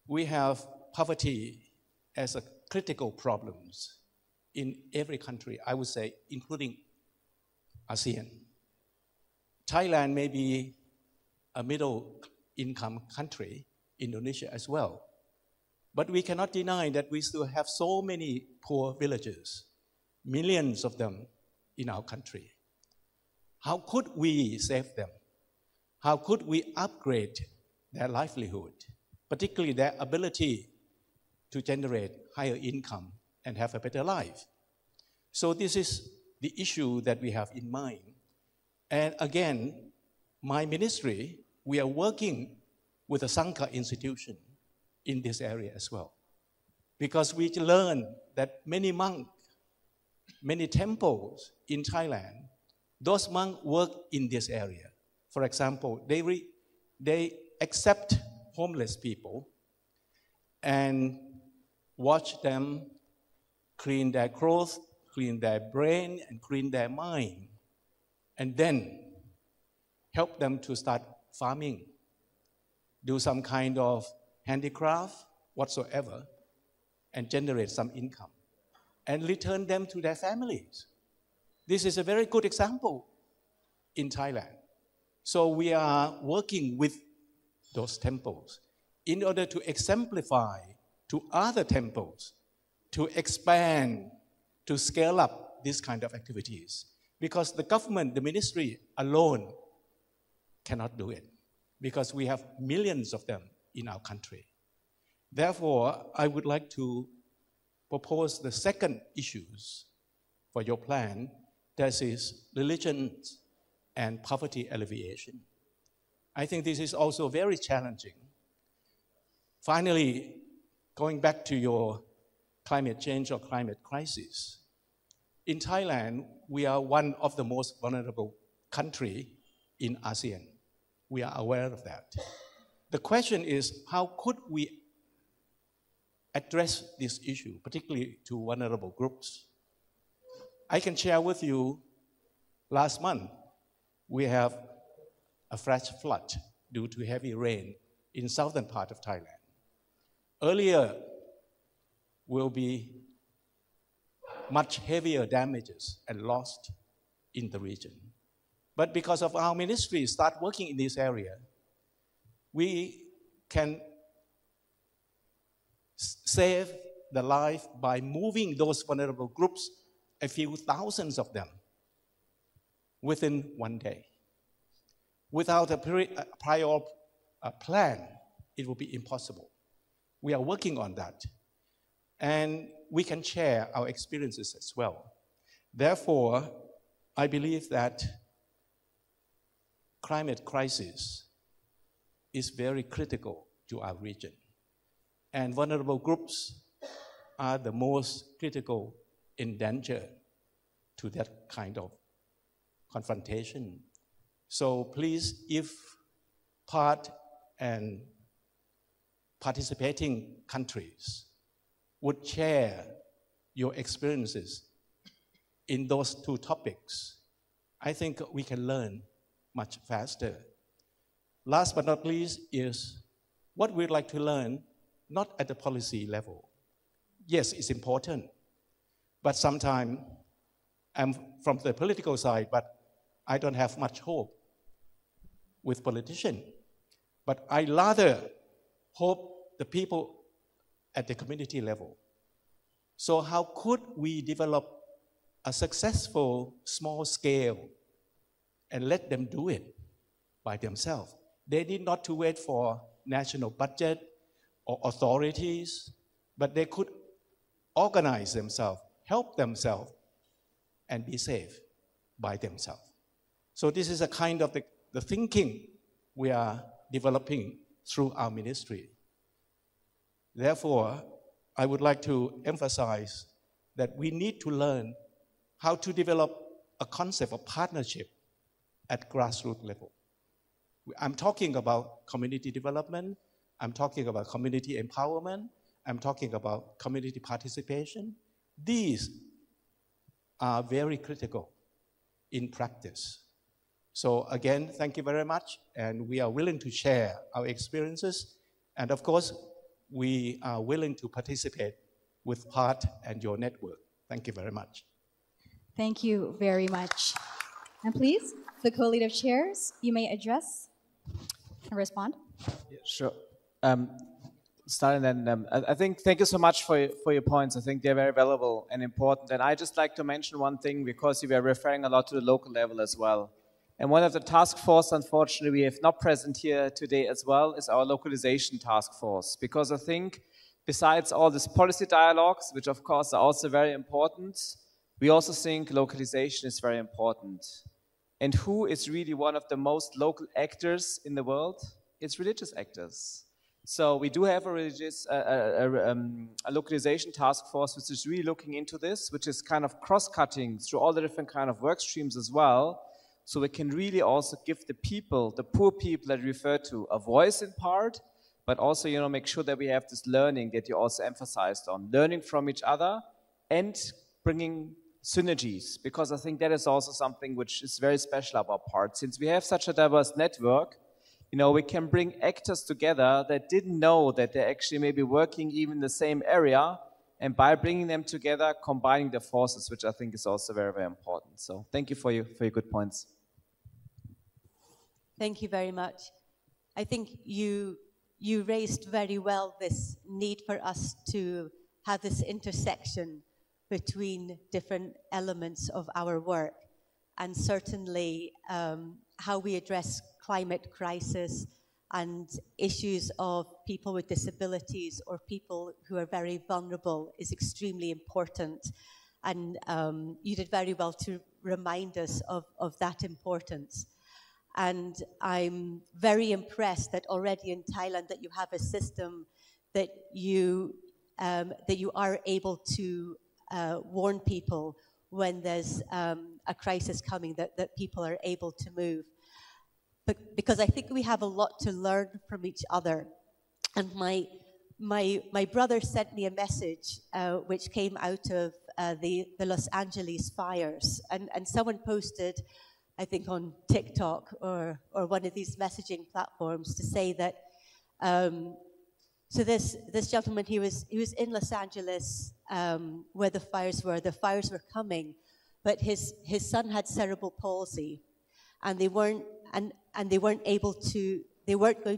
We have poverty as a critical problem in every country, I would say, including ASEAN. Thailand may be a middle income country, Indonesia as well. But we cannot deny that we still have so many poor villages, millions of them in our country. How could we save them? How could we upgrade their livelihood, particularly their ability to generate higher income and have a better life? So this is the issue that we have in mind. And again, my ministry, we are working with a Sangha institution in this area as well. Because we learn that many monks, many temples in Thailand, those monks work in this area. For example, they accept homeless people and watch them clean their clothes, clean their brain, and clean their mind, and then help them to start farming, do some kind of handicraft, whatsoever, and generate some income, and return them to their families. This is a very good example in Thailand. So we are working with those temples in order to exemplify to other temples, to expand, to scale up this kind of activities. Because the government, the ministry alone cannot do it, because we have millions of them in our country. Therefore, I would like to propose the second issues for your plan, that is religion and poverty alleviation. I think this is also very challenging. Finally, going back to your climate change or climate crisis, in Thailand, we are one of the most vulnerable countries in ASEAN. We are aware of that. The question is, how could we address this issue, particularly to vulnerable groups? I can share with you, last month, we have a flash flood due to heavy rain in southern part of Thailand. Earlier, will be much heavier damages and loss in the region. But because of our ministry start working in this area, we can save the life by moving those vulnerable groups, a few thousands of them, within one day. Without a prior plan, it will be impossible. We are working on that. And we can share our experiences as well. Therefore, I believe that climate crisis is very critical to our region. And vulnerable groups are the most critical in danger to that kind of confrontation. So please, if PaRD and participating countries would share your experiences in those two topics, I think we can learn much faster. Last but not least is what we'd like to learn, not at the policy level. Yes, it's important, but sometimes I'm from the political side, but I don't have much hope with politicians. But I rather hope the people at the community level. So how could we develop a successful small scale and let them do it by themselves? They need not to wait for national budget or authorities, but they could organize themselves, help themselves, and be safe by themselves. So this is a kind of the thinking we are developing through our ministry. Therefore, I would like to emphasize that we need to learn how to develop a concept of partnership at grassroots level. I'm talking about community development, I'm talking about community empowerment, I'm talking about community participation. These are very critical in practice. So again, thank you very much, and we are willing to share our experiences, and of course, we are willing to participate with PaRD and your network. Thank you very much. Thank you very much. And please, the co-lead of chairs, you may address. respond? Yeah, sure. Start and then I think thank you so much for your points. I think they're very valuable and important. And I just like to mention one thing because we are referring a lot to the local level as well. And one of the task force, unfortunately, we have not present here today as well, is our localization task force. Because I think besides all these policy dialogues, which of course are also very important, we also think localization is very important. And who is really one of the most local actors in the world? It's religious actors. So we do have a localization task force which is really looking into this, which is kind of cross-cutting through all the different kind of work streams as well. So we can really also give the people, the poor people that you refer to, a voice in part, but also, you know, make sure that we have this learning that you also emphasized on, learning from each other and bringing synergies, because I think that is also something which is very special about PaRD. Since we have such a diverse network, you know, we can bring actors together that didn't know that they're actually maybe working even in the same area, and by bringing them together, combining their forces, which I think is also very, very important. So thank you for your good points. Thank you very much. I think you raised very well this need for us to have this intersection between different elements of our work, and certainly how we address climate crisis and issues of people with disabilities or people who are very vulnerable is extremely important. And you did very well to remind us of that importance. And I'm very impressed that already in Thailand that you have a system that you are able to warn people when there's a crisis coming, that people are able to move. But because I think we have a lot to learn from each other. And my brother sent me a message which came out of the Los Angeles fires. And someone posted, I think on TikTok or one of these messaging platforms, to say that, so this gentleman, he was in Los Angeles where the fires were coming, but his son had cerebral palsy, and they weren't going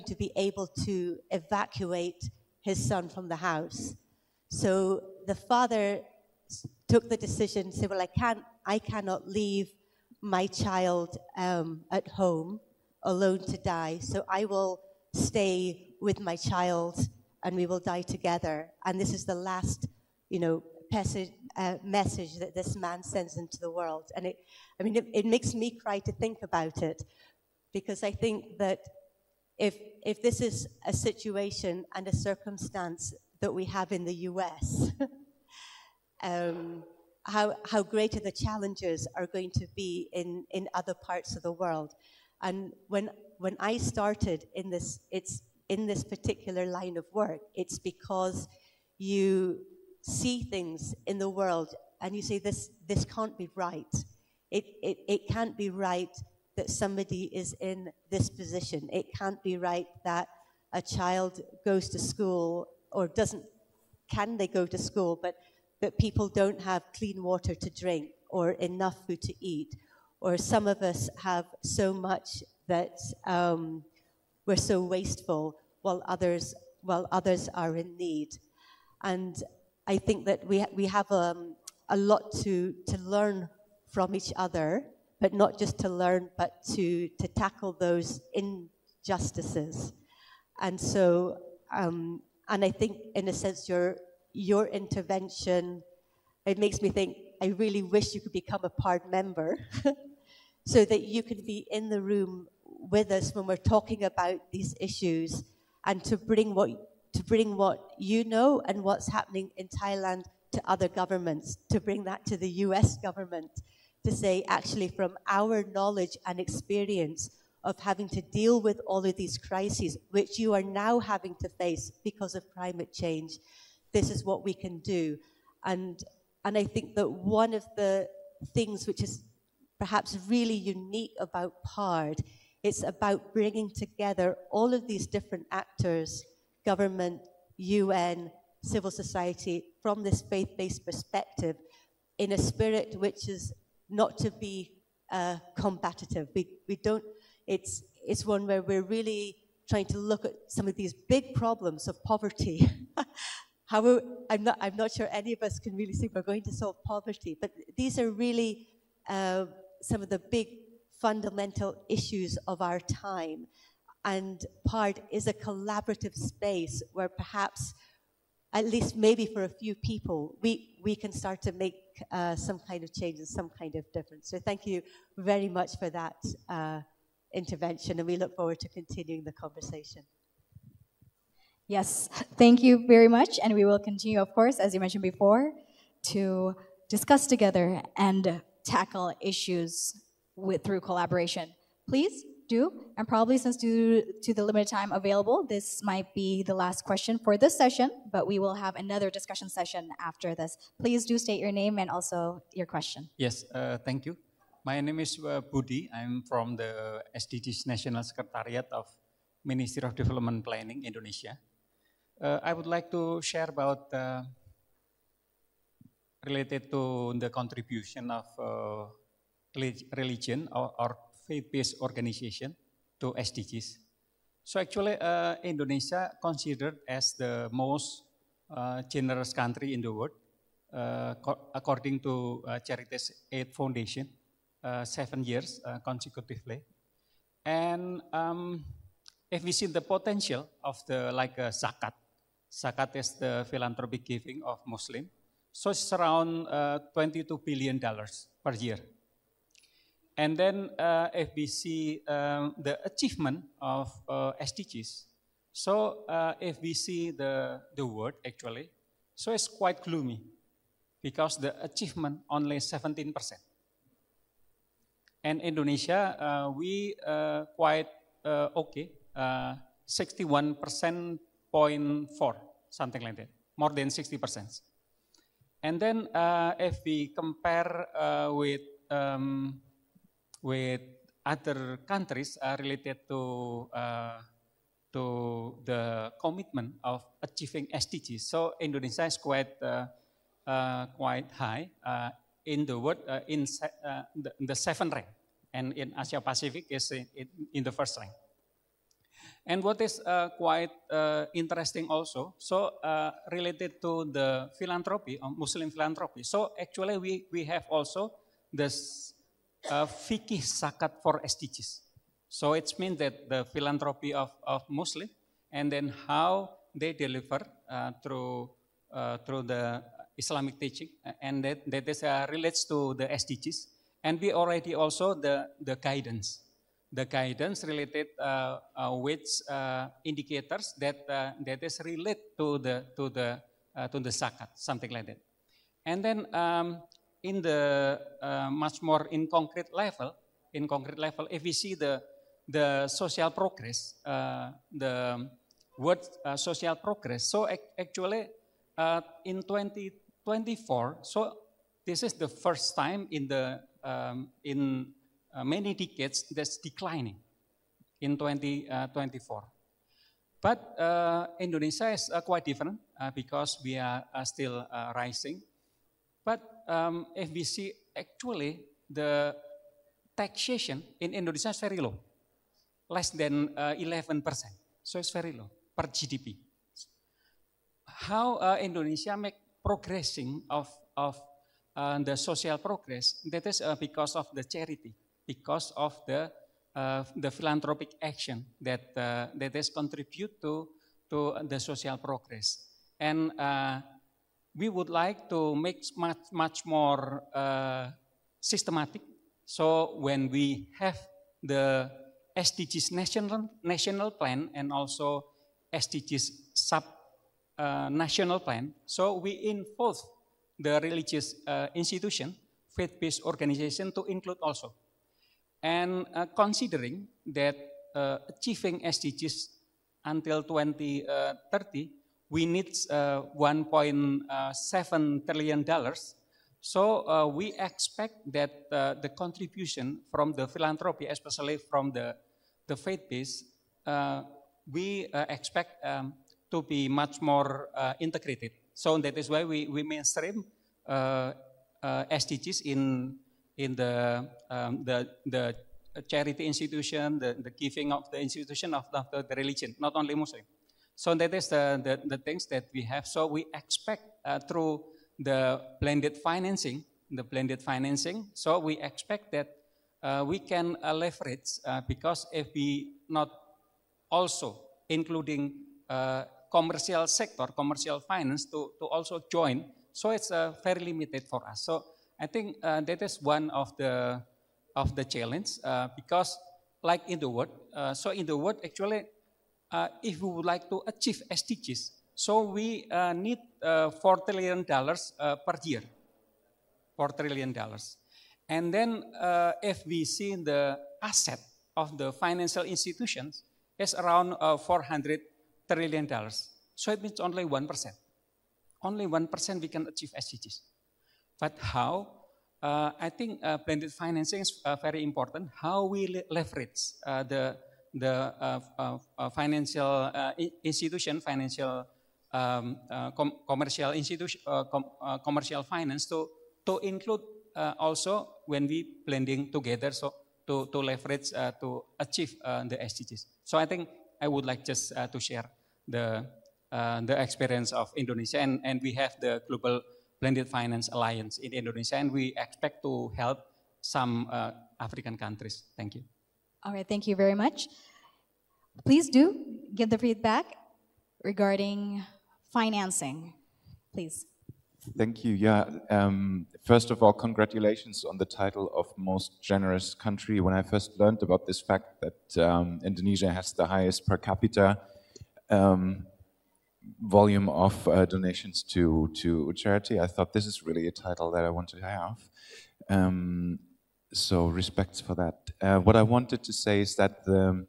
to be able to evacuate his son from the house. So the father took the decision to say, well, I cannot leave my child at home alone to die, so I will stay with my child and we will die together. And this is the last, message that this man sends into the world. And it makes me cry to think about it, because I think that if this is a situation and a circumstance that we have in the US, how greater the challenges are going to be in other parts of the world. And when I started in this particular line of work, it's because you see things in the world and you say, this can't be right. It can't be right that somebody is in this position. It can't be right that a child goes to school or can they go to school, but people don't have clean water to drink or enough food to eat. Or some of us have so much that we're so wasteful while others are in need. And I think that we have a lot to learn from each other, but not just to learn, but to tackle those injustices. And so, and I think in a sense your intervention, it makes me think, I really wish you could become a PaRD member so that you can be in the room with us when we're talking about these issues, and to bring what you know and what's happening in Thailand to other governments, to bring that to the US government, to say, actually, from our knowledge and experience of having to deal with all of these crises, which you are now having to face because of climate change, this is what we can do. And I think that one of the things which is perhaps really unique about PaRD, it's about bringing together all of these different actors, government, UN, civil society, from this faith-based perspective, in a spirit which is not to be combative. We don't. It's one where we're really trying to look at some of these big problems of poverty. However, I'm not sure any of us can really say we're going to solve poverty, but these are really some of the big fundamental issues of our time. And PaRD is a collaborative space where perhaps, at least maybe for a few people, we can start to make some kind of change and some kind of difference. So thank you very much for that intervention, and we look forward to continuing the conversation. Yes, thank you very much, and we will continue, of course, as you mentioned before, to discuss together and tackle issues through collaboration. Please do, and probably since due to the limited time available, this might be the last question for this session, but we will have another discussion session after this. Please do state your name and also your question. Yes, thank you. My name is Budi. I'm from the SDGs National Secretariat of Ministry of Development Planning, Indonesia. I would like to share about related to the contribution of religion or faith-based organization to SDGs. So actually, Indonesia considered as the most generous country in the world, according to Charities Aid Foundation, 7 years consecutively. And if we see the potential of the zakat, zakat is the philanthropic giving of Muslim. So it's around $22 billion per year. And then if we see the achievement of SDGs, so if we see the word actually, so it's quite gloomy because the achievement only 17%. And Indonesia, we quite okay, 61.4%, something like that, more than 60%. And then if we compare with other countries related to the commitment of achieving SDGs, so Indonesia is quite high in the world, in the 7th rank, and in Asia Pacific is in the 1st rank. And what is quite interesting also, so related to the philanthropy, Muslim philanthropy. So actually we have also this fikih zakat for SDGs. So it means that the philanthropy of Muslim, and then how they deliver through the Islamic teaching, and that is relates to the SDGs. And we already also the guidance. The guidance related with indicators that is related to the zakat, something like that. And then in the much more in concrete level, if we see the social progress, the word social progress. So actually in 2024, so this is the first time in the many decades that's declining in 2024. But Indonesia is quite different because we are still rising. But if we see actually the taxation in Indonesia is very low, less than 11%. So it's very low per GDP. How Indonesia make progressing of the social progress? That is because of the charity, because of the philanthropic action that is contribute to the social progress. And we would like to make much more systematic. So when we have the SDGs national plan and also SDGs sub-national plan, so we involve the religious institution, faith-based organization to include also. And considering that achieving SDGs until 2030, we need $1.7 trillion. So we expect that the contribution from the philanthropy, especially from the faith-based, we expect to be much more integrated. So that is why we mainstream SDGs in the charity institution, the giving of the institution of the religion, not only Muslim. So that is the things that we have. So we expect through the blended financing, so we expect that we can leverage because if we not also including commercial sector, commercial finance to also join, so it's very limited for us. So I think that is one of the challenge because like in the world, so in the world actually, if we would like to achieve SDGs, so we need $4 trillion per year, $4 trillion. And then if we see the asset of the financial institutions is around $400 trillion. So it means only 1%. Only 1% we can achieve SDGs. But how? I think blended financing is very important. How we leverage the financial institution, financial commercial institution, commercial finance to include also when we blending together, so to leverage to achieve the SDGs. So I think I would like just to share the experience of Indonesia, and we have the Global Blended Finance Alliance in Indonesia, and we expect to help some African countries. Thank you. All right, thank you very much. Please do give the feedback regarding financing, please. Thank you. Yeah. First of all, congratulations on the title of most generous country. When I first learned about this fact that Indonesia has the highest per capita volume of donations to charity, I thought this is really a title that I want to have. So respects for that. What I wanted to say is that the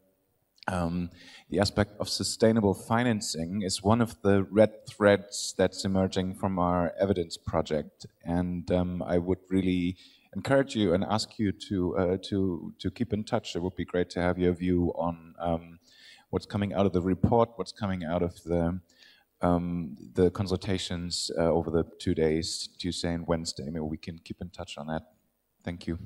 aspect of sustainable financing is one of the red threads that's emerging from our evidence project, and I would really encourage you and ask you to keep in touch. It would be great to have your view on what's coming out of the report, what's coming out of the consultations over the 2 days, Tuesday and Wednesday. Maybe we can keep in touch on that. Thank you.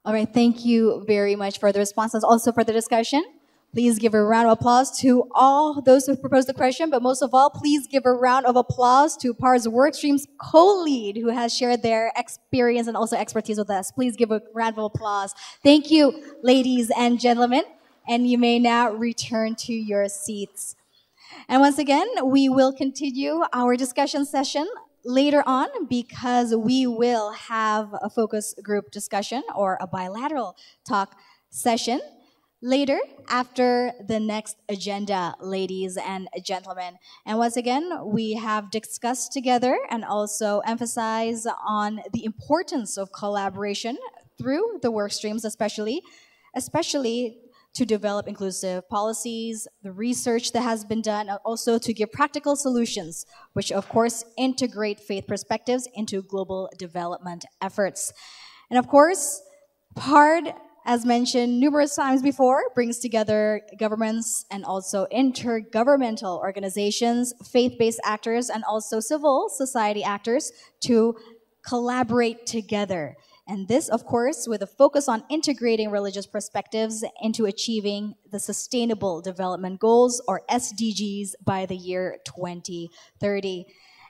All right, thank you very much for the responses, also for the discussion. Please give a round of applause to all those who proposed the question, but most of all, please give a round of applause to PaRD's Workstream's co-lead who has shared their experience and also expertise with us. Please give a round of applause. Thank you, ladies and gentlemen, and you may now return to your seats. And once again, we will continue our discussion session later on because we will have a focus group discussion or a bilateral talk session later after the next agenda, ladies and gentlemen. And once again, we have discussed together and also emphasized on the importance of collaboration through the work streams, especially to develop inclusive policies, the research that has been done, and also to give practical solutions, which of course integrate faith perspectives into global development efforts. And of course, PaRD, as mentioned numerous times before, brings together governments and also intergovernmental organizations, faith-based actors, and also civil society actors to collaborate together. And this, of course, with a focus on integrating religious perspectives into achieving the Sustainable Development Goals, or SDGs, by the year 2030.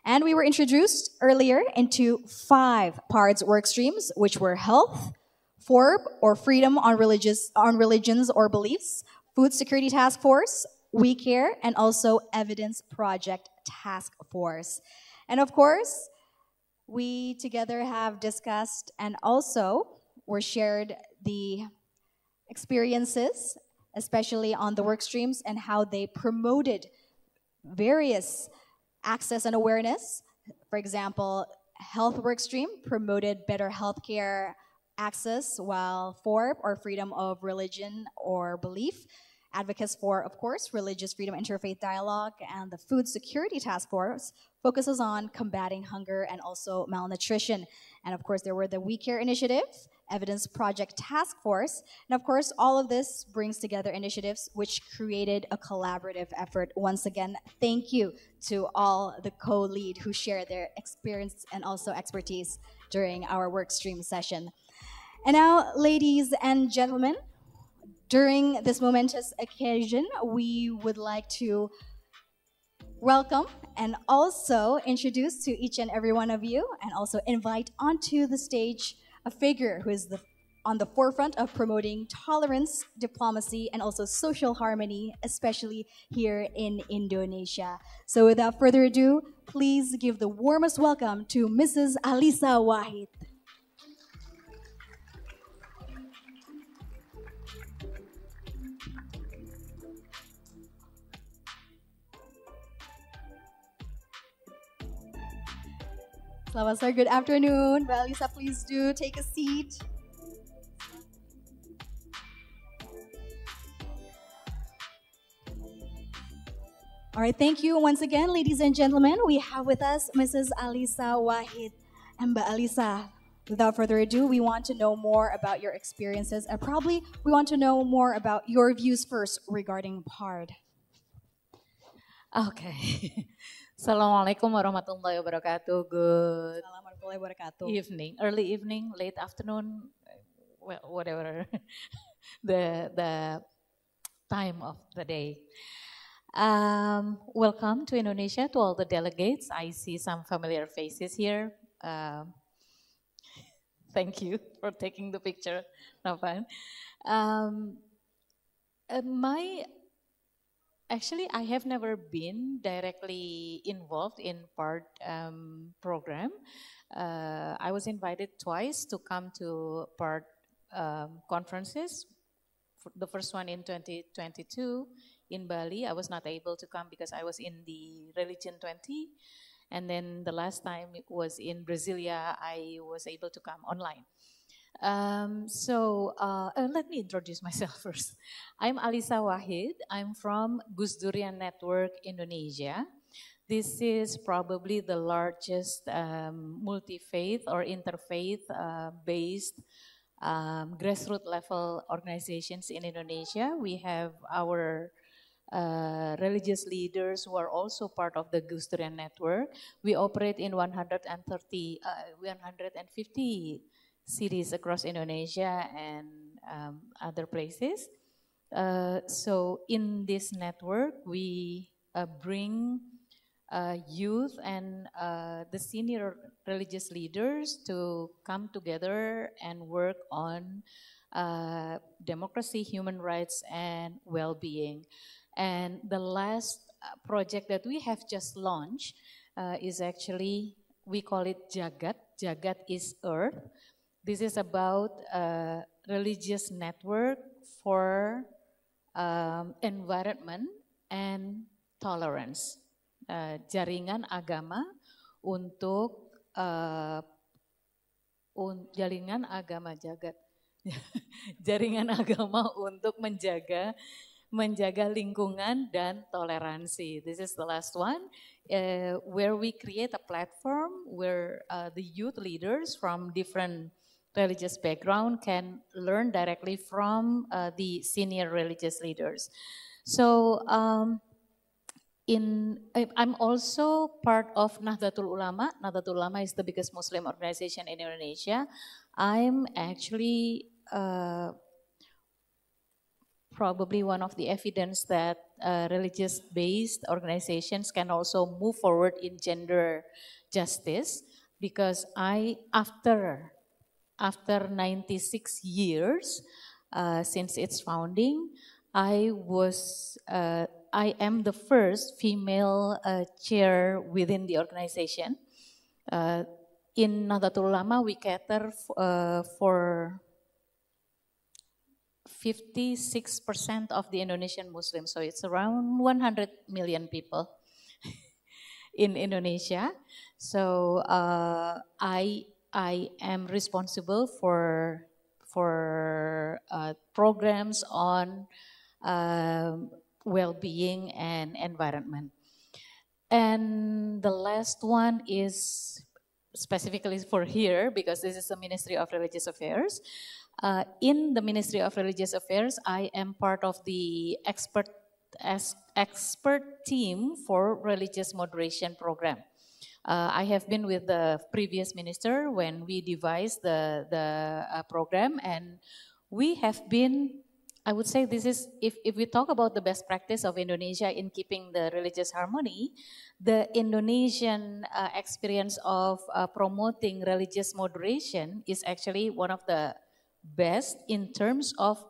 And we were introduced earlier into 5 PaRD's work streams, which were health, FORB, or freedom on religions or beliefs, food security task force, We Care, and also evidence project task force. And of course, we together have discussed and also were shared the experiences, especially on the work streams and how they promoted various access and awareness. For example, health work stream promoted better healthcare access, while FORB, or freedom of religion or belief, advocates for, of course, religious freedom, interfaith dialogue, and the Food Security Task Force focuses on combating hunger and also malnutrition. And of course, there were the We Care Initiative, Evidence Project Task Force, and of course, all of this brings together initiatives which created a collaborative effort. Once again, thank you to all the co-lead who shared their experience and also expertise during our work stream session. And now, ladies and gentlemen, during this momentous occasion, we would like to welcome and also introduce to each and every one of you, and also invite onto the stage a figure who is on the forefront of promoting tolerance, diplomacy, and also social harmony, especially here in Indonesia. So without further ado, please give the warmest welcome to Mrs. Alisa Wahid. Selamat sore, good afternoon. Mbak Alisa, please do take a seat. All right, thank you once again, ladies and gentlemen. We have with us Mrs. Alisa Wahid. And Mbak Alisa, without further ado, we want to know more about your experiences, and probably we want to know more about your views first regarding PaRD. Okay. Assalamualaikum warahmatullahi wabarakatuh. Good Assalamualaikum wabarakatuh. evening, early evening, late afternoon, well, whatever the time of the day. Welcome to Indonesia, to all the delegates. I see some familiar faces here. Thank you for taking the picture, Novan. Actually, I have never been directly involved in PaRD program. I was invited twice to come to PaRD conferences. The first one in 2022 in Bali. I was not able to come because I was in the Religion 20. And then the last time it was in Brasilia, I was able to come online. Let me introduce myself first. I'm Alisa Wahid. I'm from Gus Durian Network Indonesia. This is probably the largest multi-faith or interfaith based grassroots level organizations in Indonesia. We have our religious leaders who are also part of the Gus Durian Network. We operate in 150 cities across Indonesia and other places. So in this network, we bring youth and the senior religious leaders to come together and work on democracy, human rights, and well-being. And the last project that we have just launched is actually, we call it Jagat. Jagat is Earth. This is about a religious network for environment and tolerance. Jaringan agama untuk jaringan agama jagat. Jaringan agama untuk menjaga lingkungan dan toleransi. This is the last one, where we create a platform where the youth leaders from different religious background can learn directly from the senior religious leaders. So I'm also part of Nahdlatul Ulama. Nahdlatul Ulama is the biggest Muslim organization in Indonesia. I'm actually probably one of the evidence that religious-based organizations can also move forward in gender justice, because after 96 years since its founding, I am the first female chair within the organization. In Nahdlatul Ulama, we cater for 56% of the Indonesian Muslims, so it's around 100 million people in Indonesia. So I am responsible for programs on well-being and environment. And the last one is specifically for here, because this is the Ministry of Religious Affairs. In the Ministry of Religious Affairs, I am part of the expert team for religious moderation program. I have been with the previous minister when we devised the program, and we have been, I would say this is, if we talk about the best practice of Indonesia in keeping the religious harmony, the Indonesian experience of promoting religious moderation is actually one of the best in terms of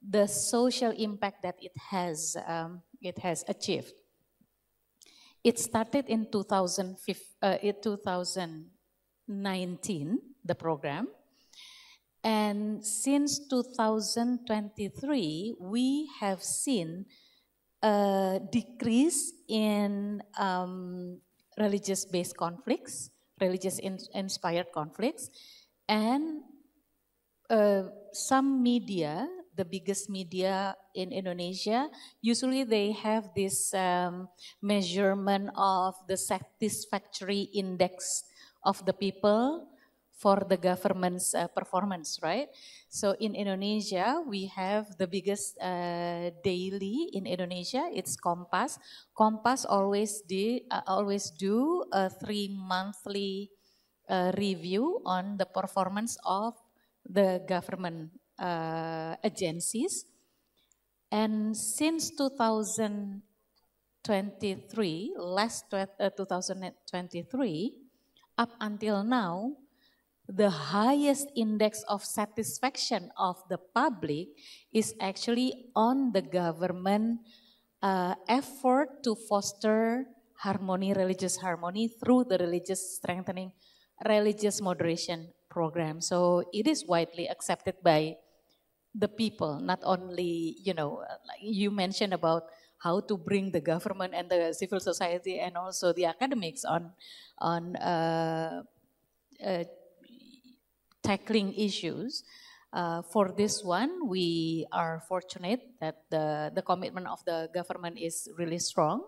the social impact that it has achieved. It started in 2019, the program. And since 2023, we have seen a decrease in religious-based conflicts, religious-inspired conflicts, and some media, the biggest media in Indonesia, usually they have this measurement of the satisfactory index of the people for the government's performance, right? So in Indonesia, we have the biggest daily in Indonesia. It's Kompas. Kompas always do a 3-monthly review on the performance of the government agencies. And since 2023, 2023, up until now, the highest index of satisfaction of the public is actually on the government effort to foster harmony, religious harmony through the religious strengthening, religious moderation program. So it is widely accepted by the people, not only, like you mentioned about how to bring the government and the civil society and also the academics on tackling issues. For this one, we are fortunate that the commitment of the government is really strong.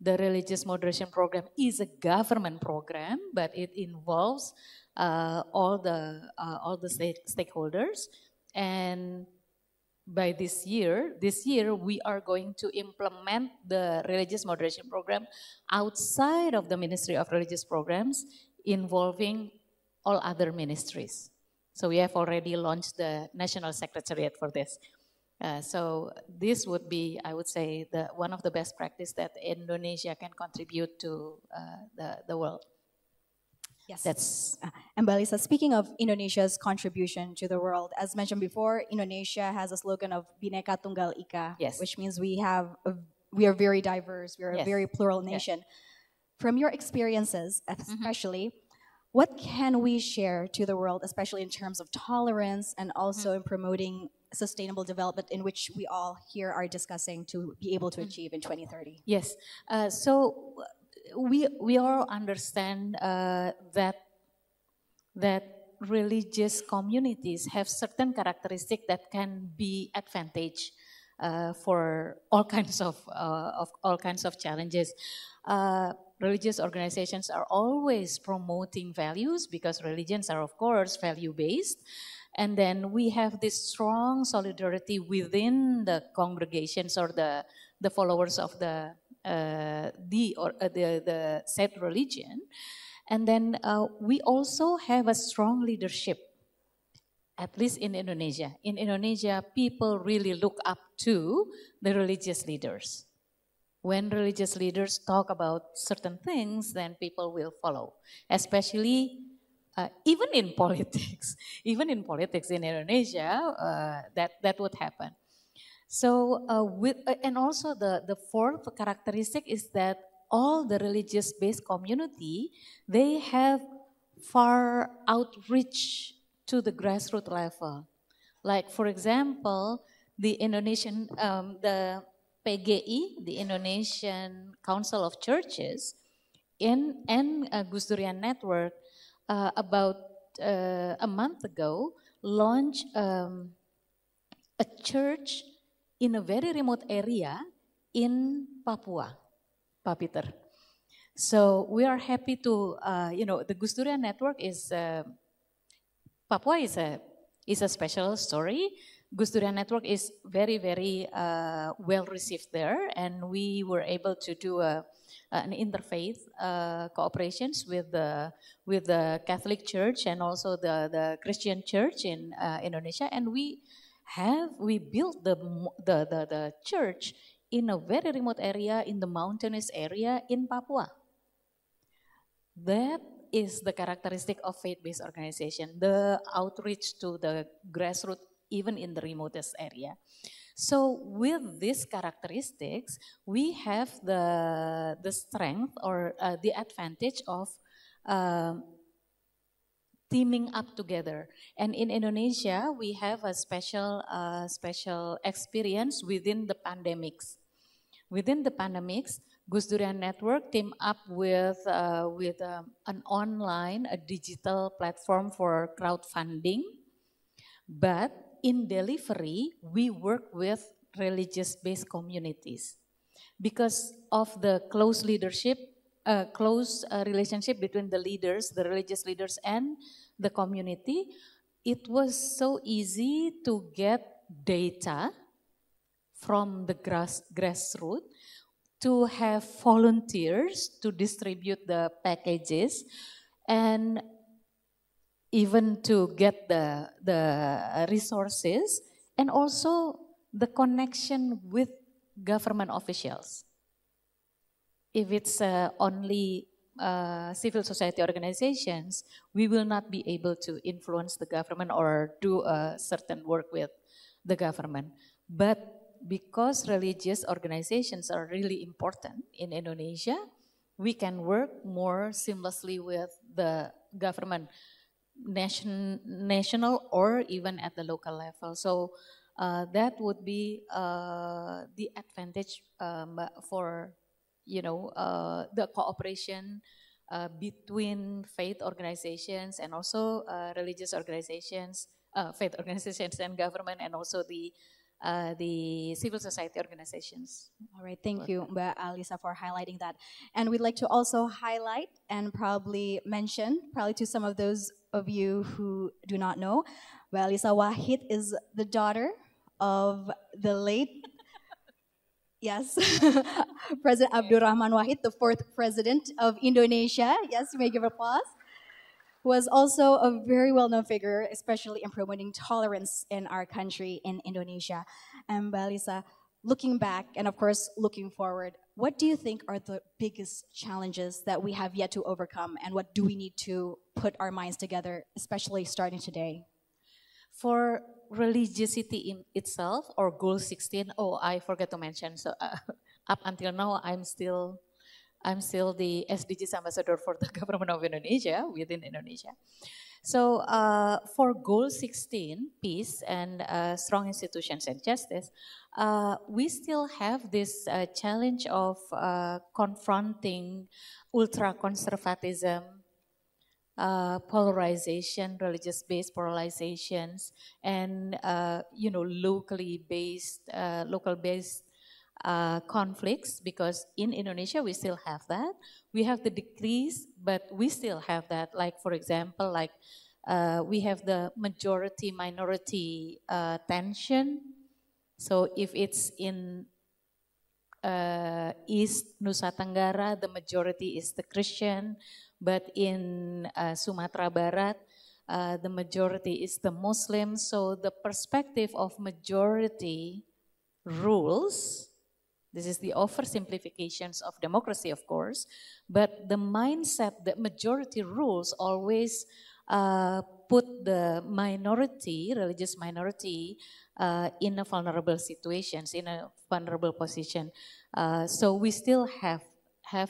The religious moderation program is a government program, but it involves all the stakeholders. And by this year we are going to implement the religious moderation program outside of the Ministry of Religious Programs, involving all other ministries. So we have already launched the National Secretariat for this. So this would be, I would say, one of the best practice that Indonesia can contribute to the world. Yes. That's and Mbak Lisa, speaking of Indonesia's contribution to the world, as mentioned before, Indonesia has a slogan of Bhinneka Tunggal Ika, yes, which means we are very diverse, we are a very plural nation. From your experiences, especially, what can we share to the world, especially in terms of tolerance and also in promoting sustainable development, in which we all here are discussing to be able to achieve in 2030? Yes. So we all understand that religious communities have certain characteristics that can be advantage for all kinds of challenges. Religious organizations are always promoting values because religions are, of course, value-based. And then we have this strong solidarity within the congregations or the followers of the said religion. And then we also have a strong leadership, at least in Indonesia. In Indonesia, people really look up to the religious leaders. When religious leaders talk about certain things, then people will follow, especially even in politics. Even in politics in Indonesia, that would happen. So, and also the fourth characteristic is that all the religious-based community, they have far outreach to the grassroots level. Like, for example, the Indonesian, the PGI, the Indonesian Council of Churches, and Gus Durian Network, about a month ago, launched a church in a very remote area in Papua, Pak Peter. So we are happy to, the Gus Durian Network is, Papua is a special story. Gus Durian Network is very, very well received there, and we were able to do a an interfaith cooperations with the Catholic Church and also the Christian Church in Indonesia, and we built the church in a very remote area, in the mountainous area in Papua. That is the characteristic of faith-based organization, the outreach to the grassroots, even in the remotest area. So with these characteristics, we have the strength or the advantage of teaming up together. And in Indonesia, we have a special experience within the pandemics. Within the pandemics, Gus Durian Network teamed up with an online, a digital platform for crowdfunding. But in delivery, we work with religious-based communities. Because of the close leadership, close relationship between the leaders, the religious leaders and the community, it was so easy to get data from the grassroots, to have volunteers to distribute the packages, and even to get the resources, and also the connection with government officials. If it's only civil society organizations, we will not be able to influence the government or do a certain work with the government. But because religious organizations are really important in Indonesia, we can work more seamlessly with the government, national or even at the local level. So that would be the advantage for the cooperation between faith organizations and also religious organizations, faith organizations and government, and also the civil society organizations. All right, thank you, Mbak Alisa, for highlighting that. And we'd like to also highlight and probably mention, to some of those of you who do not know, Mbak Alisa Wahid is the daughter of the late, yes, President Abdurrahman Wahid, the 4th President of Indonesia. Yes, you may give applause. Was also a very well-known figure, especially in promoting tolerance in our country, in Indonesia. And Mbak Alisa, looking back and of course looking forward, what do you think are the biggest challenges that we have yet to overcome, and what do we need to put our minds together, especially starting today? For religiosity in itself, or goal 16, I forgot to mention, so up until now I'm still the SDGs ambassador for the government of Indonesia, within Indonesia. So for goal 16, peace and strong institutions and justice, we still have this challenge of confronting ultra-conservatism, polarization, religious-based polarizations, and locally based, local-based conflicts, because in Indonesia we still have that. We have the decrees, but we still have that. Like for example, we have the majority-minority tension. So if it's in East Nusa Tenggara, the majority is the Christian, but in Sumatra Barat, the majority is the Muslim. So the perspective of majority rules, this is the oversimplifications of democracy, of course, but the mindset that majority rules always put the minority, religious minority, in a vulnerable situations, in a vulnerable position. So we still have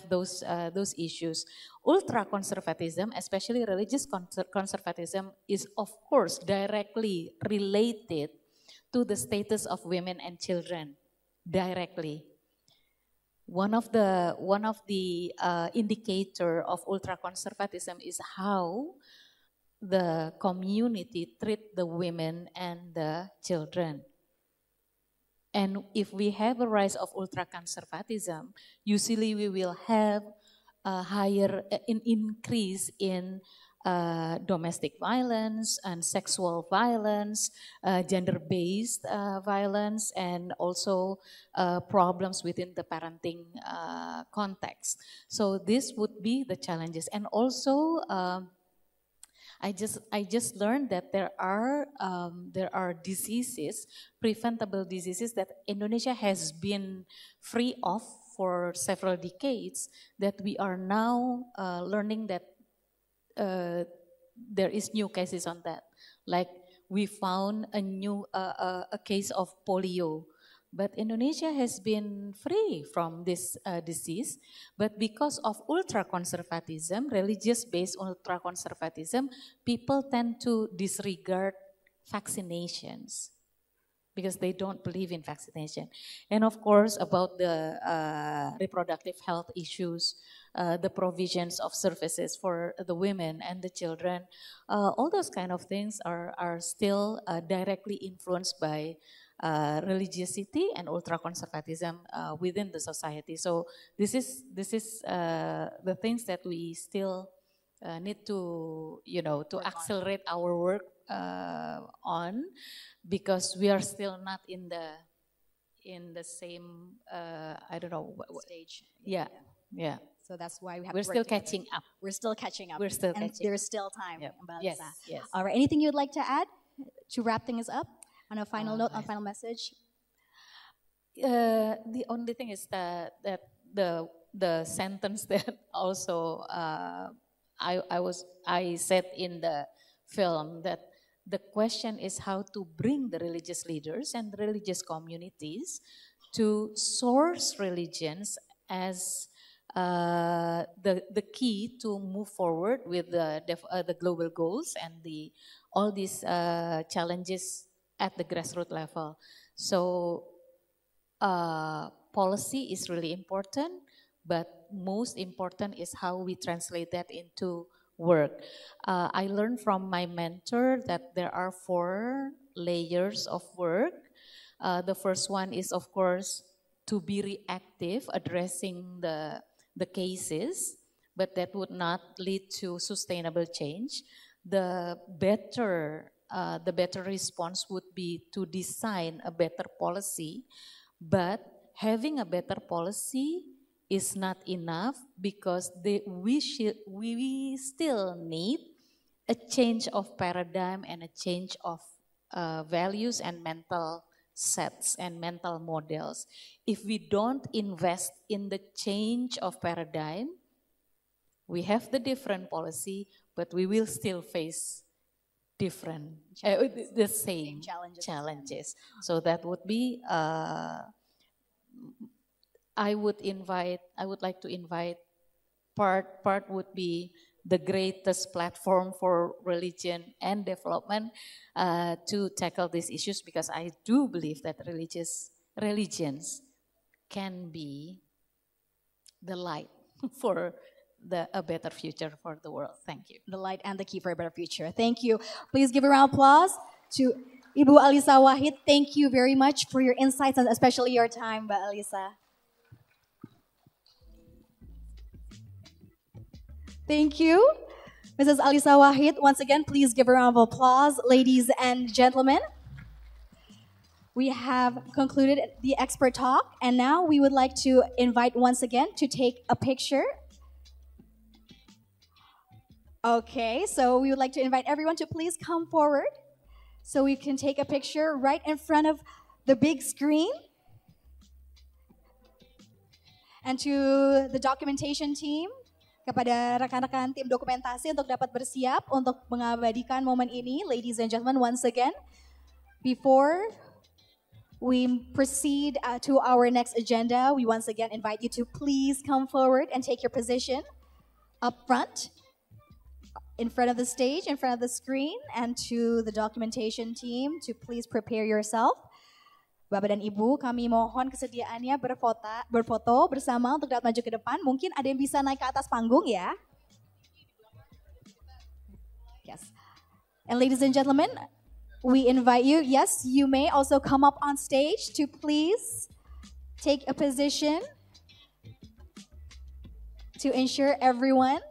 those issues. Ultra-conservatism, especially religious conservatism, is of course directly related to the status of women and children, directly. One of the indicator of ultra-conservatism is how the community treat the women and the children. And if we have a rise of ultra-conservatism, usually we will have a higher increase in domestic violence and sexual violence, gender-based violence, and also problems within the parenting context. So this would be the challenges. And also, I just learned that there are diseases, preventable diseases that Indonesia has been free of for several decades, that we are now learning that there is new cases on that. Like we found a case of polio, but Indonesia has been free from this disease. But because of ultra-conservatism, religious-based ultra-conservatism, people tend to disregard vaccinations because they don't believe in vaccination. And of course, about the reproductive health issues, the provisions of services for the women and the children, all those kind of things are still directly influenced by religiosity and ultra-conservatism within the society. So this is the things that we still need to, to accelerate our work on, because we are still not in the same stage. Yeah. So that's why we have. We're to work still together. catching up. We're still catching up. We're still and catching. There's still time. Yep. Mbak Yes. Lisa. Yes. All right. Anything you'd like to add to wrap things up on a final note, on final message? The only thing is that the sentence that also I said in the film, that the question is how to bring the religious leaders and the religious communities to source religions as the key to move forward with the global goals and all these challenges at the grassroots level. So policy is really important, but most important is how we translate that into work. I learned from my mentor that there are 4 layers of work. The first one is, of course, to be reactive, addressing the cases, but that would not lead to sustainable change. The better response would be to design a better policy, but having a better policy is not enough, because we still need a change of paradigm and a change of values and mental sets and mental models. If we don't invest in the change of paradigm, we have the different policy, but we will still face the same challenges. So that would be, I would like to invite PaRD would be the greatest platform for religion and development to tackle these issues, because I do believe that religions can be the light for a better future for the world. Thank you. The light and the key for a better future. Thank you. Please give a round of applause to Ibu Alisa Wahid. Thank you very much for your insights and especially your time, Mbak Alisa. Thank you, Mrs. Alisa Wahid. Once again, please give a round of applause, ladies and gentlemen. We have concluded the expert talk, and now we would like to invite once again to take a picture. Okay, so we would like to invite everyone to please come forward so we can take a picture right in front of the big screen. And to the documentation team, kepada rekan-rekan tim dokumentasi untuk dapat bersiap untuk mengabadikan momen ini, ladies and gentlemen, once again, before we proceed to our next agenda, we once again invite you to please come forward and take your position up front, in front of the stage, in front of the screen, and to the documentation team to please prepare yourself. Bapak dan Ibu, kami mohon kesediaannya berfoto bersama untuk dapat maju ke depan. Mungkin ada yang bisa naik ke atas panggung ya. Yes. And ladies and gentlemen, we invite you, yes, you may also come up on stage to please take a position to ensure everyone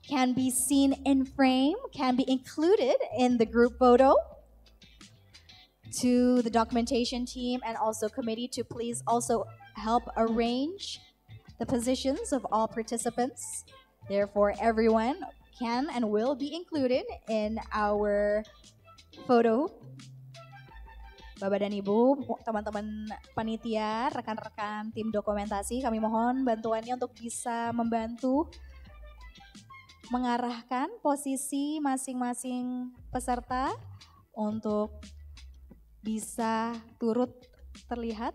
can be seen in frame, can be included in the group photo. To the documentation team and also committee to please also help arrange the positions of all participants. Therefore, everyone can and will be included in our photo. Bapak dan Ibu, teman-teman panitia, rekan-rekan tim dokumentasi, kami mohon bantuannya untuk bisa membantu mengarahkan posisi masing-masing peserta untuk bisa turut terlihat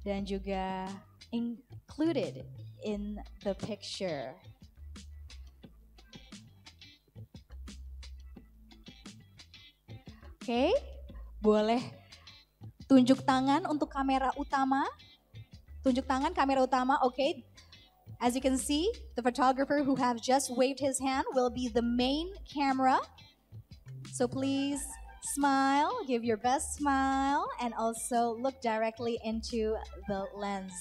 dan juga included in the picture. Oke, boleh tunjuk tangan untuk kamera utama. Tunjuk tangan kamera utama, oke. As you can see, the photographer who have just waved his hand will be the main camera. So please smile, give your best smile, and also look directly into the lens.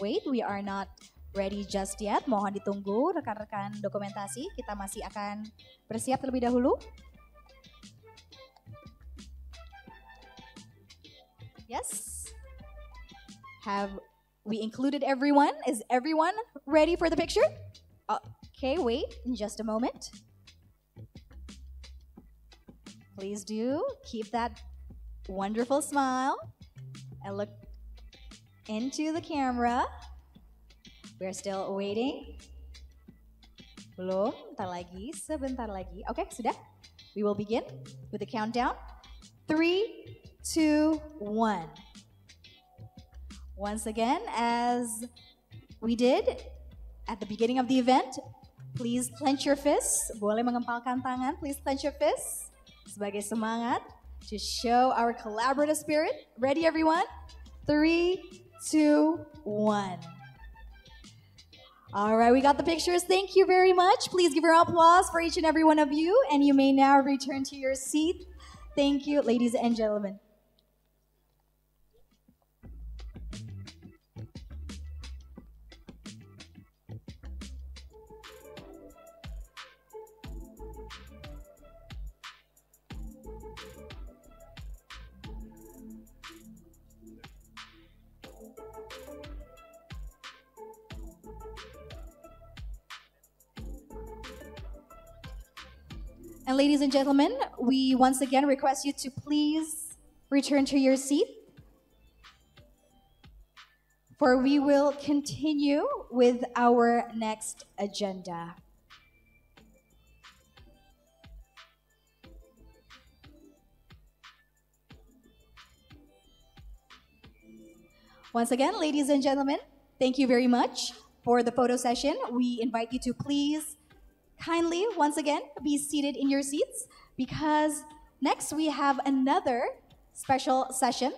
Wait, we are not ready just yet. Mohon ditunggu rekan-rekan dokumentasi. Kita masih akan bersiap terlebih dahulu. Yes. Have we included everyone? Is everyone ready for the picture? Okay, wait in just a moment. Please do keep that wonderful smile and look into the camera. We're still waiting. Belum, sebentar lagi. Okay, sudah. We will begin with the countdown. 3, 2, 1. Once again, as we did at the beginning of the event, please clench your fists. Boleh mengempalkan tangan, please clench your fists. Sebagai semangat to show our collaborative spirit. Ready everyone? 3, 2, 1. All right, we got the pictures. Thank you very much. Please give a round of applause for each and every one of you, and you may now return to your seat. Thank you, ladies and gentlemen. And ladies and gentlemen, we once again request you to please return to your seat, for we will continue with our next agenda. Once again, ladies and gentlemen, thank you very much for the photo session. We invite you to please kindly, once again, be seated in your seats, because next we have another special session,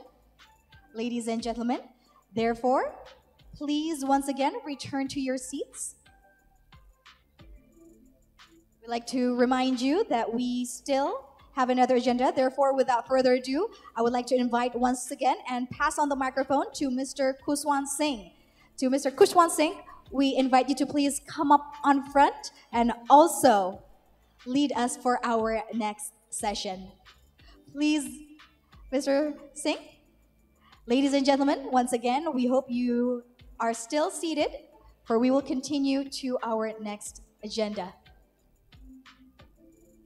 ladies and gentlemen. Therefore, please once again return to your seats. We'd like to remind you that we still have another agenda. Therefore, without further ado, I would like to invite once again and pass on the microphone to Mr. Kushwan Singh. To Mr. Kushwan Singh, we invite you to please come up on front and also lead us for our next session. Please, Mr. Singh. Ladies and gentlemen, once again, we hope you are still seated, for we will continue to our next agenda.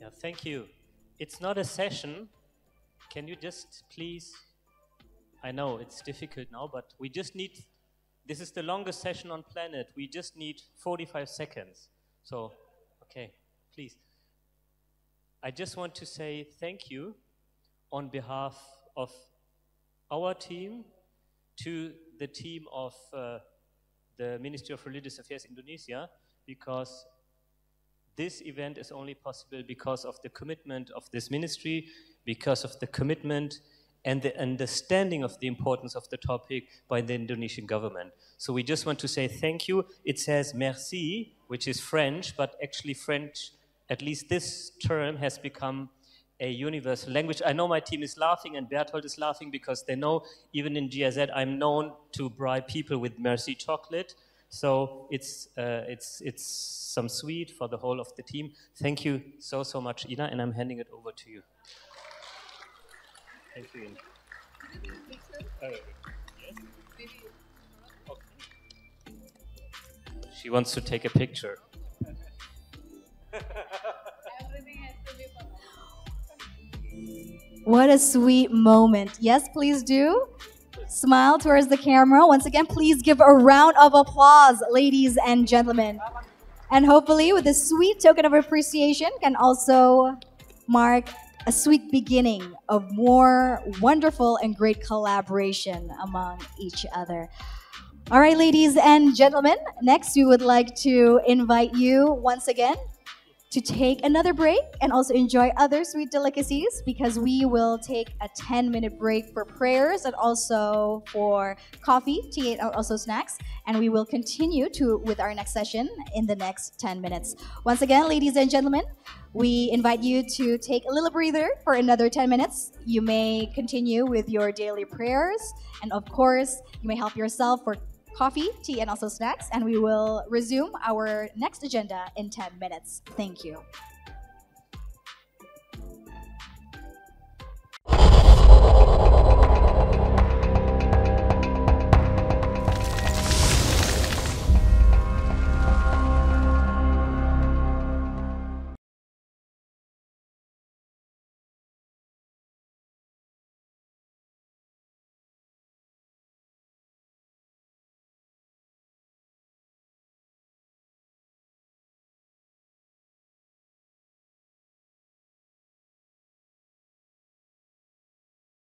Yeah, thank you. It's not a session. Can you just please, I know it's difficult now, but we just need, this is the longest session on planet. We just need 45 seconds. So, okay, please. I just want to say thank you on behalf of our team to the team of the Ministry of Religious Affairs Indonesia, because this event is only possible because of the commitment of this ministry, because of the commitment and the understanding of the importance of the topic by the Indonesian government. So we just want to say thank you. It says merci, which is French, but actually French, at least this term, has become a universal language. I know my team is laughing and Berthold is laughing because they know even in GIZ I'm known to bribe people with merci chocolate. So it's some sweet for the whole of the team. Thank you so much, Ina, and I'm handing it over to you. Thank you, Ina. She wants to take a picture. What a sweet moment. Yes, please do. Smile towards the camera. Once again, please give a round of applause, ladies and gentlemen. And hopefully with this sweet token of appreciation can also mark a sweet beginning of more wonderful and great collaboration among each other. All right, ladies and gentlemen, next we would like to invite you once again to take another break and also enjoy other sweet delicacies, because we will take a 10-minute break for prayers and also for coffee, tea, and also snacks. And we will continue with our next session in the next 10 minutes. Once again, ladies and gentlemen, we invite you to take a little breather for another 10 minutes. You may continue with your daily prayers. And of course, you may help yourself for coffee, tea, and also snacks, and we will resume our next agenda in 10 minutes. Thank you.